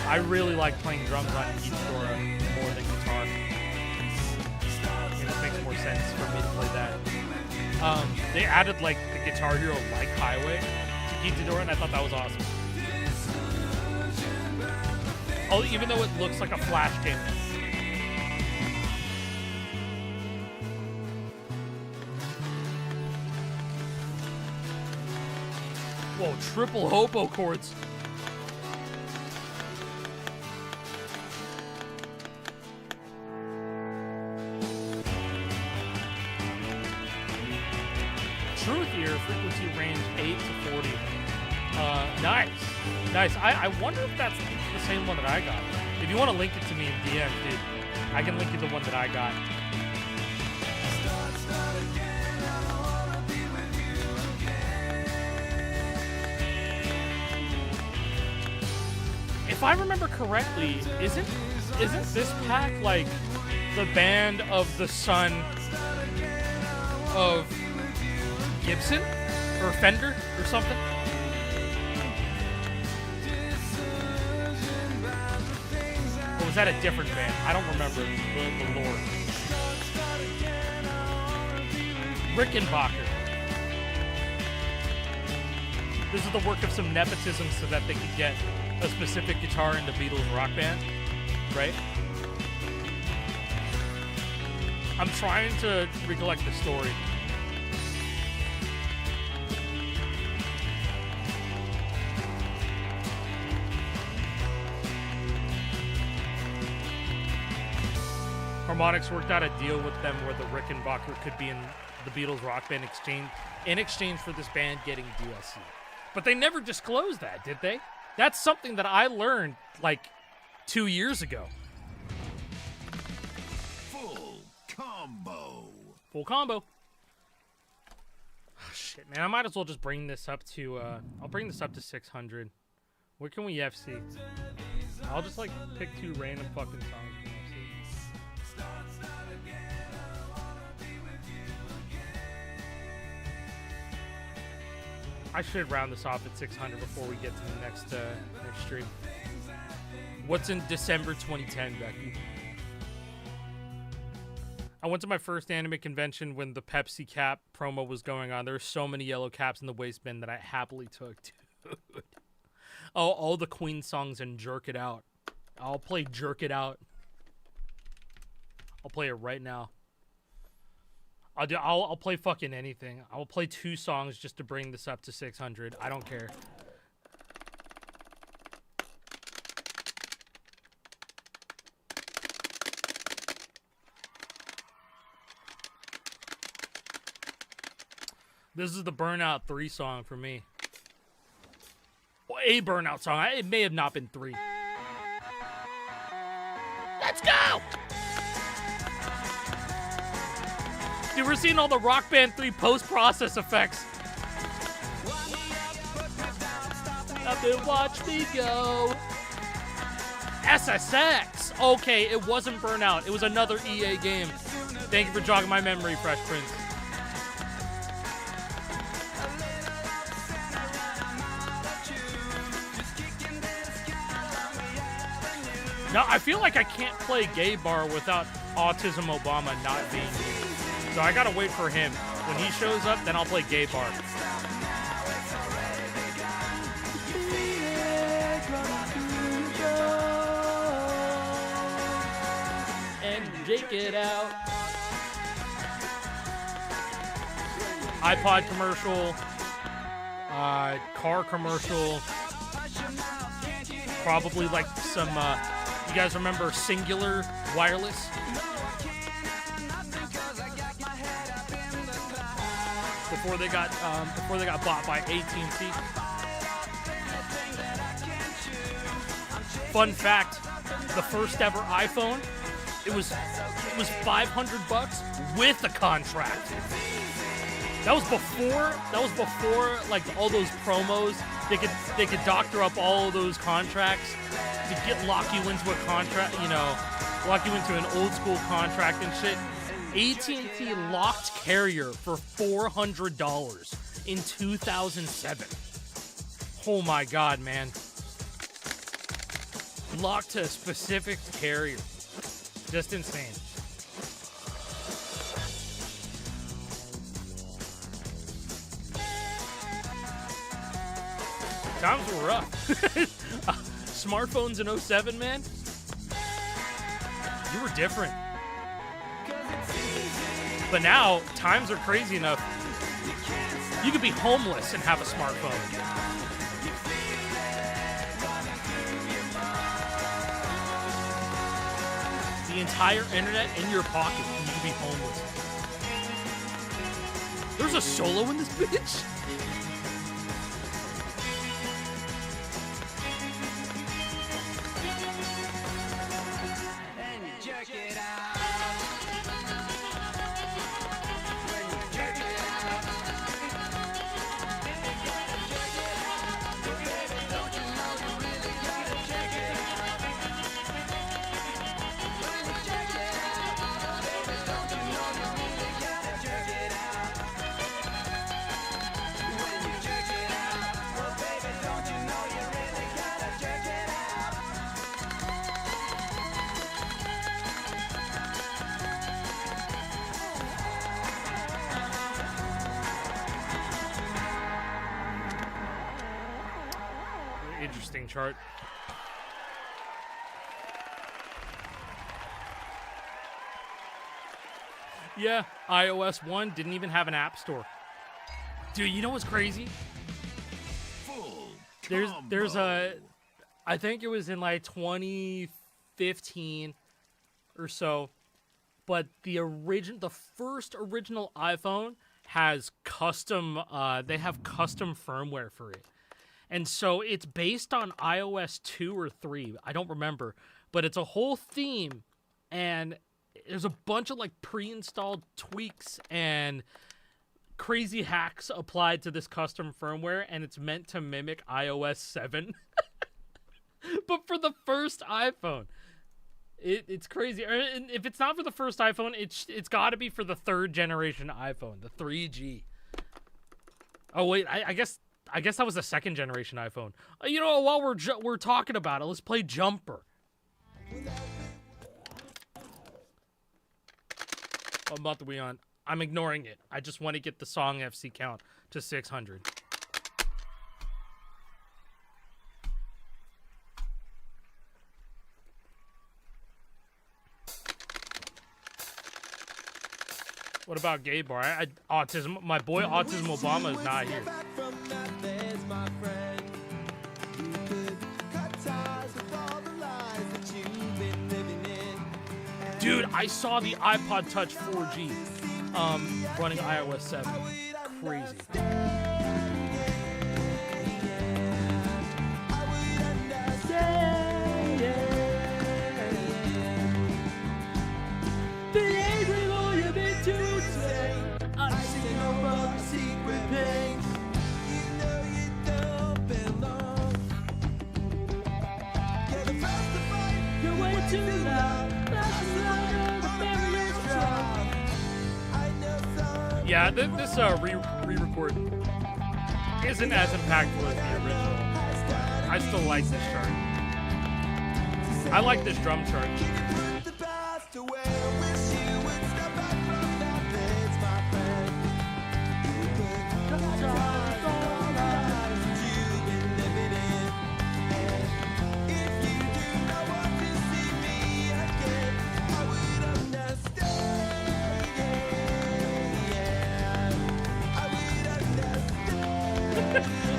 I really like playing drums on Gitadora more than guitar. It makes more sense for me to play that. They added like the Guitar Hero like highway to Gitadora, and I thought that was awesome. Oh, even though it looks like a Flash game. Whoa, triple hopo chords. Truth here, frequency range 8 to 40. Nice. I wonder if that's the same one that I got. If you want to link it to me in DM, dude, I can link you the one that I got. If I remember correctly, isn't this pack like the band of the son of Gibson or Fender or something? Or was that a different band? I don't remember the lore. Rickenbacker. This is the work of some nepotism so that they could get a specific guitar in the Beatles rock band, right? I'm trying to recollect the story. Harmonix worked out a deal with them where the Rickenbacker could be in the Beatles rock band in exchange for this band getting DLC. But they never disclosed that, did they? That's something that I learned like 2 years ago. Full combo. Full combo. Oh, shit, man. I might as well just bring this up to, I'll bring this up to 600. What can we FC? I'll just, like, pick 2 random fucking songs from FC. I should round this off at 600 before we get to the next stream. What's in December 2010, Becky? I went to my first anime convention when the Pepsi cap promo was going on. There were so many yellow caps in the waistband that I happily took, dude. Oh, all the Queen songs and Jerk It Out. I'll play Jerk It Out. I'll play it right now. I'll play fucking anything. I'll play 2 songs just to bring this up to 600. I don't care. This is the Burnout 3 song for me. Well, a Burnout song. It may have not been 3. Let's go! Dude, we're seeing all the Rock Band 3 post-process effects. Up and watch me go. SSX. Okay, it wasn't Burnout. It was another EA game. Thank you for jogging my memory, Fresh Prince. Now, I feel like I can't play Gay Bar without Autism Obama not being here. So I gotta wait for him. When he shows up, then I'll play Gay Bar. And Jake it out. iPod commercial. Car commercial. Probably like some, you guys remember Singular Wireless? Before they got bought by AT&T. Fun fact: the first ever iPhone, it was $500 with a contract. That was before like all those promos. They could doctor up all of those contracts to lock you into a contract. You know, lock you into an old school contract and shit. AT&T locked Carrier for $400 in 2007. Oh my god, man. Locked to a specific carrier. Just insane. Times were rough. Smartphones in 07, man. You were different. But now, times are crazy enough. You could be homeless and have a smartphone. The entire internet in your pocket, and you could be homeless. There's a solo in this bitch? interesting chart. Yeah, iOS 1 didn't even have an app store. Dude, you know what's crazy? There's a, I think it was in like 2015 or so, but the first original iPhone has custom, they have custom firmware for it. And so it's based on iOS 2 or 3, I don't remember, but it's a whole theme, and there's a bunch of like pre-installed tweaks and crazy hacks applied to this custom firmware, and it's meant to mimic iOS 7. But for the first iPhone. It's crazy. And if it's not for the first iPhone, it's got to be for the third generation iPhone, the 3G. Oh wait, I guess that was the second generation iPhone. You know, while we're talking about it, let's play Jumper. What month are we on? I'm ignoring it. I just want to get the song FC count to 600. What about Gay Bar? Autism. My boy Autism Obama is not here. Dude, I saw the iPod Touch 4G running iOS 7. Crazy. Yeah, this re-record isn't as impactful as the original. I still like this chart. I like this drum chart.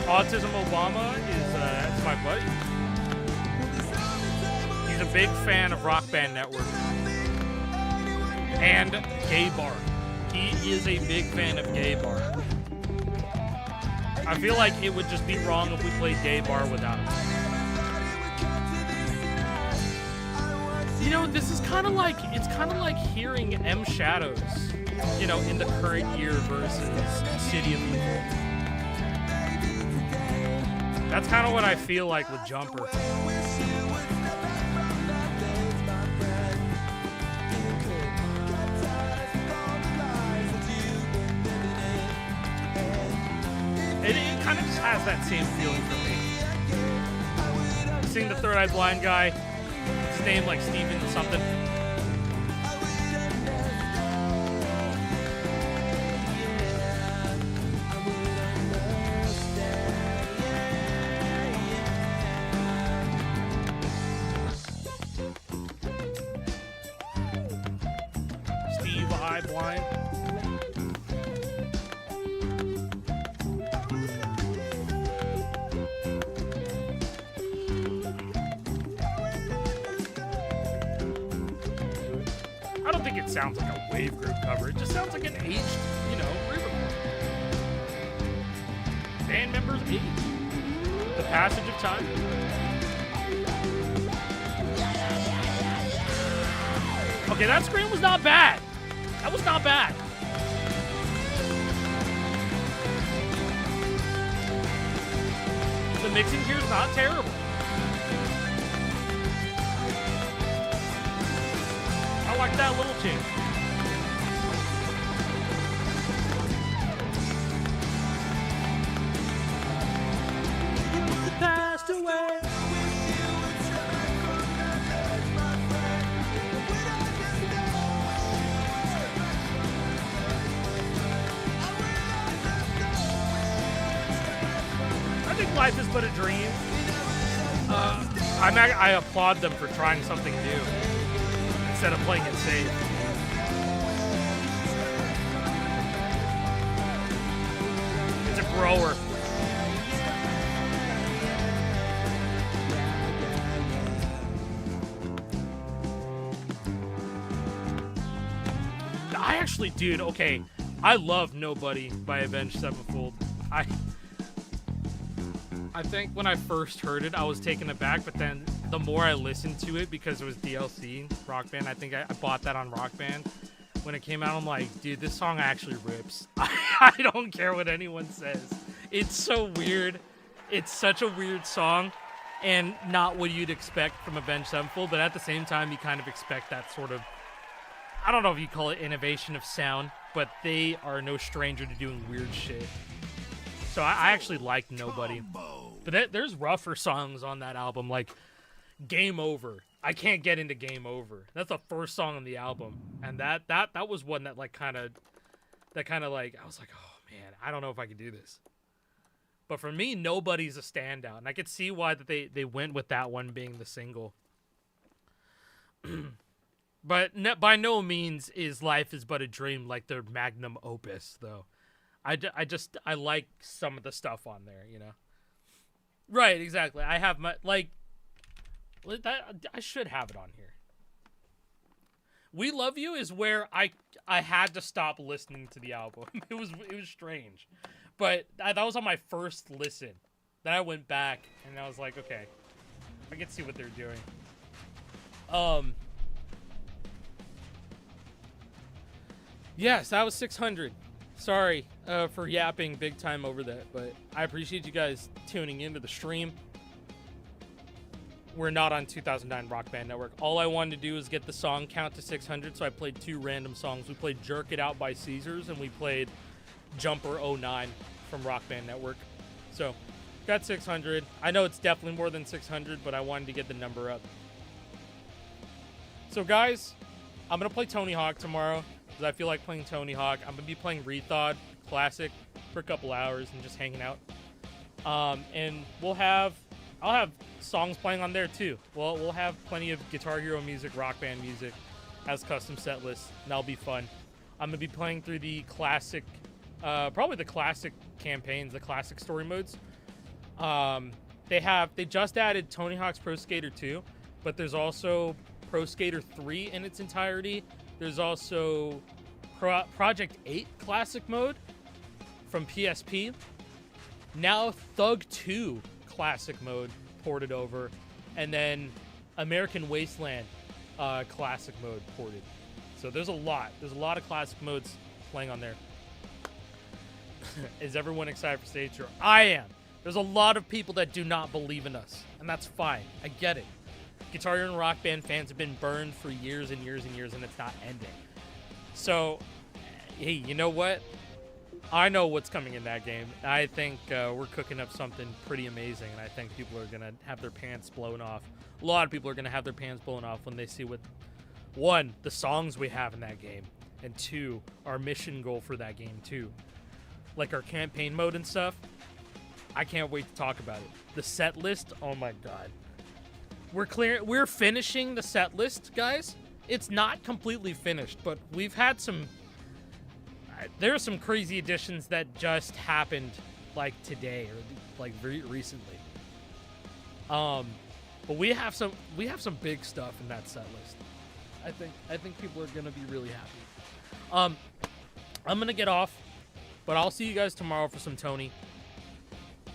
Autism Obama is my buddy. He's a big fan of Rock Band Network and Gay Bar. He is a big fan of Gay Bar. I feel like it would just be wrong if we played Gay Bar without him. You know, this is kind of like, it's kind of like hearing M Shadows, you know, in the current year versus City of Evil. That's kind of what I feel like with Jumper. It kind of just has that same feeling for me. Seeing the Third Eye Blind guy, his name like Steven something. Blind. I don't think it sounds like a Wave Group cover. It just sounds like an aged, you know, re-record. Band members age. The passage of time. Okay, that scream was not bad. That was not bad. The mixing here is not terrible. I like that little change. Passed away. Life is but a dream. I applaud them for trying something new instead of playing it safe. It's a grower. I actually, dude, okay. I love Nobody by Avenged Sevenfold. I think when I first heard it, I was taken aback, but then the more I listened to it, because it was DLC, Rock Band, I think I bought that on Rock Band. When it came out, I'm like, dude, this song actually rips. I don't care what anyone says. It's so weird. It's such a weird song, and not what you'd expect from Avenged Sevenfold, but at the same time, you kind of expect that sort of, I don't know if you call it innovation of sound, but they are no stranger to doing weird shit. So I actually like Nobody. But there's rougher songs on that album, like Game Over. I can't get into Game Over. That's the first song on the album. And that was one that kind of like, I was like, oh man, I don't know if I could do this. But for me, Nobody's a standout. And I could see why that they went with that one being the single. But by no means is Life Is But a Dream like their magnum opus, though. I like some of the stuff on there, you know? Right, exactly. I have my, like, I should have it on here. We Love You is where I had to stop listening to the album. It was strange. But that was on my first listen. Then I went back, and I was like, okay, I can see what they're doing. Yes, that was 600. Sorry for yapping big time over that, but I appreciate you guys tuning into the stream. We're not on 2009 Rock Band Network. All I wanted to do is get the song count to 600, so I played 2 random songs. We played Jerk It Out by Caesars, and we played Jumper 09 from Rock Band Network. So, got 600. I know it's definitely more than 600, but I wanted to get the number up. So, guys, I'm going to play Tony Hawk tomorrow, because I feel like playing Tony Hawk. I'm going to be playing Rethawed Classic for a couple hours and just hanging out. And I'll have songs playing on there too. We'll have plenty of Guitar Hero music, Rock Band music as custom set lists, and that'll be fun. I'm going to be playing through the classic, probably the classic campaigns, the classic story modes. They just added Tony Hawk's Pro Skater 2, but there's also Pro Skater 3 in its entirety. There's also Project 8 Classic Mode from PSP. Now Thug 2 Classic Mode ported over. And then American Wasteland Classic Mode ported. So there's a lot. There's a lot of classic modes playing on there. Is everyone excited for Stage 2? I am. There's a lot of people that do not believe in us. And that's fine. I get it. Guitar Hero and Rock Band fans have been burned for years and years and years, and it's not ending. So, hey, you know what? I know what's coming in that game. I think we're cooking up something pretty amazing, and I think people are going to have their pants blown off. A lot of people are going to have their pants blown off when they see what, 1, the songs we have in that game, and 2, our mission goal for that game, too. Like our campaign mode and stuff. I can't wait to talk about it. The set list, oh my god. We're finishing the set list, guys. It's not completely finished, but we've had some... There are some crazy additions that just happened, like, today, or, like, very recently. But we have some big stuff in that set list. I think people are gonna be really happy. I'm gonna get off, but I'll see you guys tomorrow for some Tony.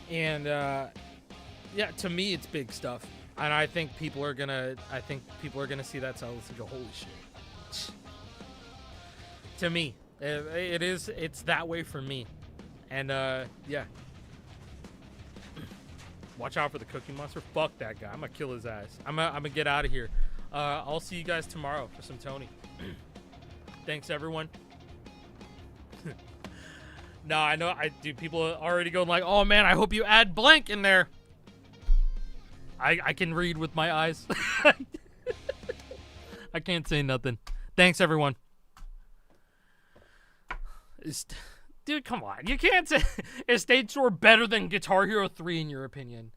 And, yeah, to me, it's big stuff. And I think people are gonna see that set list and go, holy shit. To me, it's that way for me. And yeah. Watch out for the Cookie Monster. Fuck that guy. I'm gonna kill his ass. I'm gonna get out of here. I'll see you guys tomorrow for some Tony. Thanks everyone. No, I know people are already going like, oh man, I hope you add blank in there. I can read with my eyes. I can't say nothing. Thanks, everyone. Dude, come on. You can't say... Is Stage 4 better than Guitar Hero 3 in your opinion?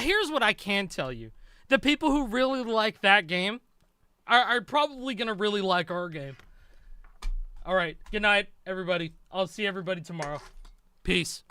here's what I can tell you. The people who really like that game are probably going to really like our game. All right. Good night, everybody. I'll see everybody tomorrow. Peace.